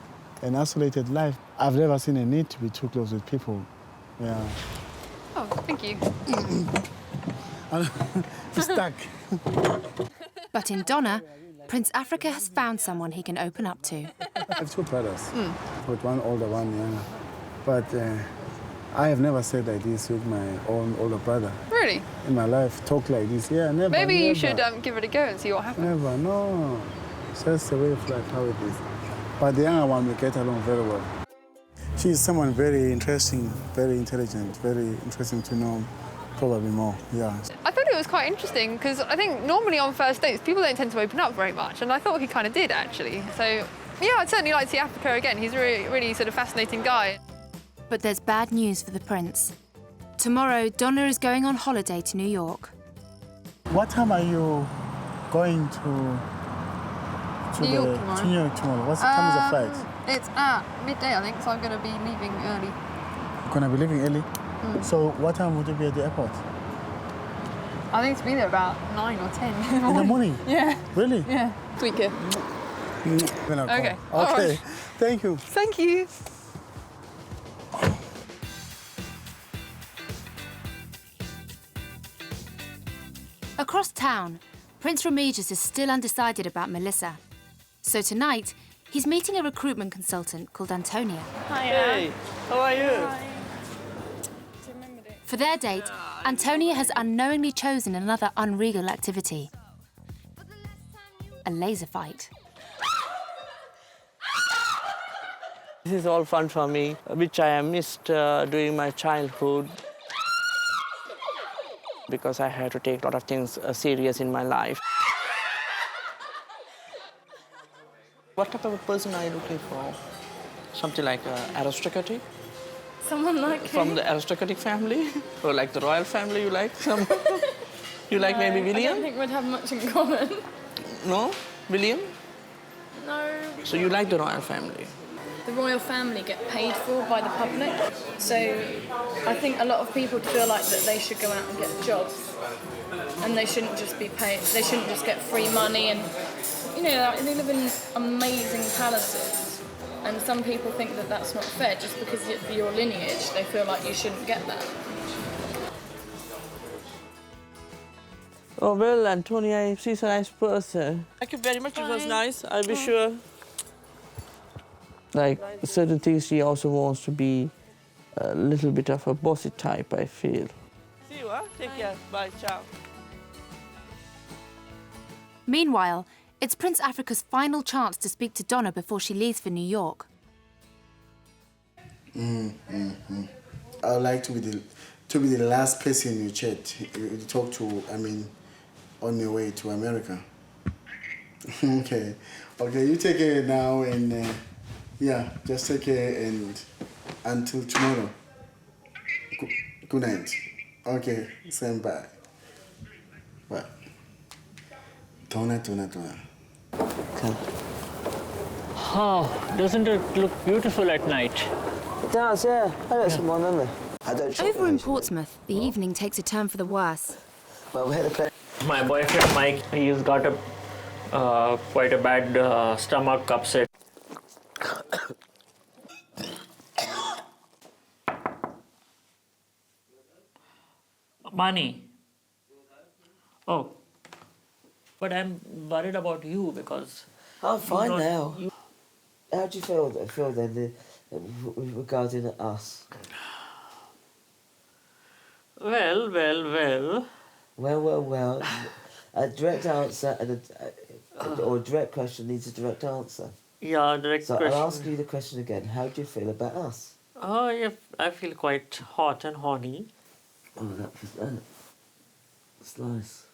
an isolated life. I've never seen a need to be too close with people. Yeah. Oh, thank you. I'm stuck. But in Donna, Prince Africa has found someone he can open up to. I have 2 brothers, with one older, one younger. But I have never said like this with my own older brother. Really? In my life, talk like this. Yeah, never. Maybe never. you should give it a go and see what happens. Never, no. It's just the way of life, how it is. But the younger one, we get along very well. She's someone very interesting, very intelligent, very interesting to know probably more, yeah. I thought it was quite interesting because I think normally on first dates people don't tend to open up very much, and I thought he kind of did actually. So yeah, I'd certainly like to see Africa again. He's a really sort of fascinating guy. But there's bad news for the prince. Tomorrow, Donna is going on holiday to New York. What time are you going to New York tomorrow? To New York tomorrow. What time is the flight? It's at midday, I think, so I'm going to be leaving early. You're going to be leaving early? So what time would you be at the airport? I think to be there about 9 or 10 in the morning. Yeah. Really? Yeah. Tweak it. Okay. Right. Thank you. Thank you. Across town, Prince Remigius is still undecided about Melissa. So tonight, he's meeting a recruitment consultant called Antonia. Hi. Hey, how are you? Hi. For their date, Antonia has unknowingly chosen another unregal activity. A laser fight. This is all fun for me, which I have missed during my childhood, because I had to take a lot of things serious in my life. What type of a person are you looking for? Something like aristocratic? Someone like From the aristocratic family? Or like the royal family you like? You like maybe William? I don't think we'd have much in common. No? William? No. So you like the royal family? The royal family get paid for by the public, so I think a lot of people feel like that they should go out and get jobs, and they shouldn't just be paid. They shouldn't just get free money, and you know they live in amazing palaces, and some people think that that's not fair just because of your lineage. They feel like you shouldn't get that. Oh well, Antonia, she's a nice person. Thank you very much. It was nice. I'll be sure. Like certain things, she also wants to be a little bit of a bossy type, I feel. See you, huh? Take care. Bye, ciao. Meanwhile, it's Prince Africa's final chance to speak to Donna before she leaves for New York. I would like to be the last person you chat, you talk to, on your way to America. Okay, you take care now and just take care and until tomorrow. Good night. Okay, same bye. Bye. Donna. Come. Oh, doesn't it look beautiful at night? It does, yeah. I got some on, haven't I? Over in Portsmouth, the evening takes a turn for the worse. Well, we had a play. My boyfriend Mike, he's got a quite a bad stomach upset. Money. Oh, but I'm worried about you because I'm fine now. How do you feel then regarding us? Well. Well. A direct answer and Or a direct question needs a direct answer. Yeah, direct So question. I'll ask you the question again. How do you feel about us? Oh, yeah, I feel quite hot and horny. Oh, that's nice.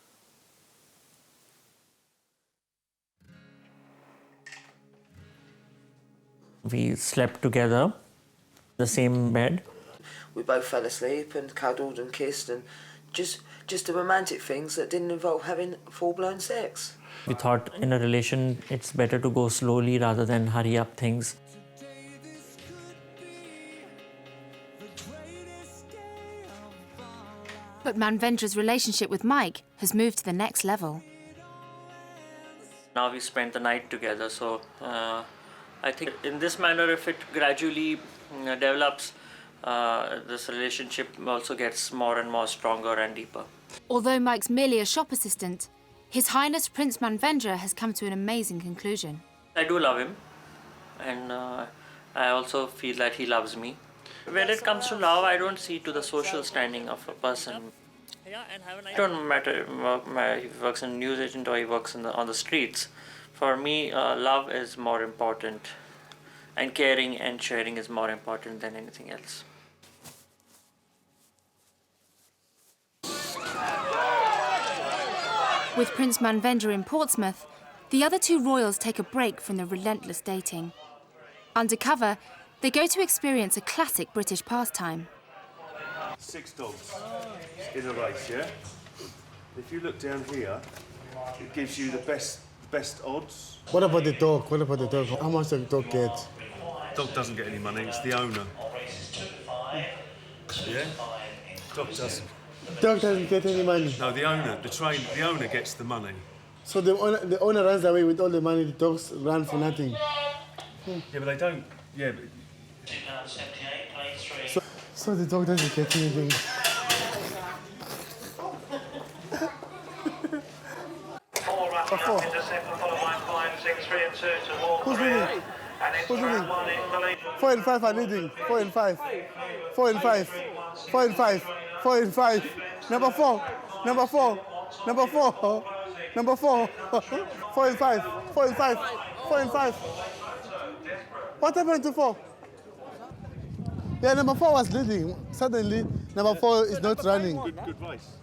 We slept together, the same bed. We both fell asleep and cuddled and kissed and just the romantic things that didn't involve having full-blown sex. We thought in a relation it's better to go slowly rather than hurry up things. But Manvendra's relationship with Mike has moved to the next level. Now we spent the night together, so I think in this manner, if it gradually develops, this relationship also gets more and more stronger and deeper. Although Mike's merely a shop assistant, His Highness Prince Manvendra has come to an amazing conclusion. I do love him, and I also feel that he loves me. When it comes to love, I don't see to the social standing of a person. It don't matter if he works in a news agent or he works on the streets. For me, love is more important, and caring and sharing is more important than anything else. With Prince Manvendra in Portsmouth, the other two royals take a break from the relentless dating. Undercover, they go to experience a classic British pastime. 6 dogs in a race, yeah? If you look down here, it gives you the best odds. What about the dog? What about the dog? How much does the dog get? Dog doesn't get any money, it's the owner. Yeah? Dog doesn't. Dog doesn't get any money. No, the owner, the owner gets the money. So the owner runs away with all the money, the dogs run for nothing. Yeah, but they don't. Yeah, but... So the dog doesn't get anything. Who's winning? Who's winning? 4 and 5 are leading. 4 and 5. 4 and 5. 4 and 5. 4 and 5. Number 4. Number 4. Number 4. Number 4. 4 and 5. 4 and 5. 4 and 5. What happened to 4? Yeah, number 4 was leading. Suddenly, number 4 is not running. Good race.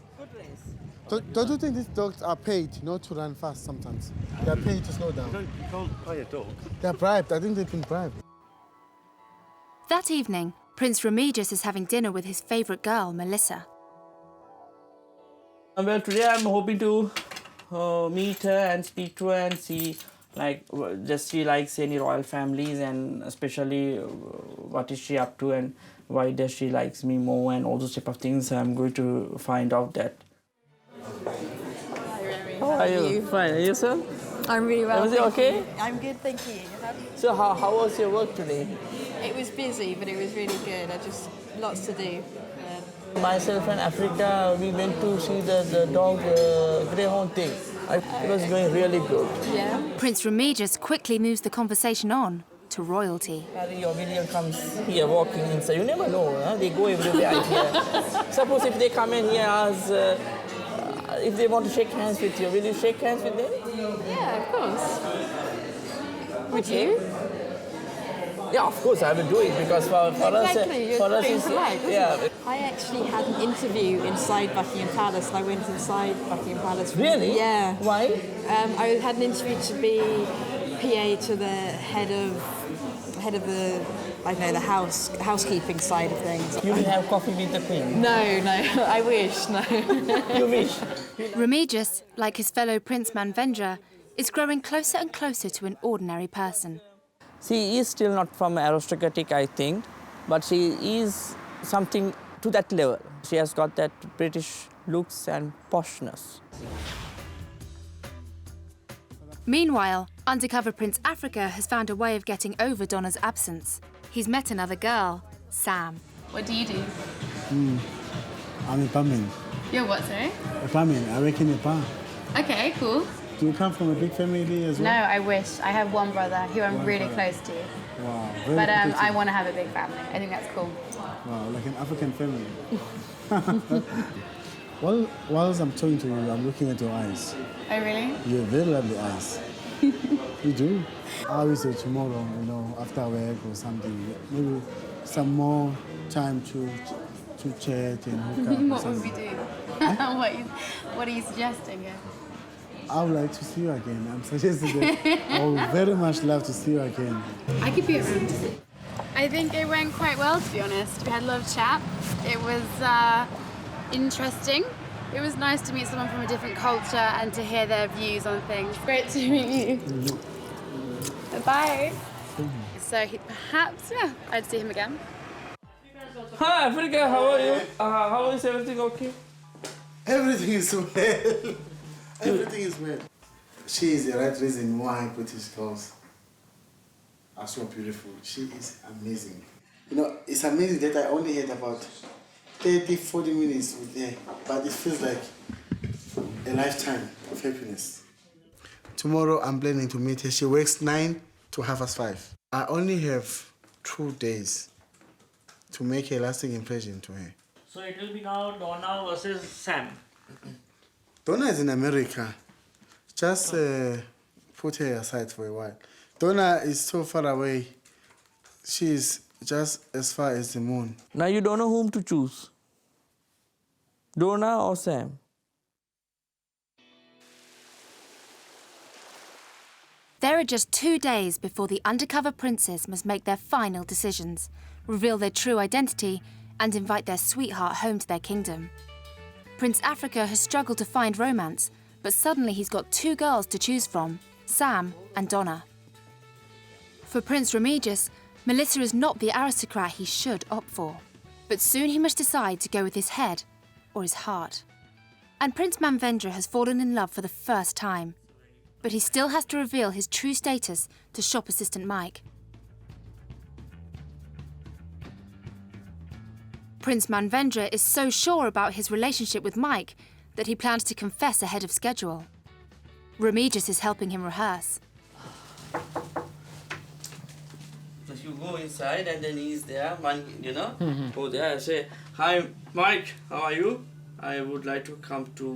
Don't you think these dogs are paid not to run fast sometimes? They are paid to slow down. You can't pay a dog. They are bribed. I think they've been bribed. That evening, Prince Remigius is having dinner with his favourite girl, Melissa. Well, today I'm hoping to meet her and speak to her and see, like, just she likes any royal families and especially what is she up to and why does she likes me more and all those type of things. I'm going to find out that. How are you? Fine. Are you, sir? I'm really well. Was it okay? I'm good, thank you. So how was your work today? It was busy, but it was really good. Lots to do. Myself and Africa, we went to see the dog greyhound thing. It was going really good. Yeah. Prince Remigius quickly moves the conversation on to royalty. Harry or William comes here walking inside. You never know, huh? They go everywhere here. Suppose if they come in here as if they want to shake hands with you, will you shake hands with them? Yeah, of course. Would you? Yeah, of course I will do it because for us it's yeah. I actually had an interview inside Buckingham Palace and I went inside Buckingham Palace. Really? Yeah. Why? I had an interview to be PA to the head of the, I don't know, the housekeeping side of things. You didn't have coffee with the Queen? No, I wish, no. You wish? Remigius, like his fellow Prince Manvendra, is growing closer and closer to an ordinary person. She is still not from aristocratic, I think, but she is something to that level. She has got that British looks and poshness. Meanwhile, undercover Prince Africa has found a way of getting over Donna's absence. He's met another girl, Sam. What do you do? I'm a barman. You're what, sorry? A barman. I work in a bar. Okay, cool. Do you come from a big family as well? No, I wish. I have one brother who I'm really close to. Wow. But I want to have a big family. I think that's cool. Wow, like an African family. Well, whilst I'm talking to you, I'm looking at your eyes. Oh, really? You have very lovely eyes. You do. I will say tomorrow, after work or something, maybe some more time to chat and hook up. What would we do? What are you suggesting? Yeah? I would like to see you again. I'm suggesting that I would very much love to see you again. I could be around. I think it went quite well, to be honest. We had a lot of chat. It was interesting. It was nice to meet someone from a different culture and to hear their views on things. Great to meet you. Bye. So perhaps, I'd see him again. Hi, Africa, how are you? How is everything okay? Everything is well. Everything is well. She is the right reason why British girls are so beautiful. She is amazing. It's amazing that I only had about 30, 40 minutes with her, but it feels like a lifetime of happiness. Tomorrow I'm planning to meet her. She works 9 to 5:30. I only have 2 days to make a lasting impression to her. So it will be now Donna versus Sam. Donna is in America. Just put her aside for a while. Donna is so far away. She is just as far as the moon. Now you don't know whom to choose. Donna or Sam? There are just 2 days before the undercover princes must make their final decisions, reveal their true identity, and invite their sweetheart home to their kingdom. Prince Africa has struggled to find romance, but suddenly he's got 2 girls to choose from, Sam and Donna. For Prince Remigius, Melissa is not the aristocrat he should opt for, but soon he must decide to go with his head or his heart. And Prince Manvendra has fallen in love for the first time, but he still has to reveal his true status to shop assistant Mike. Prince Manvendra is so sure about his relationship with Mike that he plans to confess ahead of schedule. Remigius is helping him rehearse. You go inside and then he's there, go there and say, "Hi Mike, how are you? I would like to come to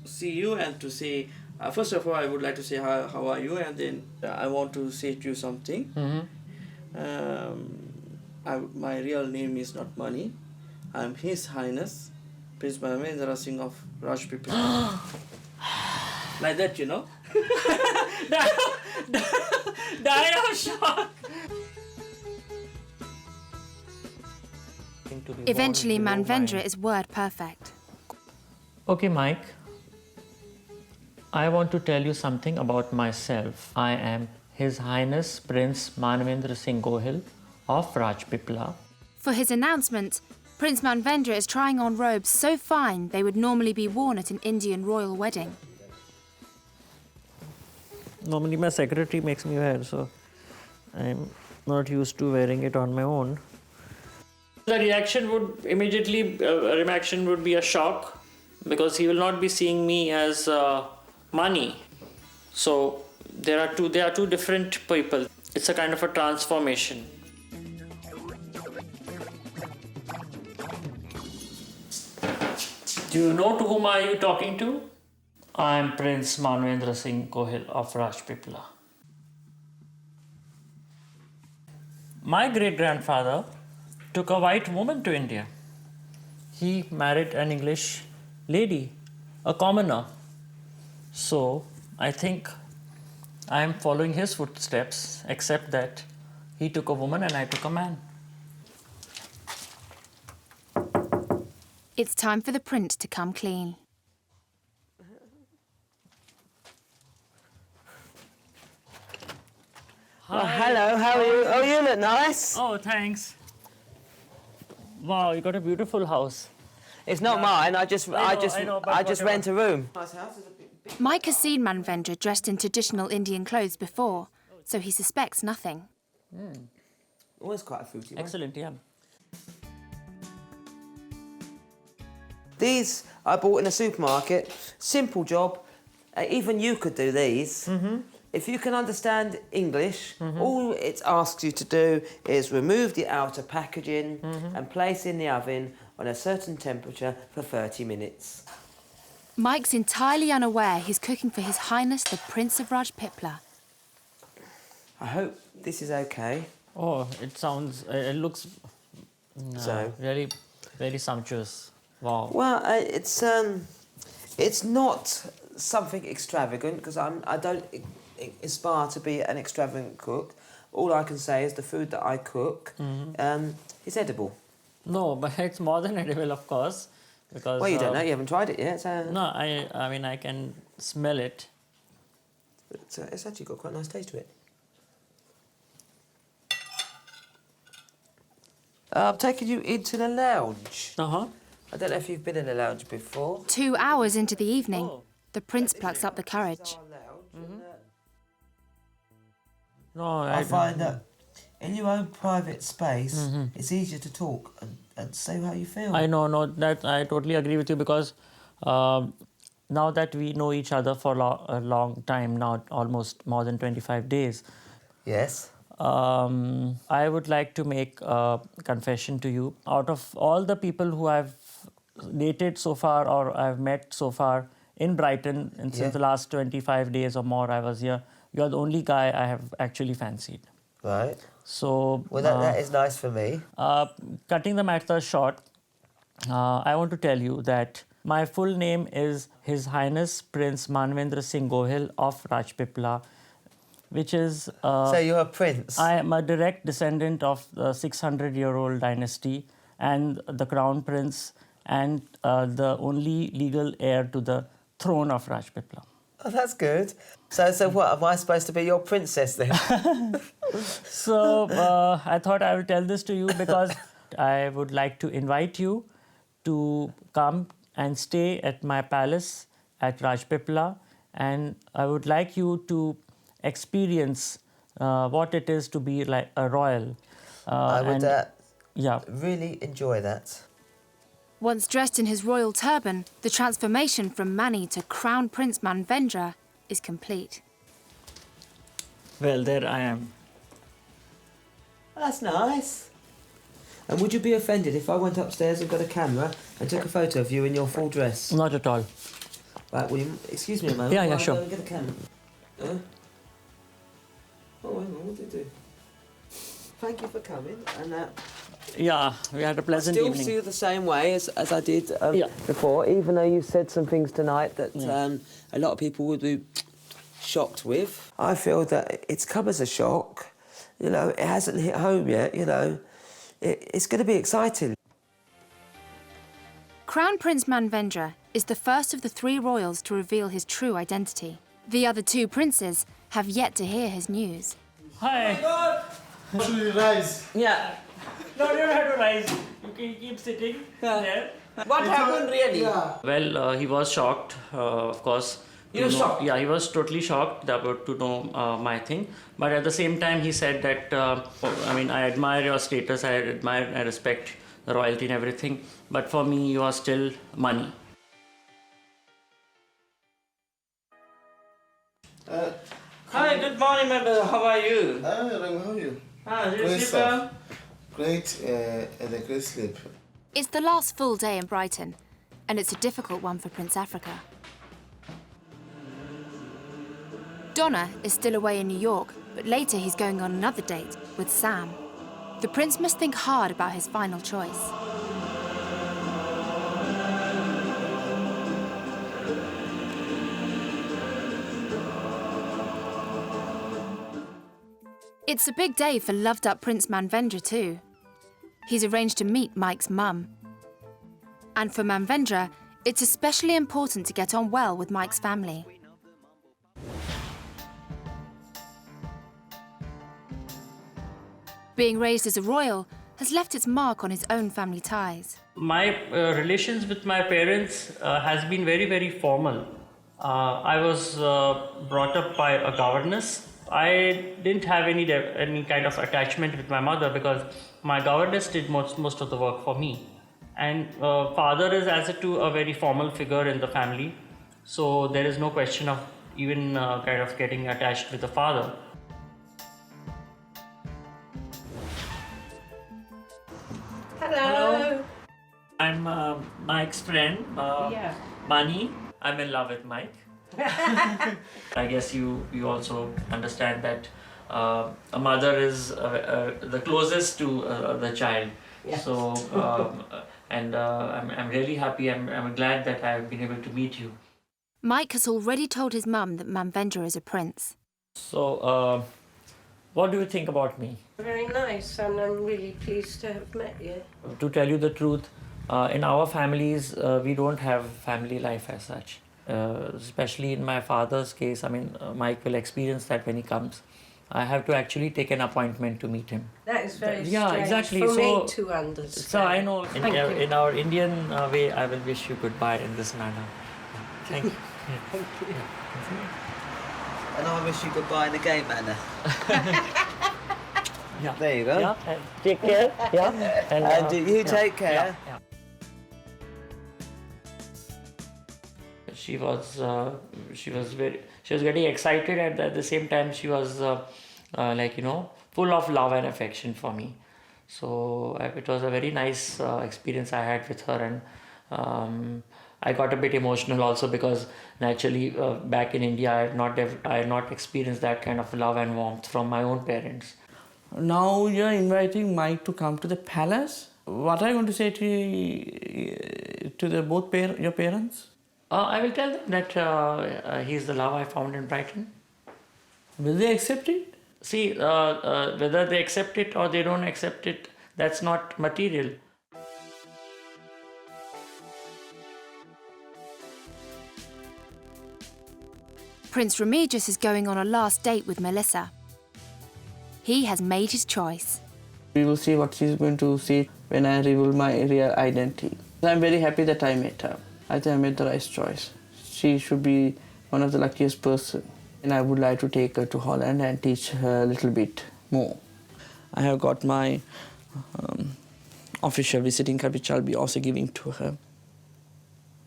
see you and to say, first of all I would like to say how are you, and then I want to say to you something. My real name is not Money. I'm His Highness Prince Manvendra Singh of Rugby." Like that, Die of shock. Eventually, Manvendra is word perfect. Okay, Mike. I want to tell you something about myself. I am His Highness Prince Manvendra Singh Gohil of Rajpipla. For his announcement, Prince Manvendra is trying on robes so fine they would normally be worn at an Indian royal wedding. Normally my secretary makes me wear, so I'm not used to wearing it on my own. The reaction would immediately, reaction would be a shock, because he will not be seeing me as money. So there are two different people. It's a kind of a transformation. Do you know to whom are you talking to? I am Prince Manvendra Singh Gohil of Rajpipla. My great-grandfather took a white woman to India. He married an English lady, a commoner. So I think I am following his footsteps, except that he took a woman and I took a man. It's time for the prince to come clean. Well, hello, how are you? Oh, you look nice. Oh, thanks. Wow, you got a beautiful house. It's not mine. I just rent a room. Mike has seen Manvendra dressed in traditional Indian clothes before, so he suspects nothing. Always quite a fruity one. Excellent, yeah. These I bought in a supermarket. Simple job. Even you could do these. If you can understand English, all it asks you to do is remove the outer packaging and place in the oven on a certain temperature for 30 minutes. Mike's entirely unaware he's cooking for His Highness the Prince of Rajpipla. I hope this is okay. Oh, it looks really very sumptuous. Wow. Well, it's not something extravagant because I don't aspire to be an extravagant cook. All I can say is the food that I cook is edible. No, but it's more than edible, of course, because. Well, you don't know. You haven't tried it yet. So. No, I mean I can smell it. It's actually got quite a nice taste to it. I'm taking you into the lounge. I don't know if you've been in a lounge before. 2 hours into the evening, the prince plucks up the courage. No, I find that in your own private space, it's easier to talk and say how you feel. I know, no, that I totally agree with you because now that we know each other for a long time now, almost more than 25 days. Yes. I would like to make a confession to you. Out of all the people who I've dated so far or I've met so far in Brighton, and since the last 25 days or more I was here, you're the only guy I have actually fancied. Right. So... Well, that is nice for me. Cutting the matter short, I want to tell you that my full name is His Highness Prince Manvendra Singh Gohil of Rajpipla, which is... so you're a prince? I am a direct descendant of the 600-year-old dynasty and the crown prince and the only legal heir to the throne of Rajpipla. Oh, that's good. So what, am I supposed to be your princess then? So I thought I would tell this to you because I would like to invite you to come and stay at my palace at Rajpipla, and I would like you to experience what it is to be like a royal. I would really enjoy that. Once dressed in his royal turban, the transformation from Mani to Crown Prince Manvendra is complete. Well, there I am. That's nice. And would you be offended if I went upstairs and got a camera and took a photo of you in your full dress? Not at all. Right, will you excuse me a moment? Yeah, sure. Go and get a camera. Oh, hang on, what did you do? Thank you for coming. And yeah, we had a pleasant evening. I evening. still see you the same way as I did before, even though you said some things tonight that a lot of people would be shocked with. I feel that it's come as a shock. You know, it hasn't hit home yet, you know. It's going to be exciting. Crown Prince Manvendra is the first of the 3 royals to reveal his true identity. The other 2 princes have yet to hear his news. Hi. Should we rise? Yeah. No, you don't have to rise. You can keep sitting there. What happened really? Well, he was shocked, of course. He was shocked? Yeah, he was totally shocked about to know my thing. But at the same time, he said that, I mean, I admire your status, I admire and respect the royalty and everything. But for me, you are still money. Hi, good morning, member. How are you? Hi, Ram, how are you? Did you Great sleep stuff. well? Great, and a great sleep. It's the last full day in Brighton, and it's a difficult one for Prince Africa. Donna is still away in New York, but later he's going on another date with Sam. The prince must think hard about his final choice. It's a big day for loved-up Prince Manvendra too. He's arranged to meet Mike's mum. And for Manvendra, it's especially important to get on well with Mike's family. Being raised as a royal has left its mark on his own family ties. My relations with my parents has been very, very formal. I was brought up by a governess. I didn't have any kind of attachment with my mother because my governess did most of the work for me. And father is as a very formal figure in the family. So there is no question of even kind of getting attached with the father. Hello. I'm Mike's friend, Mani. I'm in love with Mike. I guess you also understand that a mother is the closest to the child. Yes. So, I'm really happy. I'm glad that I've been able to meet you. Mike has already told his mum that Manvendra is a prince. So, what do you think about me? Very nice, and I'm really pleased to have met you. To tell you the truth, in our families, we don't have family life as such. Especially in my father's case, I mean, Mike will experience that when he comes. I have to actually take an appointment to meet him. That is very Yeah, strange exactly. for So, me to understand. So I know in our Indian way, I will wish you goodbye in this manner. Thank you. Thank you. And I wish you goodbye in a gay manner. Yeah. There you go. Yeah. And take care. Yeah. And you take care. Yeah. She was getting excited, and at the same time she was full of love and affection for me. So it was a very nice experience I had with her, and I got a bit emotional also because naturally back in India I had not experienced that kind of love and warmth from my own parents. Now you're inviting Mike to come to the palace. What are you going to say to your parents? I will tell them that he's the love I found in Brighton. Will they accept it? See, whether they accept it or they don't accept it, that's not material. Prince Remigius is going on a last date with Melissa. He has made his choice. We will see what she's going to see when I reveal my real identity. I'm very happy that I met her. I think I made the right choice. She should be one of the luckiest person. And I would like to take her to Holland and teach her a little bit more. I have got my official visiting card, which I'll be also giving to her.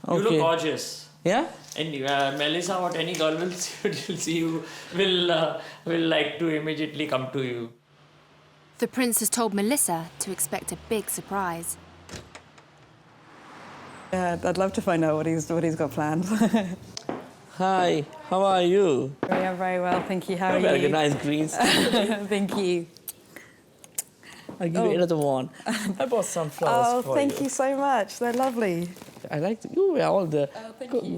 You look gorgeous. Yeah? And Melissa, what any girl will see you will like to immediately come to you. The prince has told Melissa to expect a big surprise. Yeah, I'd love to find out what he's got planned. Hi, how are you? Yeah, very well, thank you. How are you? Very nice greens. Thank you. I'll give you another one. I bought some flowers for you. Oh, thank you so much. They're lovely. I like you wear all the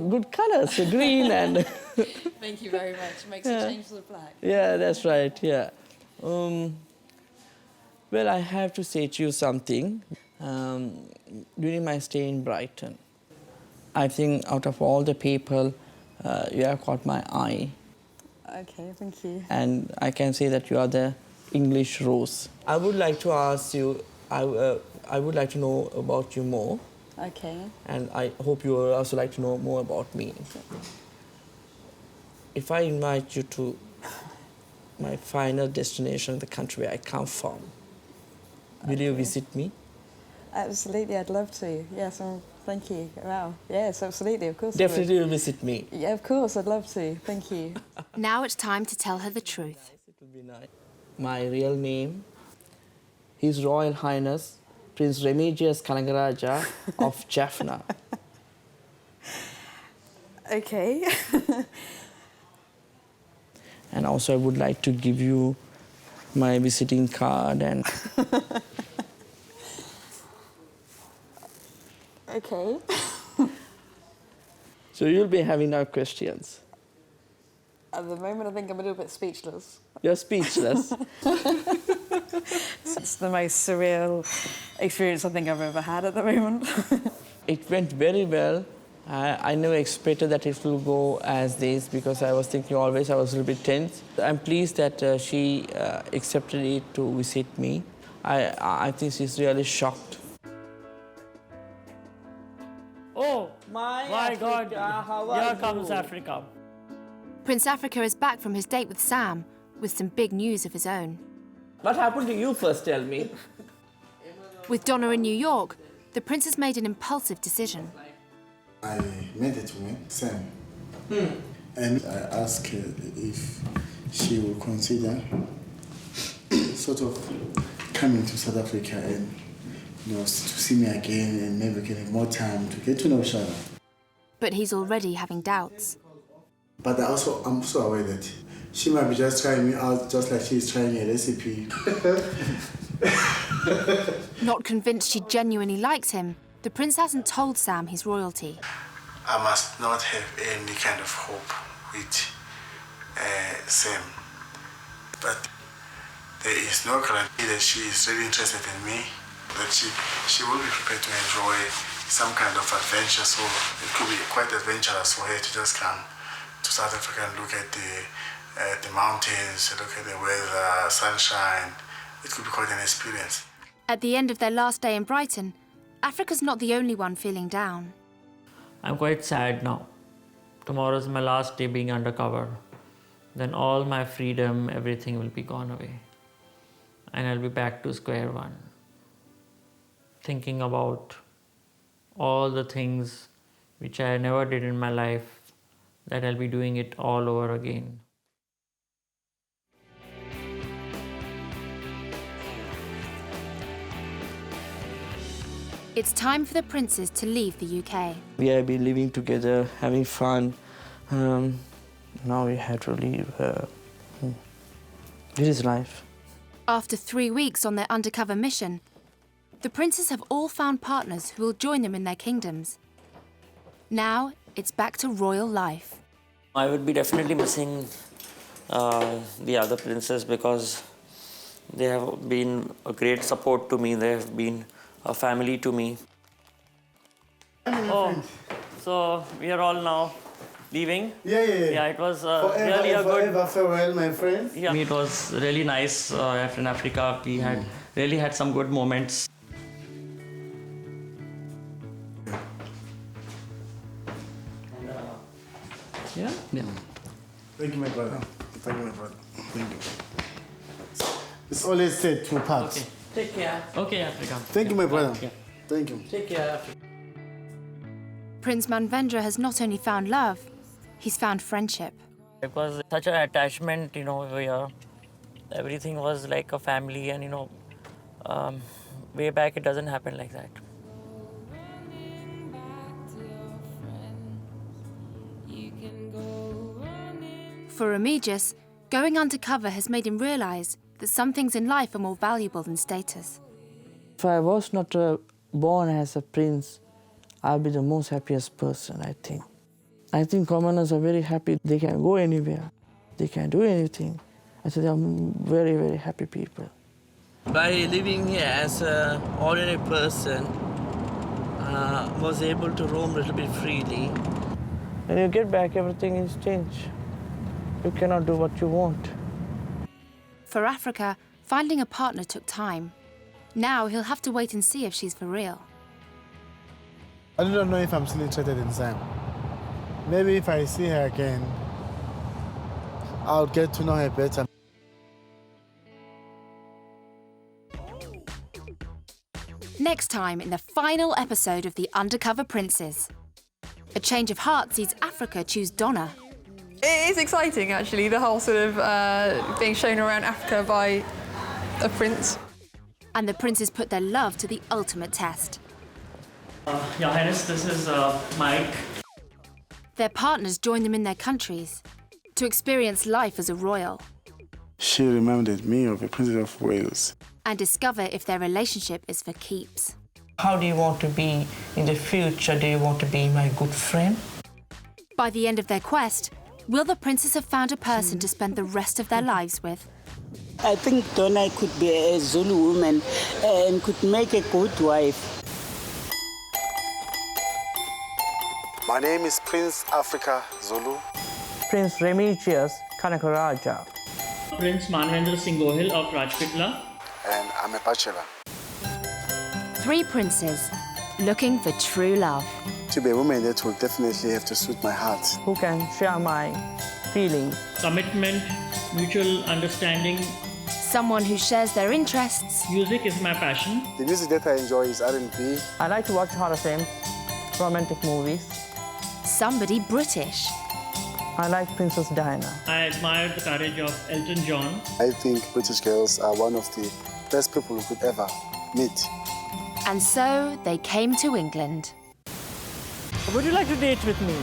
good colours, the green and... Thank you very much. It makes a change to the black. Yeah, that's right, yeah. Well, I have to say to you something. During my stay in Brighton, I think out of all the people, you have caught my eye. Okay, thank you. And I can say that you are the English rose. I would like to ask you, I would like to know about you more. Okay. And I hope you would also like to know more about me. If I invite you to my final destination, the country where I come from, will you visit me? Absolutely, I'd love to. Yes, thank you. Wow. Yes, absolutely, of course. Definitely you'll visit me. Yeah, of course, I'd love to. Thank you. Now it's time to tell her the truth. It will be nice. My real name, His Royal Highness Prince Remigius Kalangaraja of Jaffna. Okay. And also I would like to give you my visiting card and... Okay. So you'll be having no questions. At the moment, I think I'm a little bit speechless. You're speechless? It's the most surreal experience I think I've ever had at the moment. It went very well. I never expected that it will go as this because I was thinking always I was a little bit tense. I'm pleased that she accepted it to visit me. I think she's really shocked. Oh, my God, here comes Africa. Prince Africa is back from his date with Sam with some big news of his own. What happened to you first, tell me? With Donna in New York, the prince has made an impulsive decision. I met it with Sam, and I asked her if she would consider sort of coming to South Africa and to see me again and maybe getting more time to get to know each other. But he's already having doubts. But I'm also aware that she might be just trying me out just like she's trying a recipe. Not convinced she genuinely likes him, the prince hasn't told Sam he's royalty. I must not have any kind of hope with Sam. But there is no guarantee that she is really interested in me, that she will be prepared to enjoy some kind of adventure. So it could be quite adventurous for her to just come to South Africa and look at the mountains, look at the weather, sunshine. It could be quite an experience. At the end of their last day in Brighton, Africa's not the only one feeling down. I'm quite sad now. Tomorrow is my last day being undercover. Then all my freedom, everything will be gone away. And I'll be back to square one. Thinking about all the things which I never did in my life, that I'll be doing it all over again. It's time for the princes to leave the UK. We have been living together, having fun. Now we have to leave. This is life. After 3 weeks on their undercover mission, the princes have all found partners who will join them in their kingdoms. Now it's back to royal life. I would be definitely missing the other princes because they have been a great support to me. They have been a family to me. Oh, so we are all now leaving? Yeah. Yeah, it was really a good... Forever farewell, my friend. Yeah, it was really nice after in Africa. We had really had some good moments. Yeah. Thank you, my brother. Thank you. It's always said 2 parts. Okay. Take care. Okay, Africa. Thank you, my brother. Yeah. Thank you. Take care, Africa. Prince Manvendra has not only found love, he's found friendship. It was such an attachment, where everything was like a family, and way back it doesn't happen like that. For Remedios, going undercover has made him realise that some things in life are more valuable than status. If I was not born as a prince, I'll be the most happiest person, I think. I think commoners are very happy. They can go anywhere. They can do anything. I think they're very, very happy people. By living here as an ordinary person, was able to roam a little bit freely. When you get back, everything is changed. You cannot do what you want. For Africa, finding a partner took time. Now he'll have to wait and see if she's for real. I don't know if I'm still interested in Sam. Maybe if I see her again, I'll get to know her better. Next time in the final episode of The Undercover Princes. A change of heart sees Africa choose Donna. It is exciting, actually, the whole sort of being shown around Africa by a prince. And the princes put their love to the ultimate test. Your Highness, this is Mike. Their partners join them in their countries to experience life as a royal. She reminded me of the Princess of Wales. And discover if their relationship is for keeps. How do you want to be in the future? Do you want to be my good friend? By the end of their quest, will the princes have found a person to spend the rest of their lives with? I think Donna could be a Zulu woman and could make a good wife. My name is Prince Africa Zulu. Prince Remedios Kanakaraja. Prince Manvendra Singh Gohil of Rajpitla. And I'm a bachelor. 3 princes looking for true love. To be a woman, that will definitely have to suit my heart. Who can share my feelings? Commitment, mutual understanding. Someone who shares their interests. Music is my passion. The music that I enjoy is R&B. I like to watch horror films, romantic movies. Somebody British. I like Princess Diana. I admire the courage of Elton John. I think British girls are one of the best people you could ever meet. And so they came to England. Would you like to date with me?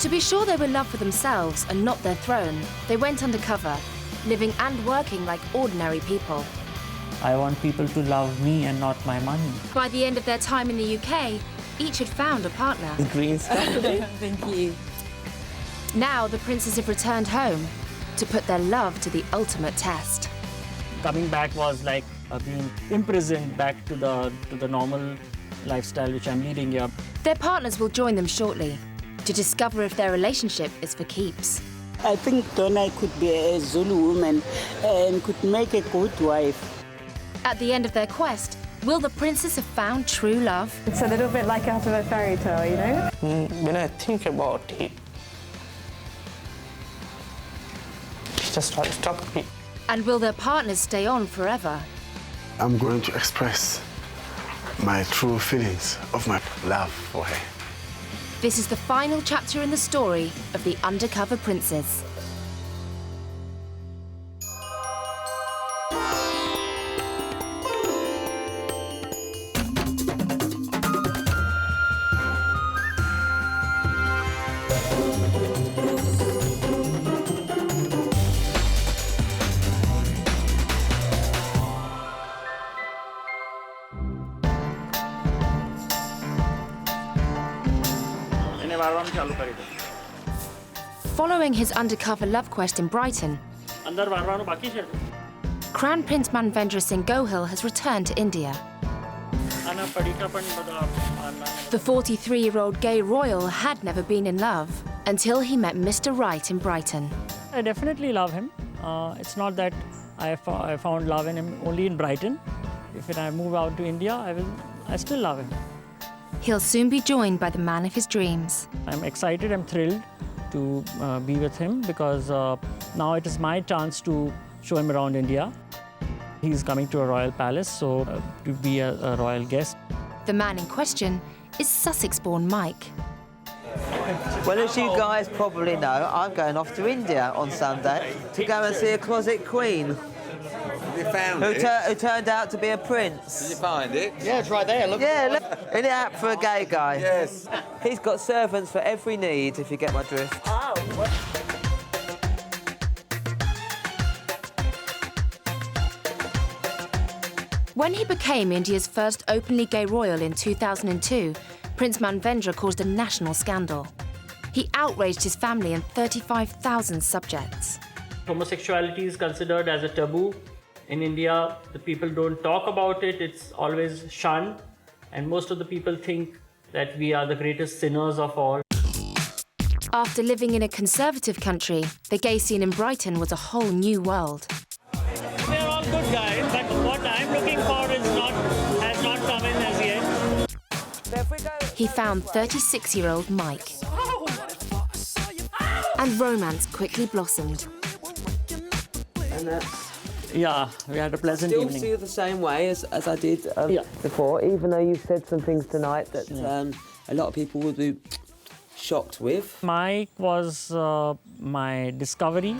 To be sure they were loved for themselves and not their throne, they went undercover, living and working like ordinary people. I want people to love me and not my money. By the end of their time in the UK, each had found a partner. The green stuff. Thank you. Now the princes have returned home to put their love to the ultimate test. Coming back was like being imprisoned back to the normal lifestyle which I'm leading here. Their partners will join them shortly to discover if their relationship is for keeps. I think Donna could be a Zulu woman and could make a good wife. At the end of their quest, will the princes have found true love? It's a little bit like out of a fairy tale, you know? When I think about it, it just tries to stop me. And will their partners stay on forever? I'm going to express my true feelings of my love for her. This is the final chapter in the story of the Undercover Princes. Following his undercover love quest in Brighton, Crown Prince Manvendra Singh Gohil has returned to India. The 43-year-old gay royal had never been in love until he met Mr. Right in Brighton. I definitely love him. It's not that I found love in him only in Brighton. If I move out to India, I still love him. He'll soon be joined by the man of his dreams. I'm excited, I'm thrilled to be with him because now it is my chance to show him around India. He's coming to a royal palace, so to be a royal guest. The man in question is Sussex-born Mike. Well, as you guys probably know, I'm going off to India on Sunday to go and see a closet queen. You found who it? turned out to be a prince. Did you find it? Yeah, it's right there. Look. Yeah, look. Isn't it apt for a gay guy? Yes. He's got servants for every need, if you get my drift. Oh. When he became India's first openly gay royal in 2002, Prince Manvendra caused a national scandal. He outraged his family and 35,000 subjects. Homosexuality is considered as a taboo. In India, the people don't talk about it, it's always shunned, and most of the people think that we are the greatest sinners of all. After living in a conservative country, the gay scene in Brighton was a whole new world. They're all good guys, but what I'm looking for has not come in as yet. He found 36-year-old Mike. And romance quickly blossomed. And yeah, we had a pleasant evening. Still feel the same way as I did before, even though you said some things tonight that a lot of people would be shocked with. Mike was my discovery.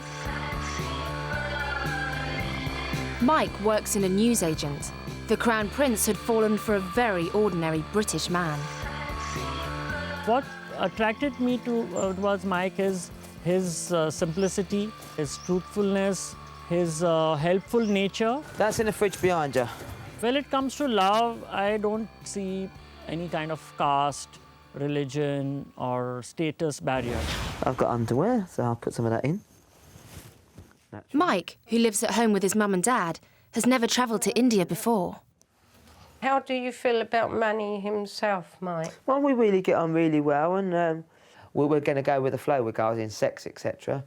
Mike works in a newsagent. The Crown Prince had fallen for a very ordinary British man. What attracted me towards Mike is his simplicity, his truthfulness, his helpful nature. That's in the fridge behind you. When it comes to love, I don't see any kind of caste, religion or status barrier. I've got underwear, so I'll put some of that in. Mike, who lives at home with his mum and dad, has never travelled to India before. How do you feel about Manny himself, Mike? Well, we really get on really well, and we're going to go with the flow regarding sex, etc.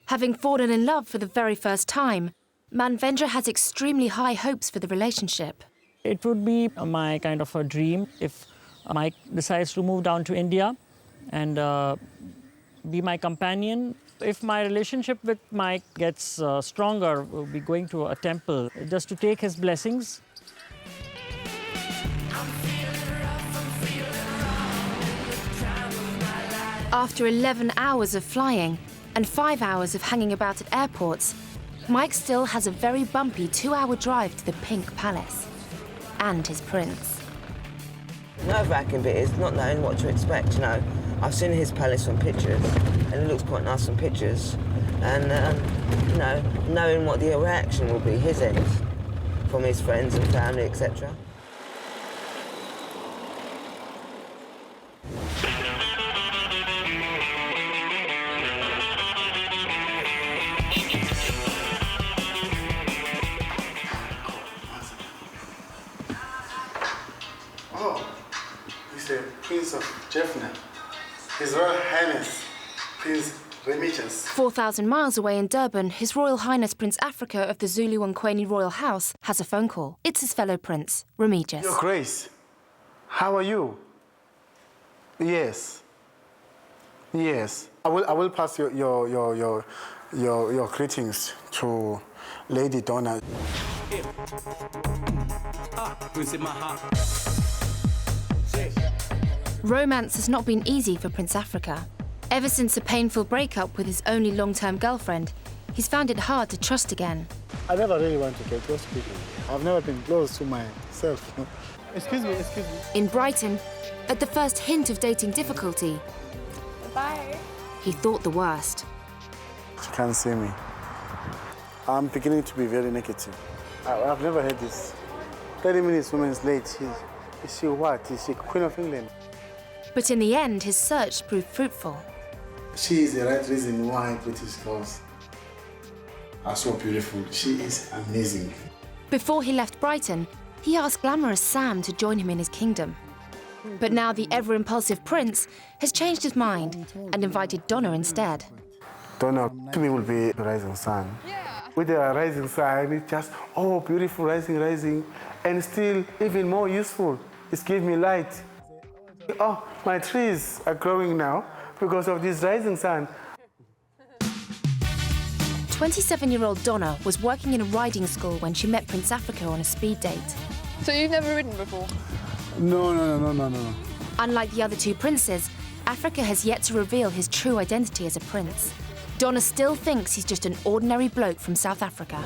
Having fallen in love for the very first time, Manvendra has extremely high hopes for the relationship. It would be my kind of a dream if Mike decides to move down to India and be my companion. If my relationship with Mike gets stronger, we'll be going to a temple just to take his blessings. After 11 hours of flying and 5 hours of hanging about at airports, Mike still has a very bumpy 2-hour drive to the Pink Palace. and his prince. Nerve-wracking bit is not knowing what to expect, you know. I've seen his palace from pictures, and it looks quite nice from pictures. And, you know, knowing what the reaction will be, his end, from his friends and family, etc. Prince of Jaffna, His Royal Highness, Prince Remigius. 4,000 miles away in Durban, His Royal Highness Prince Africa of the Zulu and Queni Royal House has a phone call. It's his fellow prince, Remigius. Your Grace, how are you? Yes. Yes. I will pass your greetings to Lady Donna. Romance has not been easy for Prince Africa. Ever since a painful breakup with his only long-term girlfriend, he's found it hard to trust again. I never really want to get close to people. I've never been close to myself. Excuse me. In Brighton, at the first hint of dating difficulty, Bye. he thought the worst. She can't see me. I'm beginning to be very negative. I've never heard this. 30 minutes woman's late. Is she what? Is she Queen of England? But in the end, his search proved fruitful. She is the right reason why British girls are so beautiful. She is amazing. Before he left Brighton, he asked glamorous Sam to join him in his kingdom. But now the ever-impulsive prince has changed his mind and invited Donna instead. Donna, to me, will be the rising sun. Yeah. With the rising sun, it's just, oh, beautiful, rising, and still even more useful. It's giving me light. Oh, my trees are growing now because of this rising sun. 27-year-old Donna was working in a riding school when she met Prince Africa on a speed date. So you've never ridden before? No. Unlike the other two princes, Africa has yet to reveal his true identity as a prince. Donna still thinks he's just an ordinary bloke from South Africa.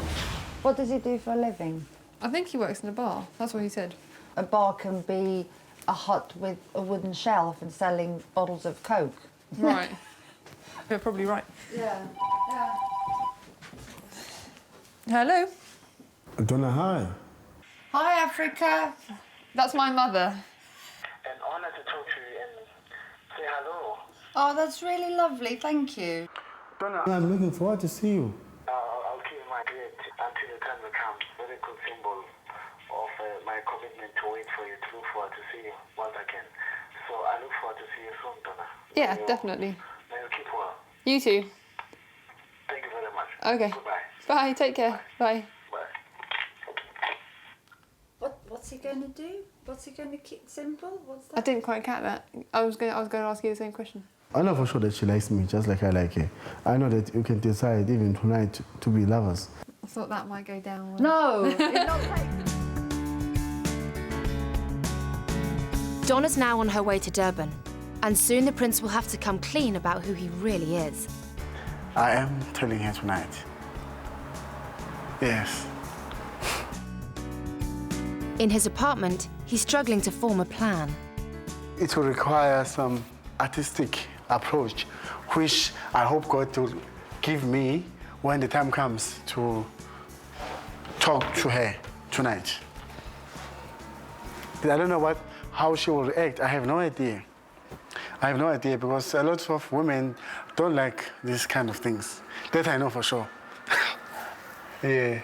What does he do for a living? I think he works in a bar. That's what he said. A bar can be a hut with a wooden shelf and selling bottles of Coke. Right. You're probably right. Yeah. Hello. Donna, hi. Hi, Africa. That's my mother. An honour to talk to you and say hello. Oh, that's really lovely. Thank you. Donna, I'm looking forward to see you. I'll keep my date until the time comes. Very good symbol of my commitment to wait for you, to look forward to see you once again. So I look forward to see you soon, Donna. Yeah, definitely. May you keep well. You too. Thank you very much. Okay. Goodbye. Bye, take care. Bye. What's he going to do? What's he going to keep simple? What's I didn't quite catch that. I was going to ask you the same question. I know for sure that she likes me just like I like her. I know that you can decide even tonight to be lovers. I thought that might go down. No, it's not Donna's now on her way to Durban, and soon the prince will have to come clean about who he really is. I am telling her tonight. Yes. In his apartment, he's struggling to form a plan. It will require some artistic approach, which I hope God will give me when the time comes to talk to her tonight. I don't know how she will react. I have no idea. I have no idea because a lot of women don't like these kind of things. That I know for sure. Yeah.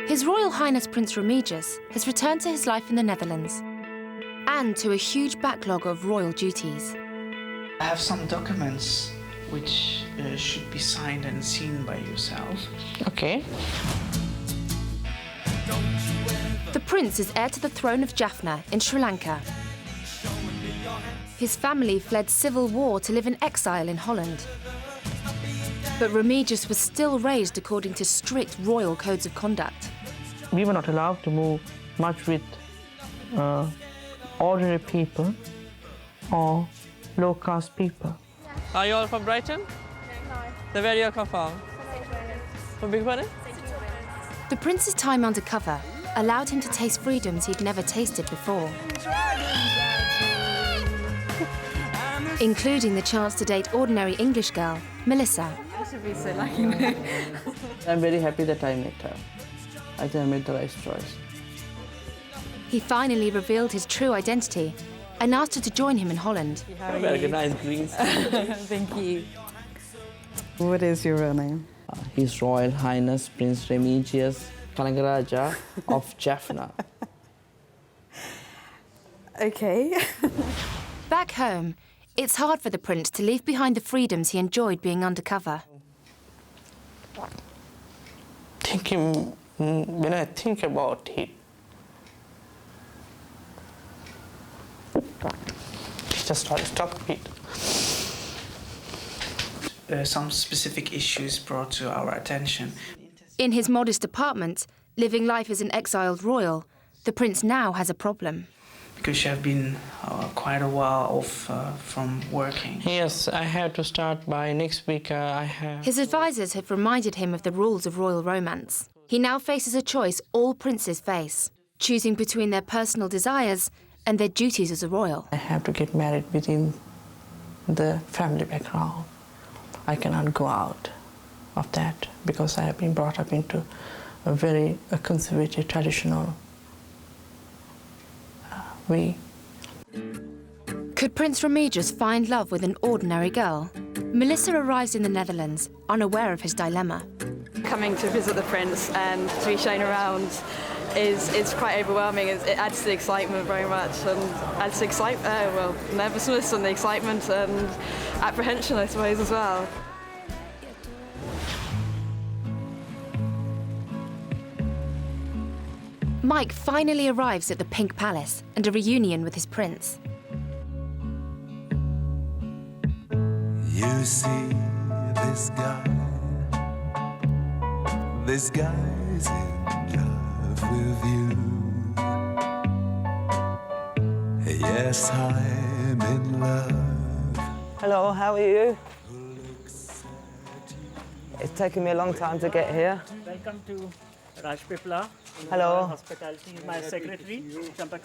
His Royal Highness Prince Remigius has returned to his life in the Netherlands and to a huge backlog of royal duties. I have some documents which should be signed and seen by yourself. Okay. The prince is heir to the throne of Jaffna in Sri Lanka. His family fled civil war to live in exile in Holland. But Remigius was still raised according to strict royal codes of conduct. We were not allowed to move much with ordinary people or low-caste people. Are you all from Brighton? No. So where do you come from? The prince's time undercover allowed him to taste freedoms he'd never tasted before, including the chance to date ordinary English girl, Melissa. I should be so lucky. I'm very happy that I met her. I think I made the right choice. He finally revealed his true identity and asked her to join him in Holland. Very nice greens. Thank you. What is your real name? His Royal Highness Prince Remigius Kanagaraja of Jaffna. Okay. Back home, it's hard for the prince to leave behind the freedoms he enjoyed being undercover. When I think about it, just try to stop it. Some specific issues brought to our attention. In his modest apartment, living life as an exiled royal, the prince now has a problem. Because you have been quite a while off from working. Yes, I have to start by next week. His advisors have reminded him of the rules of royal romance. He now faces a choice all princes face, choosing between their personal desires and their duties as a royal. I have to get married within the family background. I cannot go out of that because I have been brought up into a very conservative, traditional way. Could Prince Remigius find love with an ordinary girl? Melissa arrives in the Netherlands, unaware of his dilemma. Coming to visit the prince and to be shown around is quite overwhelming. It adds to the excitement very much, and adds to nervousness and the excitement and apprehension, I suppose, as well. Mike finally arrives at the Pink Palace and a reunion with his prince. You see this guy's in love with you. Yes, I'm in love. Hello, how are you? It's taken me a long time to get here. Welcome to Raj Pipla. Hello. Hospitality, my secretary.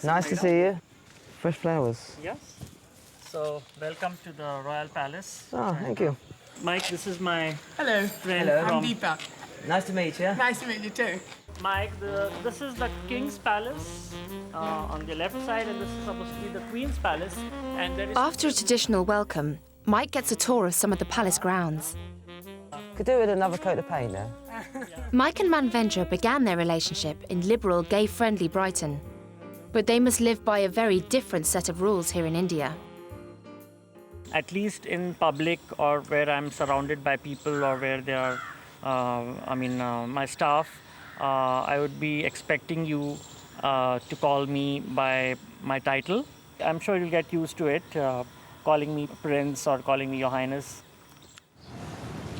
Nice to see you. Fresh flowers. Yes. So, welcome to the Royal Palace. Oh, thank you. Mike, this is my Hello. friend. Hello. I'm from Deepa. Nice to meet you. Nice to meet you too. Mike, this is the King's Palace on the left side, and this is supposed to be the Queen's Palace. And there is After a traditional welcome, Mike gets a tour of some of the palace grounds. Could do with another coat of paint there. Mike and Manvendra began their relationship in liberal, gay-friendly Brighton. But they must live by a very different set of rules here in India. at least in public or where I'm surrounded by people or where they are, my staff, I would be expecting you to call me by my title. I'm sure you'll get used to it, calling me Prince or calling me Your Highness.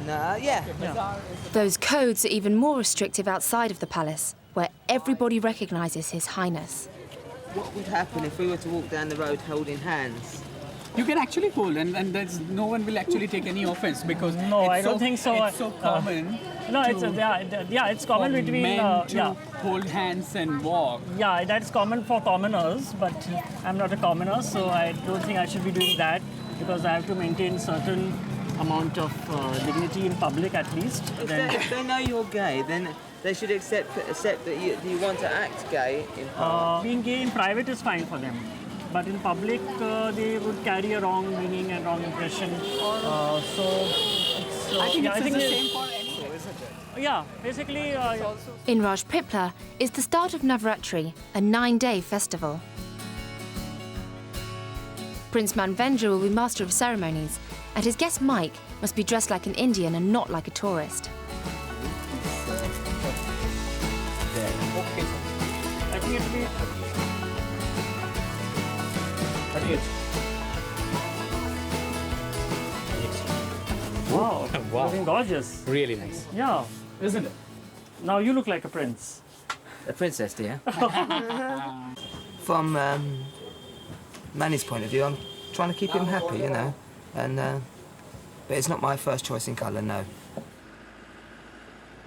Yeah. Those codes are even more restrictive outside of the palace, where everybody recognises His Highness. What would happen if we were to walk down the road holding hands? You can actually hold, and there's no one will actually take any offense because I don't think so. It's so common. It's common for between men to hold hands and walk. Yeah, that's common for commoners, but I'm not a commoner, so I don't think I should be doing that because I have to maintain certain amount of dignity in public at least. If they know you're gay, then they should accept that you want to act gay in public. Being gay in private is fine for them, but in public they would carry a wrong meaning and wrong impression. I think it's the same for anyone, isn't it? Yeah, basically. In Rajpipla is the start of Navratri, a 9-day festival. Prince Manvendra will be master of ceremonies, and his guest Mike must be dressed like an Indian and not like a tourist. I think it'll be. Wow, looking gorgeous. Really nice. Yeah. Isn't it? Now you look like a prince. A princess, dear. From Manny's point of view, I'm trying to keep him happy, you know. And but it's not my first choice in colour, no.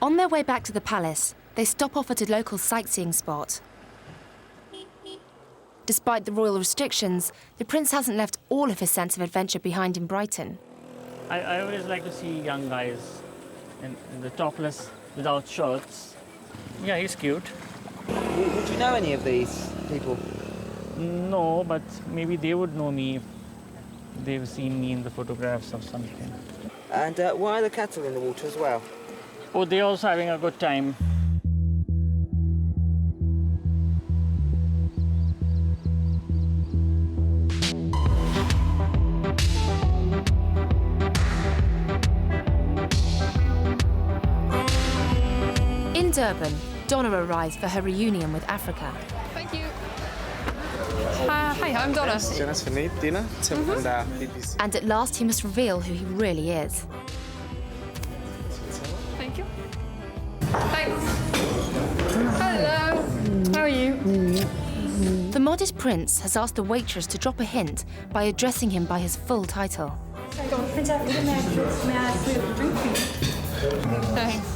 On their way back to the palace, they stop off at a local sightseeing spot. Despite the royal restrictions, the prince hasn't left all of his sense of adventure behind in Brighton. I always like to see young guys in the topless, without shirts. Yeah, he's cute. Would you know any of these people? No, but maybe they would know me if they've seen me in the photographs or something. And why are the cattle in the water as well? Oh, they're also having a good time. In Durban, Donna arrives for her reunion with Africa. Thank you. Hi, I'm Donna. And at last he must reveal who he really is. Thank you. Thanks. Hello. How are you? The modest prince has asked the waitress to drop a hint by addressing him by his full title. Prince Africa, may I ask you a drink, please? Thanks.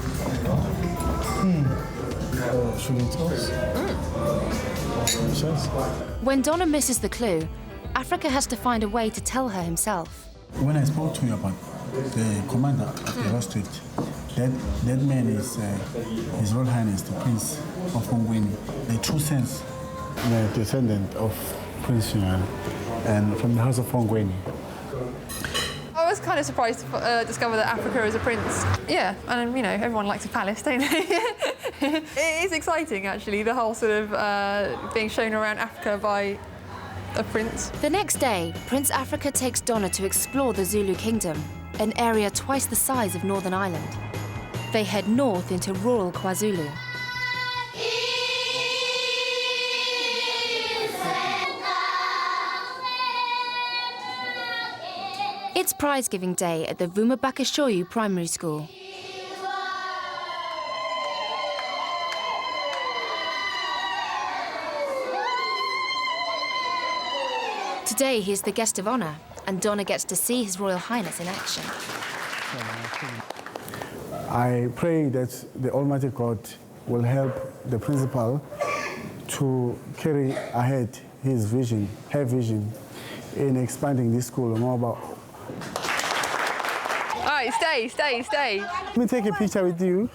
When Donna misses the clue, Africa has to find a way to tell her himself. When I spoke to you about the commander of the district, that man is His Royal Highness the Prince of Mongweni, the true sense, the descendant of Prince Yuan, and from the house of Mongweni. I was kind of surprised to discover that Africa is a prince. Yeah, and you know, everyone likes a palace, don't they? It is exciting, actually, the whole sort of being shown around Africa by a prince. The next day, Prince Africa takes Donna to explore the Zulu kingdom, an area twice the size of Northern Ireland. They head north into rural KwaZulu. It's prize-giving day at the Vumabakashoyu Primary School. Today he's the guest of honour, and Donna gets to see His Royal Highness in action. I pray that the Almighty God will help the principal to carry ahead his vision, her vision, in expanding this school more about. All right, stay. Let me take a picture with you.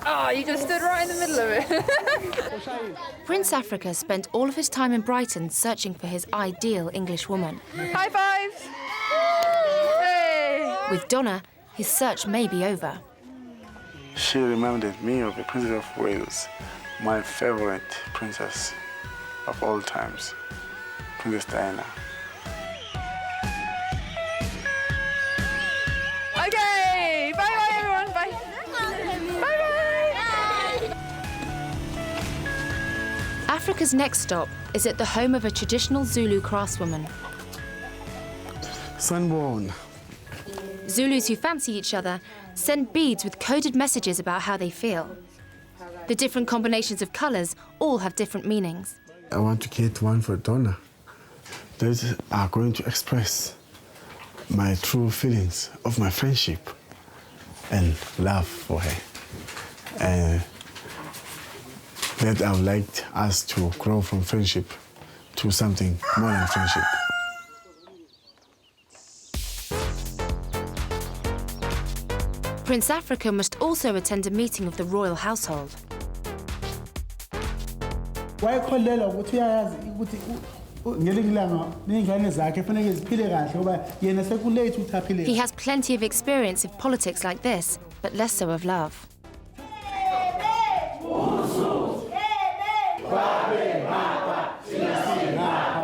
Oh, you just stood right in the middle of it. Prince Africa spent all of his time in Brighton searching for his ideal English woman. High fives! Hey! With Donna, his search may be over. She reminded me of the Princess of Wales, my favorite princess of all times, Princess Diana. Okay, bye everyone, bye. Bye. Africa's next stop is at the home of a traditional Zulu craftswoman. Sunborn. Zulus who fancy each other send beads with coded messages about how they feel. The different combinations of colours all have different meanings. I want to get one for Donna. Those are going to express my true feelings of my friendship and love for her. And that I would like us to grow from friendship to something more than friendship. Prince Africa must also attend a meeting of the royal household. He has plenty of experience of politics like this, but less so of love.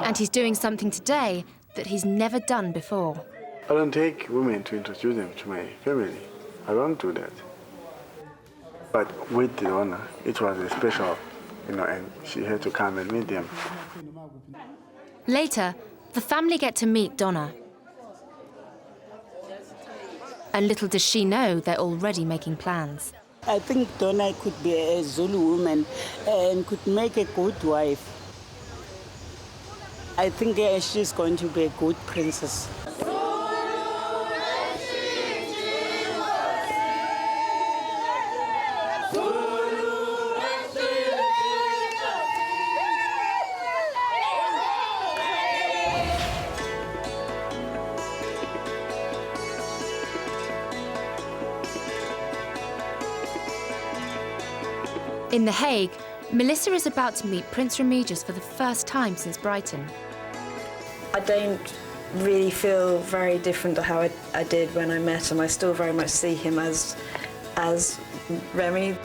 And he's doing something today that he's never done before. I don't take women to introduce them to my family. I don't do that. But with the honor, it was a special, and she had to come and meet them. Later, the family get to meet Donna. And little does she know they're already making plans. I think Donna could be a Zulu woman and could make a good wife. I think she's going to be a good princess. In The Hague, Melissa is about to meet Prince Remigius for the first time since Brighton. I don't really feel very different to how I did when I met him. I still very much see him as Remy.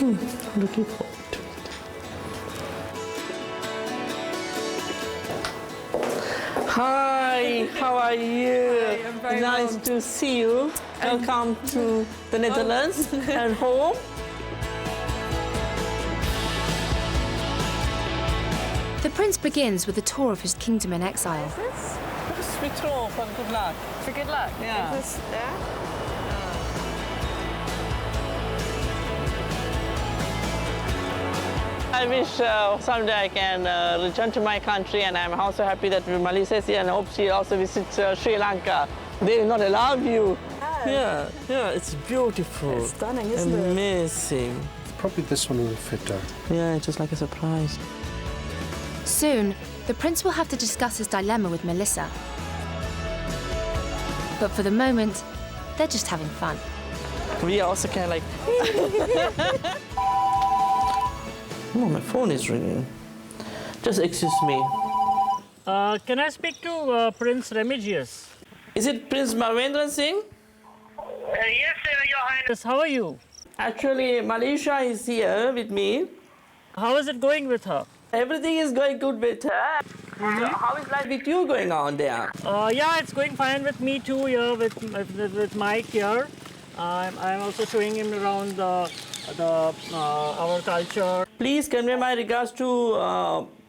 Looking forward to it. Hi, how are you? I'm very nice well. to see you. Welcome to the Netherlands and home. The prince begins with a tour of his kingdom in exile. We throw for good luck. For good luck? Yeah. Is this, yeah? I wish someday I can return to my country, and I'm also happy that Melissa is here, and I hope she also visits Sri Lanka. They will not allow you. Yeah, it's beautiful. It's stunning, isn't it? Amazing. Probably this one will fit her. Yeah, it's just like a surprise. Soon, the prince will have to discuss his dilemma with Melissa. But for the moment, they're just having fun. We also can like... Oh, my phone is ringing. Just excuse me. Can I speak to Prince Remigius? Is it Prince Manvendra Singh? Yes, Your Highness. How are you? Actually, Malaysia is here with me. How is it going with her? Everything is going good with her. How is life with you going on there? Yeah, it's going fine with me too here, with Mike here. I'm also showing him around our culture. Please convey my regards to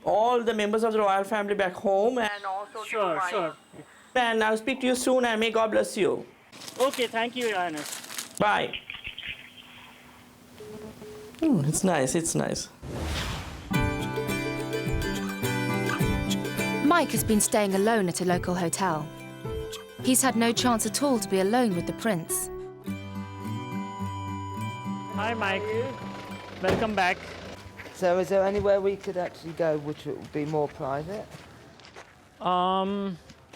all the members of the royal family back home, and also Sure, sure. And I'll speak to you soon, and may God bless you. Okay, thank you, Your Highness. Bye. It's nice, it's nice. Mike has been staying alone at a local hotel. He's had no chance at all to be alone with the prince. Hi, Mike. Welcome back. So is there anywhere we could actually go which would be more private?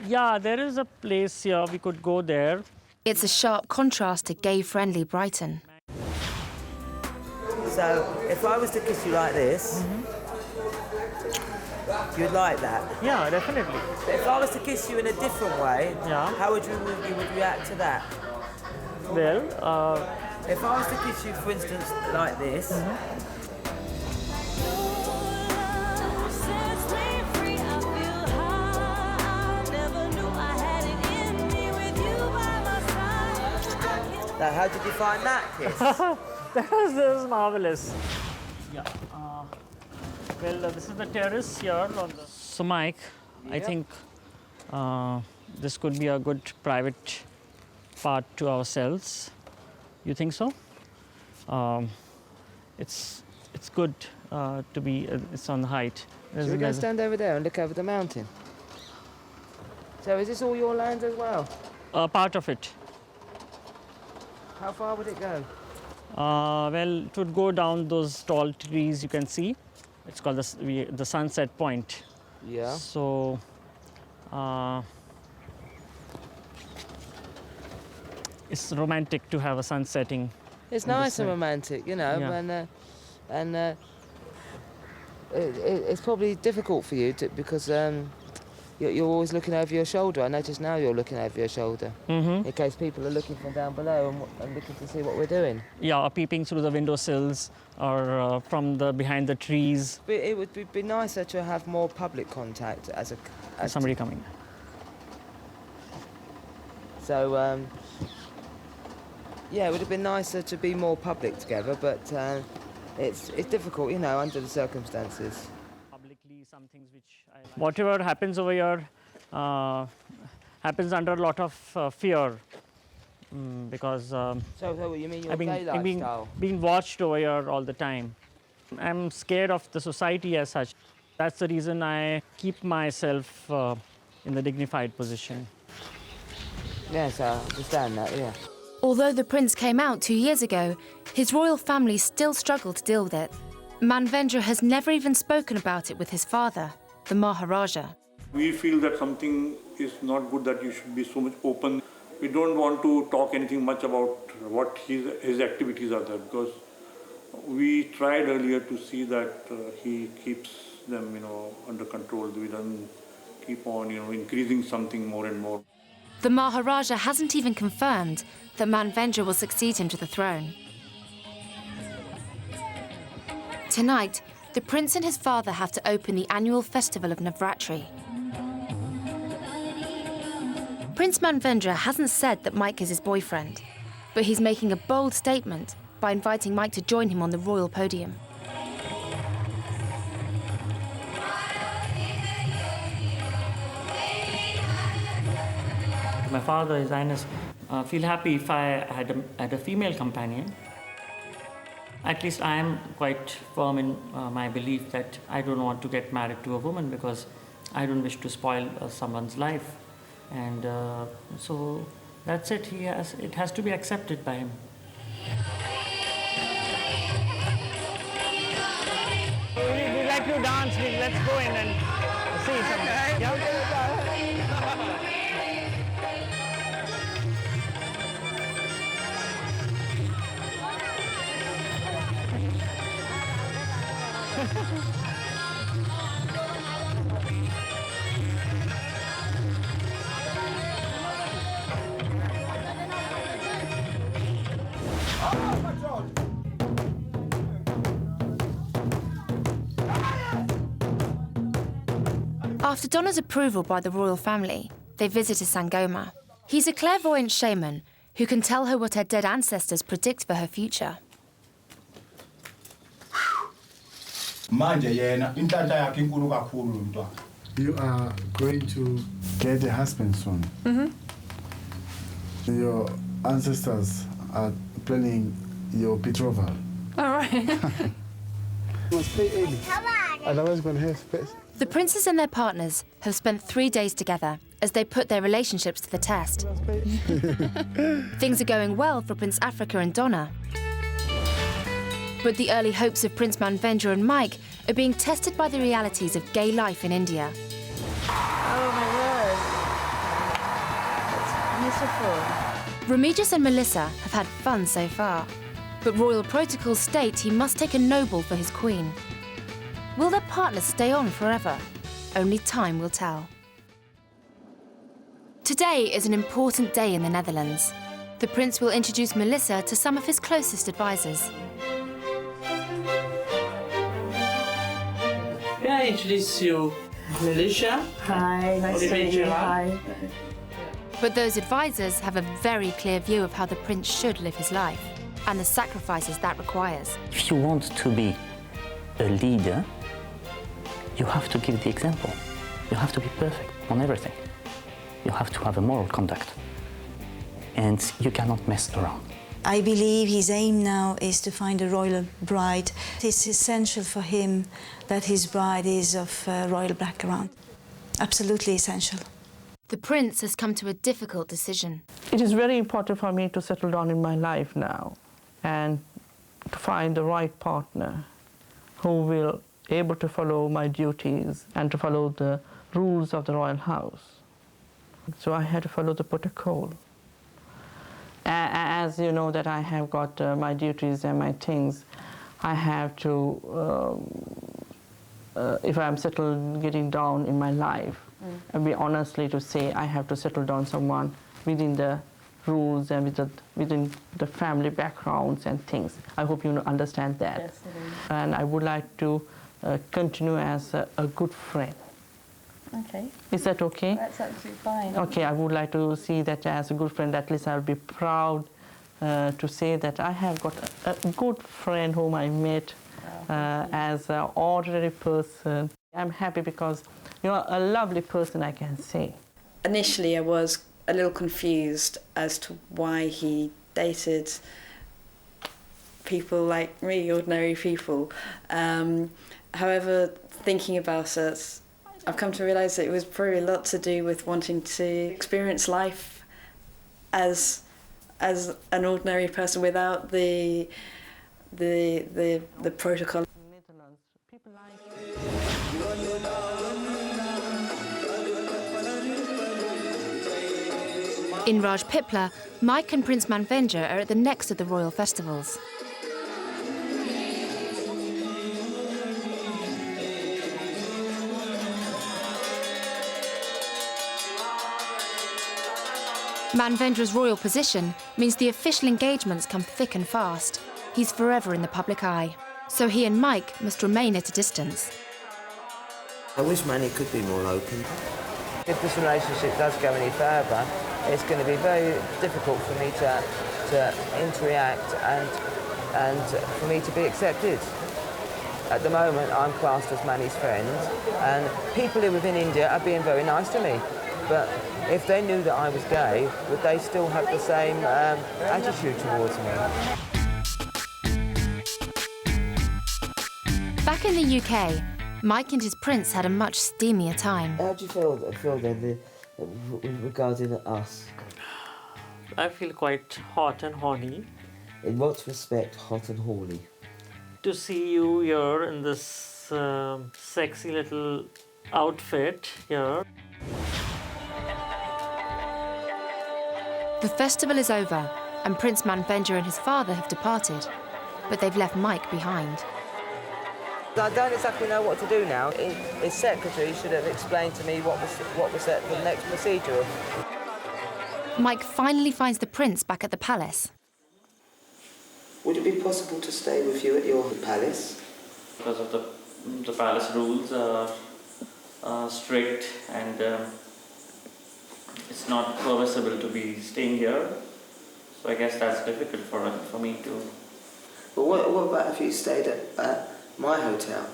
Yeah, there is a place here. We could go there. It's a sharp contrast to gay-friendly Brighton. So if I was to kiss you like this, you'd like that? Yeah, definitely. But if I was to kiss you in a different way, how would you would react to that? Well, if I was to kiss you, for instance, like this. Now, how did you find that kiss? That was marvelous. Yeah. Well, this is the terrace here. So, Mike, I think this could be a good private part to ourselves. You think so? It's good to be. It's on the height. Should we go stand over there and look over the mountain? So, is this all your land as well? Part of it. How far would it go? Well, it would go down those tall trees you can see. It's called the sunset point. Yeah. So, it's romantic to have a sun setting. It's nice and romantic, you know, and it's probably difficult for you because you're always looking over your shoulder. I notice now you're looking over your shoulder in case people are looking from down below and looking to see what we're doing. Yeah, or peeping through the windowsills or from behind the trees. But it would be nicer to have more public contact as somebody coming. So, yeah, it would have been nicer to be more public together, but it's difficult, you know, under the circumstances. Publicly, some things which whatever happens over here happens under a lot of fear because so you mean your gay lifestyle? being watched over here all the time. I'm scared of the society as such. That's the reason I keep myself in the dignified position. Yes, I understand that, yeah. Although the prince came out 2 years ago, his royal family still struggle to deal with it. Manvendra has never even spoken about it with his father, the Maharaja. We feel that something is not good, that you should be so much open we don't want to talk anything much about what his activities are there, because we tried earlier to see that he keeps them, under control. We don't keep on, increasing something more and more. The Maharaja hasn't even confirmed that Manvendra will succeed him to the throne. Tonight, the prince and his father have to open the annual festival of Navratri. Prince Manvendra hasn't said that Mike is his boyfriend, but he's making a bold statement by inviting Mike to join him on the royal podium. My father, His Highness, feel happy if I had a female companion. At least I am quite firm in my belief that I don't want to get married to a woman because I don't wish to spoil someone's life. And so that's it. It has to be accepted by him. We'd like to dance. Let's go in and see something. Yeah? After Donna's approval by the royal family, they visited Sangoma. He's a clairvoyant shaman who can tell her what her dead ancestors predict for her future. You are going to get a husband soon. Mm-hmm. Your ancestors are planning your betrothal. All right. You must pay early. Otherwise, we're going to have space. The princes and their partners have spent 3 days together as they put their relationships to the test. Things are going well for Prince Africa and Donna. But the early hopes of Prince Manvendra and Mike are being tested by the realities of gay life in India. Oh my word. It's beautiful. Remigius and Melissa have had fun so far, but royal protocols state he must take a noble for his queen. Will their partners stay on forever? Only time will tell. Today is an important day in the Netherlands. The prince will introduce Melissa to some of his closest advisors. May I introduce you, Melissa? Hi, nice to meet you. Hi. But those advisors have a very clear view of how the prince should live his life and the sacrifices that requires. If you want to be a leader, you have to give the example. You have to be perfect on everything. You have to have a moral conduct. And you cannot mess around. I believe his aim now is to find a royal bride. It's essential for him that his bride is of royal background. Absolutely essential. The prince has come to a difficult decision. It is very important for me to settle down in my life now and to find the right partner who will be able to follow my duties and to follow the rules of the royal house. So I had to follow the protocol. As you know that I have got my duties and my things, I have to, if I'm settled, getting down in my life, I'll be honestly to say I have to settle down someone within the rules and within the family backgrounds and things. I hope you understand that. Yes, I do. And I would like to continue as a good friend. Okay. Is that okay? That's absolutely fine. Okay, I would like to see that as a good friend. At least I'll be proud to say that I have got a good friend whom I met as an ordinary person. I'm happy because you're a lovely person, I can say. Initially, I was a little confused as to why he dated people like me, ordinary people. However, thinking about it, I've come to realise that it was probably a lot to do with wanting to experience life as an ordinary person without the protocol. People like In Rajpipla, Mike and Prince Manvendra are at the next of the royal festivals. Manvendra's royal position means the official engagements come thick and fast. He's forever in the public eye, so he and Mike must remain at a distance. I wish Manny could be more open. If this relationship does go any further, it's going to be very difficult for me to interact and for me to be accepted. At the moment, I'm classed as Manny's friend, and people who within India are being very nice to me. But if they knew that I was gay, would they still have the same attitude towards me? Back in the UK, Mike and his prince had a much steamier time. How do you feel then regarding us? I feel quite hot and horny. In what respect, hot and horny? To see you here in this sexy little outfit here. The festival is over, and Prince Manvendra and his father have departed, but they've left Mike behind. I don't exactly know what to do now. His secretary should have explained to me what was the next procedure. Mike finally finds the prince back at the palace. Would it be possible to stay with you at your palace? Because of the palace rules are strict, and it's not permissible to be staying here. So I guess that's difficult for me to. Well, what about if you stayed at my hotel?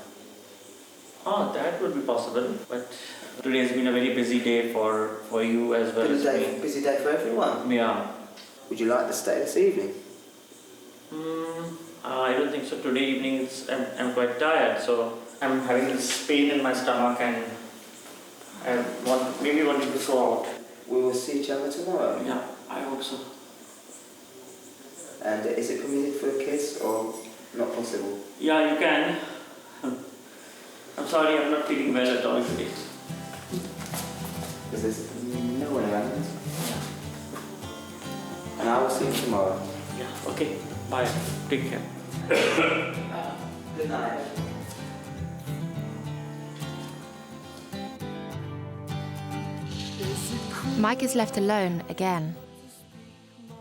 Oh, that would be possible. But today has been a very busy day for you as well as me. Busy day for everyone? Yeah. Would you like to stay this evening? I don't think so. Today evening I'm quite tired, so I'm having this pain in my stomach and I maybe wanting to go out. We will see each other tomorrow? Yeah, I hope so. And is it permitted for a kiss or not possible? Yeah, you can. I'm sorry, I'm not feeling well at all today. Because there's no one around. And I will see you tomorrow. Yeah, okay. Bye. Take care. Good night. Mike is left alone again.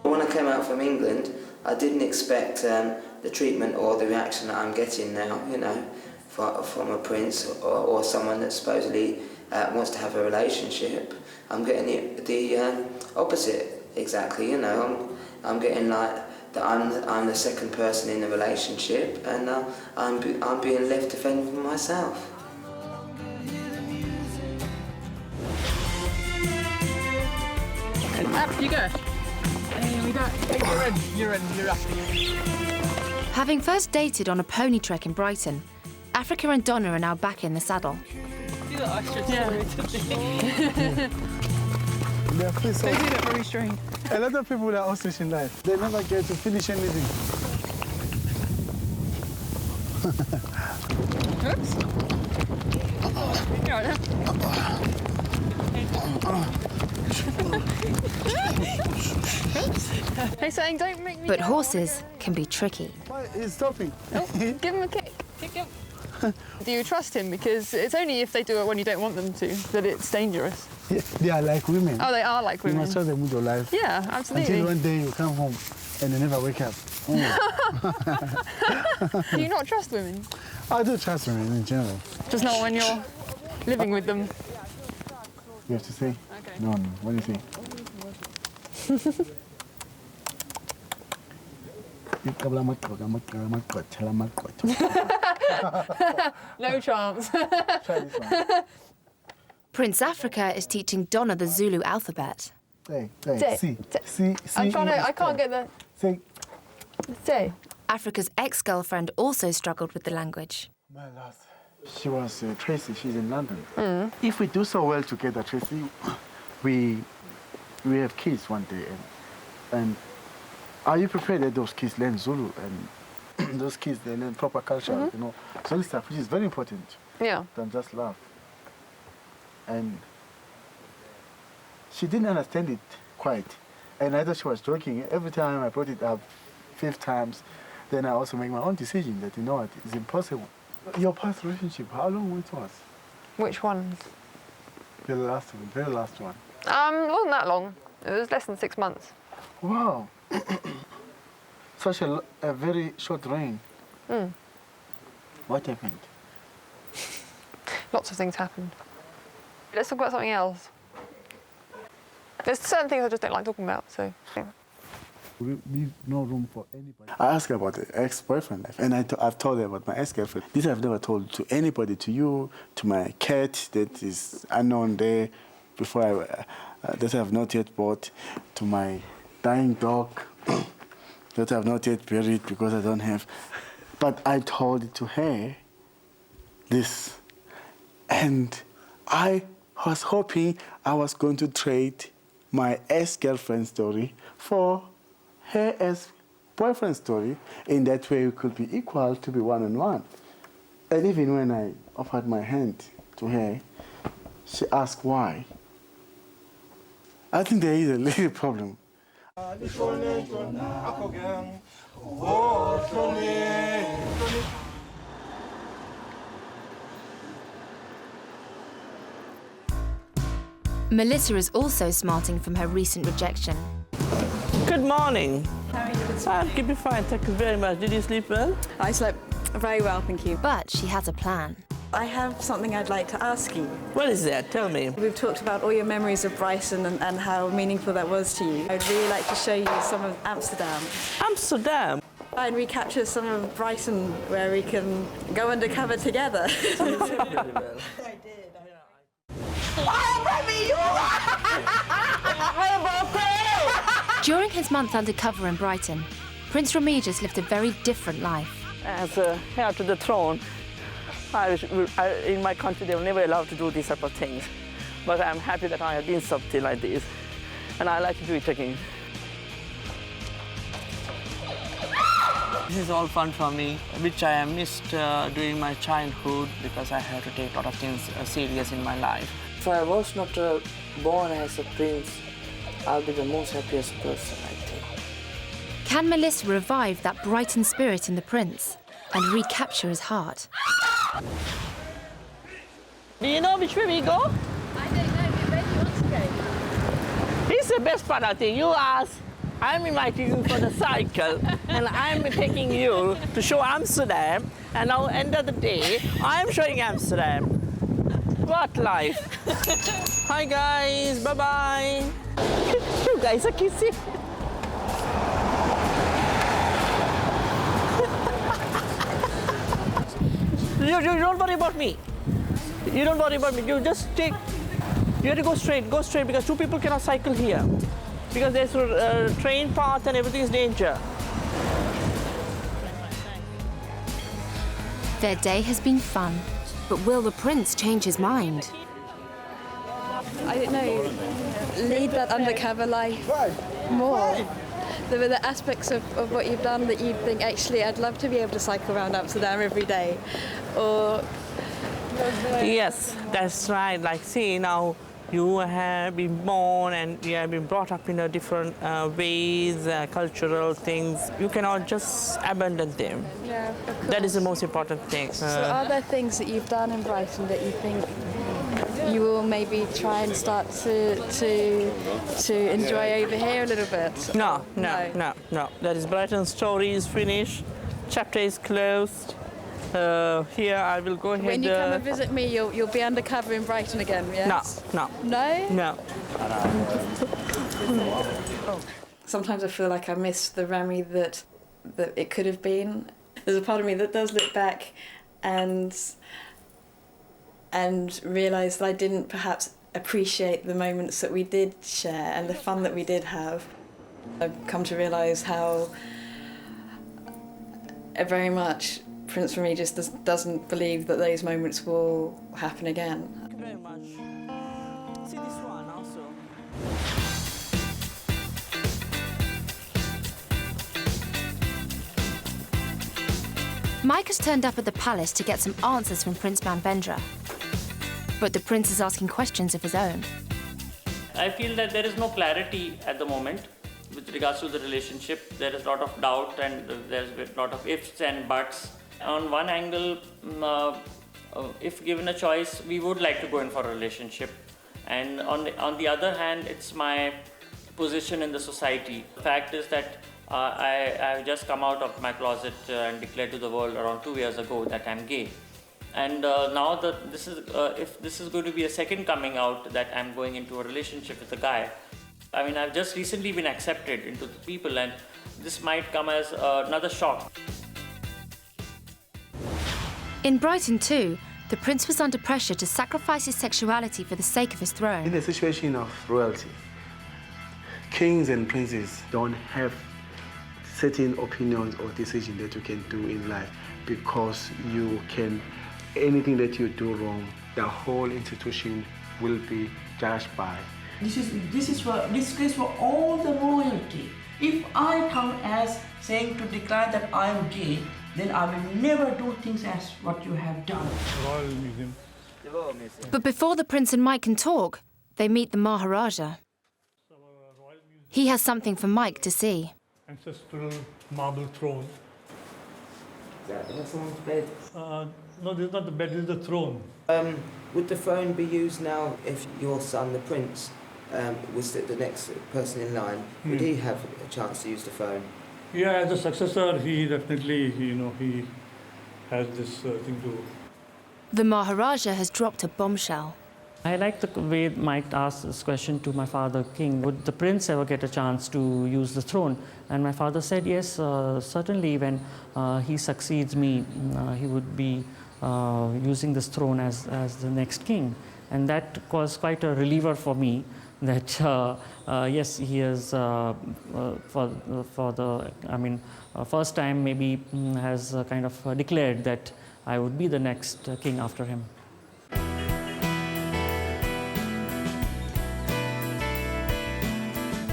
When I came out from England, I didn't expect the treatment or the reaction that I'm getting now, you know, from a prince or someone that supposedly wants to have a relationship. I'm getting the opposite exactly, you know. I'm getting like that I'm the second person in the relationship, and I'm being left to fend for myself. Up you go. And we go. You're up. Having first dated on a pony trek in Brighton, Africa and Donna are now back in the saddle. Yeah. They do that very strange. A lot of people are ostrich in life. They never get to finish anything. Oops. You're right there. He's saying, don't make me. But horses can be tricky. Why? He's stopping. Oh, give him a kick. Kick him. Do you trust him? Because it's only if they do it when you don't want them to that it's dangerous. Yeah, they are like women. Oh, they are like women. You must trust them with your life. Yeah, absolutely. Until one day you come home and you never wake up. Do you not trust women? I do trust women in general. Just not when you're living with them. You have to say? Okay. No. What do you say? No chance. Try this one. Prince Africa is teaching Donna the Zulu alphabet. Say, Say. see. I'm trying to. I can't get the. Say. Say. Africa's ex-girlfriend also struggled with the language. My last. She was Tracy. She's in London. If we do so well together, Tracy, we have kids one day. And are you prepared that those kids learn Zulu? And those kids, they learn proper culture, you know. So this stuff, which is very important. Yeah. Than just love. And she didn't understand it quite. And I thought she was joking. Every time I brought it up 5 times, then I also make my own decision that, you know what, it's impossible. Your past relationship, how long it was? Which ones? The last one, very last one. It wasn't that long. It was less than 6 months. Wow. Such a very short reign. What happened? Lots of things happened. Let's talk about something else. There's certain things I just don't like talking about, so... Yeah. We leave no room for anybody. I asked her about the ex-boyfriend life, and I've told her about my ex-girlfriend. This I've never told to anybody, to you, to my cat that is unknown there, before that I have not yet bought, to my dying dog that I have not yet buried because I don't have. But I told it to her, this, and I was hoping I was going to trade my ex-girlfriend story for her ex-boyfriend story. In that way, we could be equal, to be one-on-one. And even when I offered my hand to her, she asked why. I think there is a little problem. Melissa is also smarting from her recent rejection. Good morning. How are you? I'm keeping fine, thank you very much. Did you sleep well? I slept very well, thank you. But she has a plan. I have something I'd like to ask you. What is that? Tell me. We've talked about all your memories of Brighton and how meaningful that was to you. I'd really like to show you some of Amsterdam. Amsterdam? Try and recapture some of Brighton where we can go undercover together. During his month undercover in Brighton, Prince Remigius lived a very different life. As a heir to the throne, in my country they were never allowed to do these type of things. But I'm happy that I have done something like this, and I like to do it again. This is all fun for me, which I have missed during my childhood because I had to take a lot of things serious in my life. If I was not born as a prince, I'll be the most happiest person, I think. Can Melissa revive that Brighton spirit in the prince and recapture his heart? Do you know which way we go? I don't know, where do you want to go? This is the best part, I think. You ask, I'm inviting you for the cycle, and I'm taking you to show Amsterdam, and at the end of the day, I'm showing Amsterdam. What life? Hi guys, bye-bye. You guys are kissing. You don't worry about me. You don't worry about me. You just take. You have to go straight because 2 people cannot cycle here. Because there's a train path and everything is danger. Their day has been fun, but will the prince change his mind? I don't know, lead that undercover life more. There were the aspects of what you've done that you think, actually, I'd love to be able to cycle around Amsterdam every day. Or... Yes, that's right. Like, see, now you have been born and you have been brought up in a different ways, cultural things. You cannot just abandon them. Yeah, of course. That is the most important thing. So are there things that you've done in Brighton that you think you will maybe try and start to enjoy over here a little bit? No. That is Brighton story is finished. Chapter is closed. Here I will go ahead. When you come and visit me, you'll be undercover in Brighton again, yes? No. No? Sometimes I feel like I miss the Remy that it could have been. There's a part of me that does look back and realise that I didn't perhaps appreciate the moments that we did share and the fun that we did have. I've come to realise how very much Prince Remigius doesn't believe that those moments will happen again. Thank you very much. See this one also. Mike has turned up at the palace to get some answers from Prince Manvendra. But the prince is asking questions of his own. I feel that there is no clarity at the moment with regards to the relationship. There is a lot of doubt and there's a lot of ifs and buts. On one angle, if given a choice, we would like to go in for a relationship. And on the other hand, it's my position in the society. The fact is that I've just come out of my closet and declared to the world around 2 years ago that I'm gay. And now that if this is going to be a second coming out that I'm going into a relationship with a guy. I mean, I've just recently been accepted into the people and this might come as another shock. In Brighton too, the prince was under pressure to sacrifice his sexuality for the sake of his throne. In the situation of royalty, kings and princes don't have certain opinions or decisions that you can do in life because anything that you do wrong, the whole institution will be judged by. This is disgrace for all the royalty. If I come as saying to declare that I am gay, then I will never do things as what you have done. Royal Museum. But before the prince and Mike can talk, they meet the Maharaja. He has something for Mike to see. Ancestral marble throne. That's someone's bed. No, this is not the bed, this is the throne. Would the throne be used now if your son, the prince, was the next person in line? Would he have a chance to use the throne? Yeah, as a successor, he definitely, he has this thing to... The Maharaja has dropped a bombshell. I like the way Mike asked this question to my father, King. Would the prince ever get a chance to use the throne? And my father said, yes, certainly when he succeeds me, he would be using this throne as the next king. And that was quite a reliever for me that, yes, he is, for the first time maybe has kind of declared that I would be the next king after him.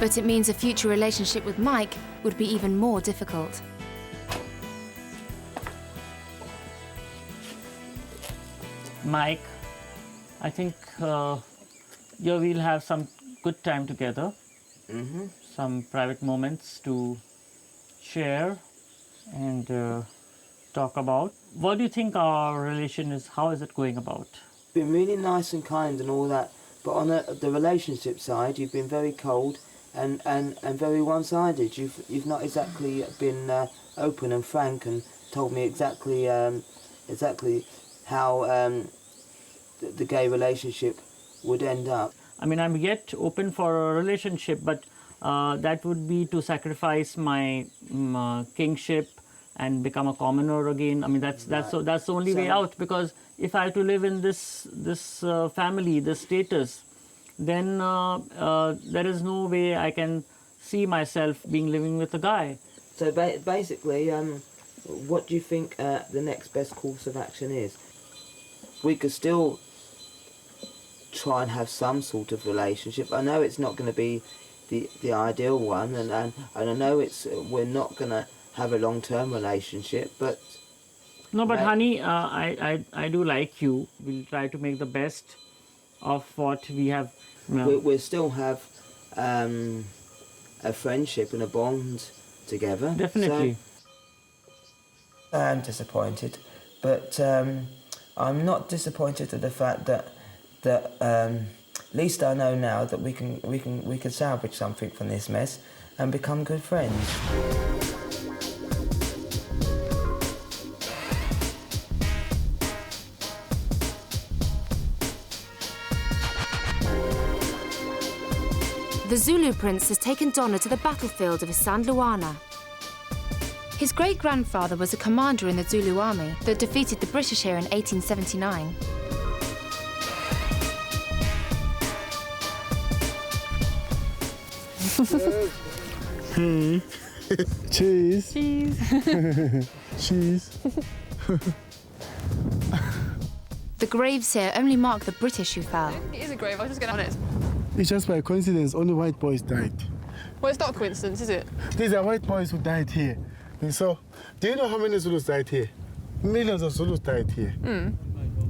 But it means a future relationship with Mike would be even more difficult. Mike, I think we'll have some good time together. Some private moments to share and talk about. What do you think our relation is? How is it going about? Been really nice and kind and all that, but on the relationship side, you've been very cold and very one-sided. You've not exactly been open and frank and told me exactly how the gay relationship would end up. I mean, I'm yet open for a relationship, but that would be to sacrifice my kingship and become a commoner again. I mean, that's the only way out, because if I have to live in this family, this status, then there is no way I can see myself living with a guy. So basically, what do you think the next best course of action is? We could still try and have some sort of relationship. I know it's not going to be the ideal one, and I know we're not going to have a long-term relationship, but... No, but honey, I do like you. We'll try to make the best of what we have. We'll still have a friendship and a bond together. Definitely. So, I am disappointed, but I'm not disappointed at the fact that at least I know now that we can salvage something from this mess and become good friends. The Zulu prince has taken Donna to the battlefield of Isand Luana. His great-grandfather was a commander in the Zulu army that defeated the British here in 1879. Cheese. Cheese. Cheese. The graves here only mark the British who fell. It is a grave, I was just going to honest. It's just by coincidence, only white boys died. Well, it's not a coincidence, is it? These are white boys who died here. And so, do you know how many Zulus died here? Millions of Zulus died here.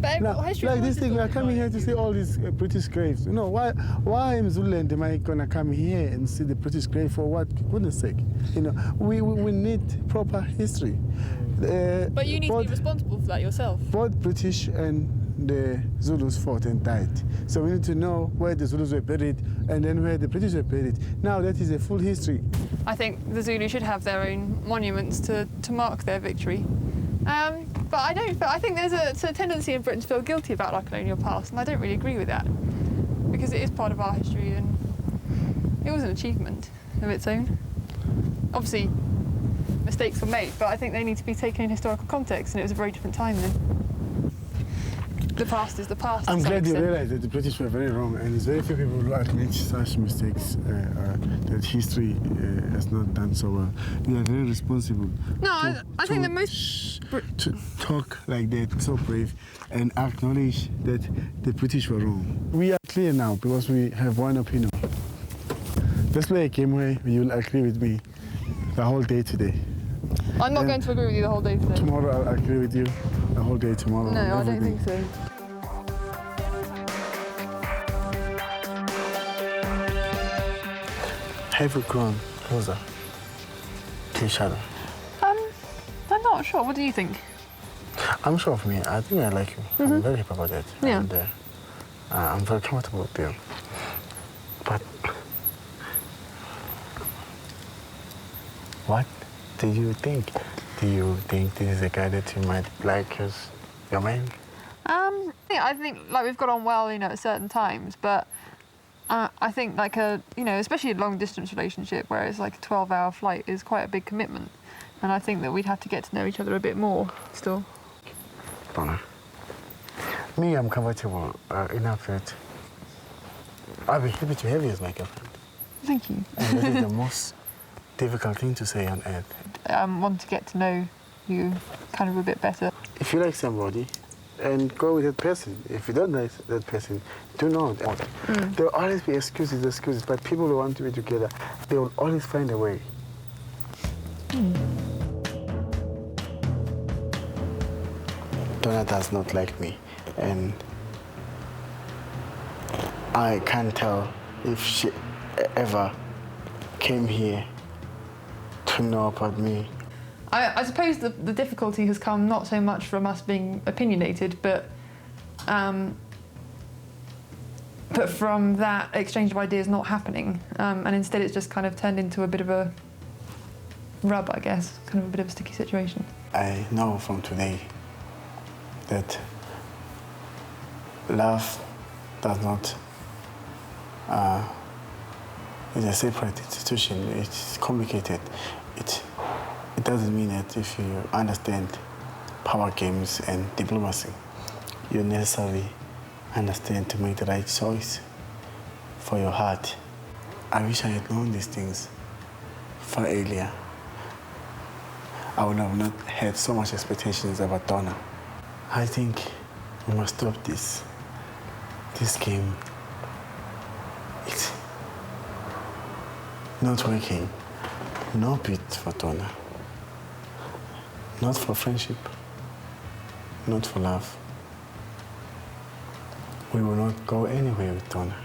But Now, history like this always thing, we are thought coming here to see all these British graves. You know, why in Zululand am I gonna come here and see the British grave for what? For goodness sake, you know, we need proper history. But you need to be responsible for that yourself. Both British and the Zulus fought and died. So we need to know where the Zulus were buried and then where the British were buried. Now that is a full history. I think the Zulu should have their own monuments to mark their victory. But I think there's a tendency in Britain to feel guilty about our colonial past, and I don't really agree with that, because it is part of our history and it was an achievement of its own. Obviously, mistakes were made, but I think they need to be taken in historical context, and it was a very different time then. The past is the past. I'm glad you realize that the British were very wrong, and there's very few people who admit such mistakes, that history has not done so well. You are very responsible. No, I think that most... To talk like that, so brave, and acknowledge that the British were wrong. We are clear now because we have one opinion. Let's play a game where you'll agree with me the whole day today. I'm not going to agree with you the whole day today. Tomorrow I'll agree with you the whole day tomorrow. No, I don't think so. Have we grown closer to each other? I'm not sure. What do you think? I'm sure of me. I think I like you. I'm very happy about that. Yeah. And I'm very comfortable with you. But what do you think? Do you think this is a guy that you might like as your man? Yeah, I think like we've got on well, you know, at certain times, but I think like especially a long distance relationship where it's like a 12-hour flight is quite a big commitment. And I think that we'd have to get to know each other a bit more still. Donna, me, I'm comfortable enough that I'll be happy to have you as my girlfriend. Thank you. And that is the most difficult thing to say on earth. Want to get to know you kind of a bit better. If you like somebody, and go with that person. If you don't like that person, do not. There will always be excuses, but people who want to be together, they will always find a way. Donna does not like me, and I can't tell if she ever came here to know about me. I suppose the difficulty has come not so much from us being opinionated, but from that exchange of ideas not happening, and instead it's just kind of turned into a bit of a rub, I guess, kind of a bit of a sticky situation. I know from today that love does not, it's a separate institution, it's complicated. It doesn't mean that if you understand power games and diplomacy, you necessarily understand to make the right choice for your heart. I wish I had known these things far earlier. I would have not had so much expectations about Donna. I think we must stop this game. It's not working. No bit for Donna. Not for friendship. Not for love. We will not go anywhere with Donna.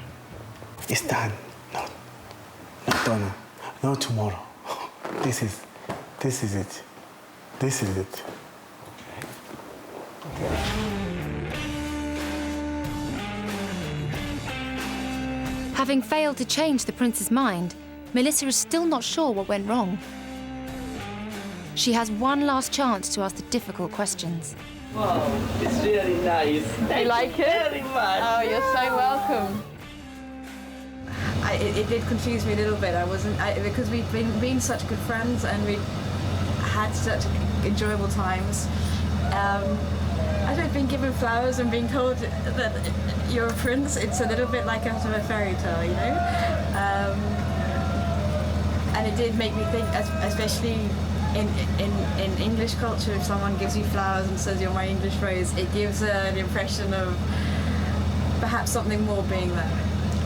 It's done. Not Donna. Not tomorrow. This is it. This is it. Having failed to change the prince's mind, Melissa is still not sure what went wrong. She has one last chance to ask the difficult questions. Wow, it's really nice. You like it? Very much. Oh, you're so welcome. It did confuse me a little bit. Because we've been such good friends and we had such enjoyable times. I don't being given flowers and being told that you're a prince, it's a little bit like out of a fairy tale, you know? And it did make me think, especially in English culture, if someone gives you flowers and says you're my English rose, it gives an impression of perhaps something more being there.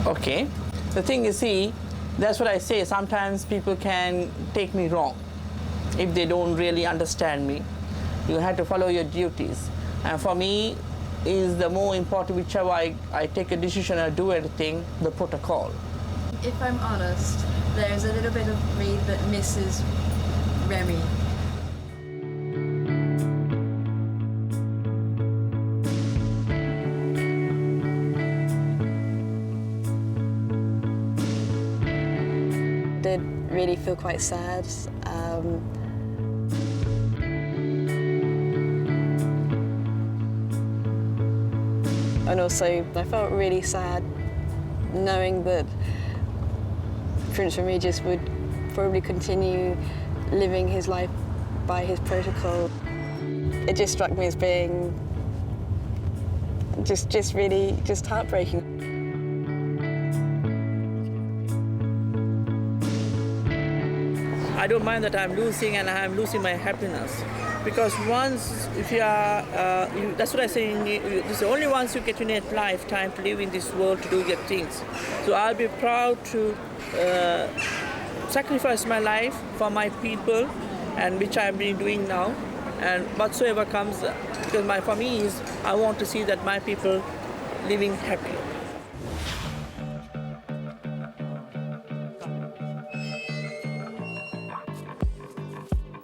Okay. The thing is, see, that's what I say. Sometimes people can take me wrong if they don't really understand me. You had to follow your duties. And for me, is the more important, whichever I take a decision or do anything, the protocol. If I'm honest, there's a little bit of me that misses Remy. I did really feel quite sad. And also, I felt really sad knowing that Prince Remigius would probably continue living his life by his protocol. It just struck me as being just really heartbreaking. I don't mind that I'm losing and I'm losing my happiness. Because once, if you are, that's what I say, it's only once you get in a lifetime to live in this world to do your things. So I'll be proud to sacrifice my life for my people, and which I've been doing now. And whatsoever comes, because for me is, I want to see that my people living happy.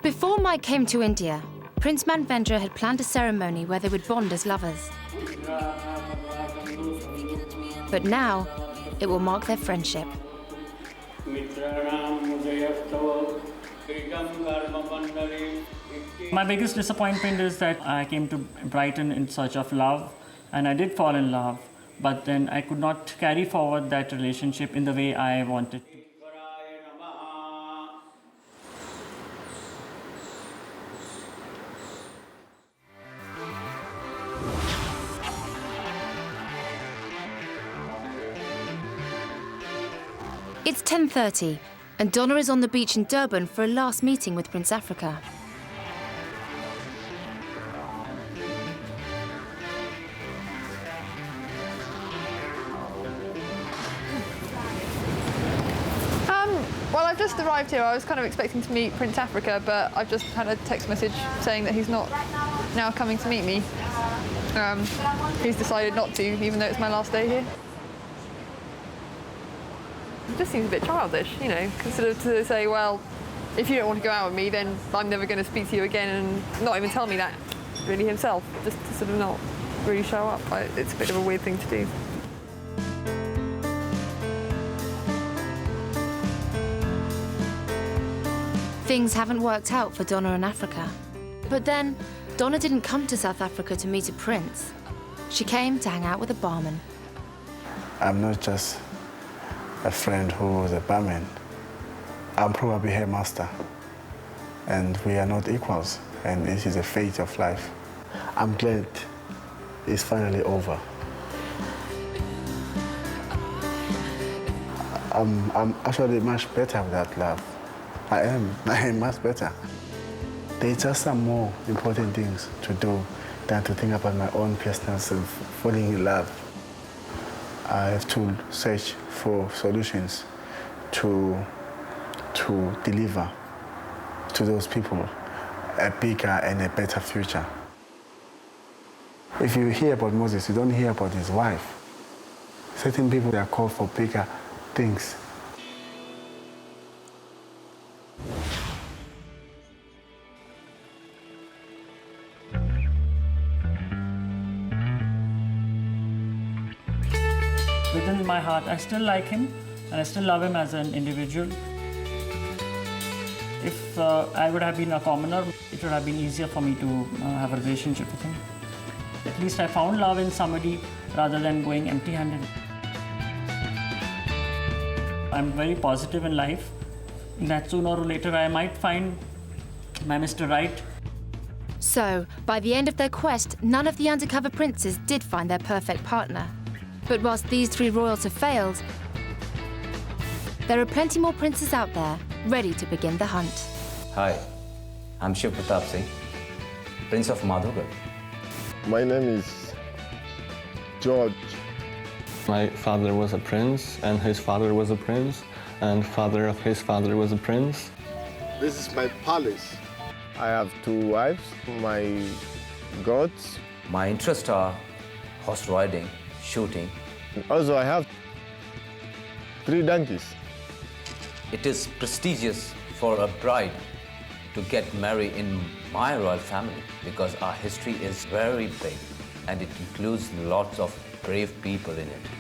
Before Mike came to India, Prince Manvendra had planned a ceremony where they would bond as lovers. But now, it will mark their friendship. My biggest disappointment is that I came to Brighton in search of love, and I did fall in love, but then I could not carry forward that relationship in the way I wanted. It's 10:30, and Donna is on the beach in Durban for a last meeting with Prince Africa. Well, I've just arrived here. I was kind of expecting to meet Prince Africa, but I've just had a text message saying that he's not now coming to meet me. He's decided not to, even though it's my last day here. It just seems a bit childish, you know, sort of to say, well, if you don't want to go out with me, then I'm never going to speak to you again, and not even tell me that, really, himself, just to sort of not really show up. It's a bit of a weird thing to do. Things haven't worked out for Donna and Africa. But then, Donna didn't come to South Africa to meet a prince. She came to hang out with a barman. I'm not just a friend who was a barman. I'm probably her master. And we are not equals, and this is a fate of life. I'm glad it's finally over. I'm actually much better with that love. I am much better. There's just some more important things to do than to think about my own personal self, falling in love. I have to search for solutions to deliver to those people a bigger and a better future. If you hear about Moses, you don't hear about his wife. Certain people are called for bigger things. Within my heart, I still like him, and I still love him as an individual. If I would have been a commoner, it would have been easier for me to have a relationship with him. At least I found love in somebody rather than going empty-handed. I'm very positive in life, that sooner or later I might find my Mr. Right. So, by the end of their quest, none of the undercover princes did find their perfect partner. But whilst these three royals have failed, there are plenty more princes out there ready to begin the hunt. Hi, I'm Shiv Pratap Singh, Prince of Madhugarh. My name is George. My father was a prince, and his father was a prince, and father of his father was a prince. This is my palace. I have 2 wives, my goats. My interests are horse riding, shooting. Also, I have 3 donkeys. It is prestigious for a bride to get married in my royal family because our history is very big and it includes lots of brave people in it.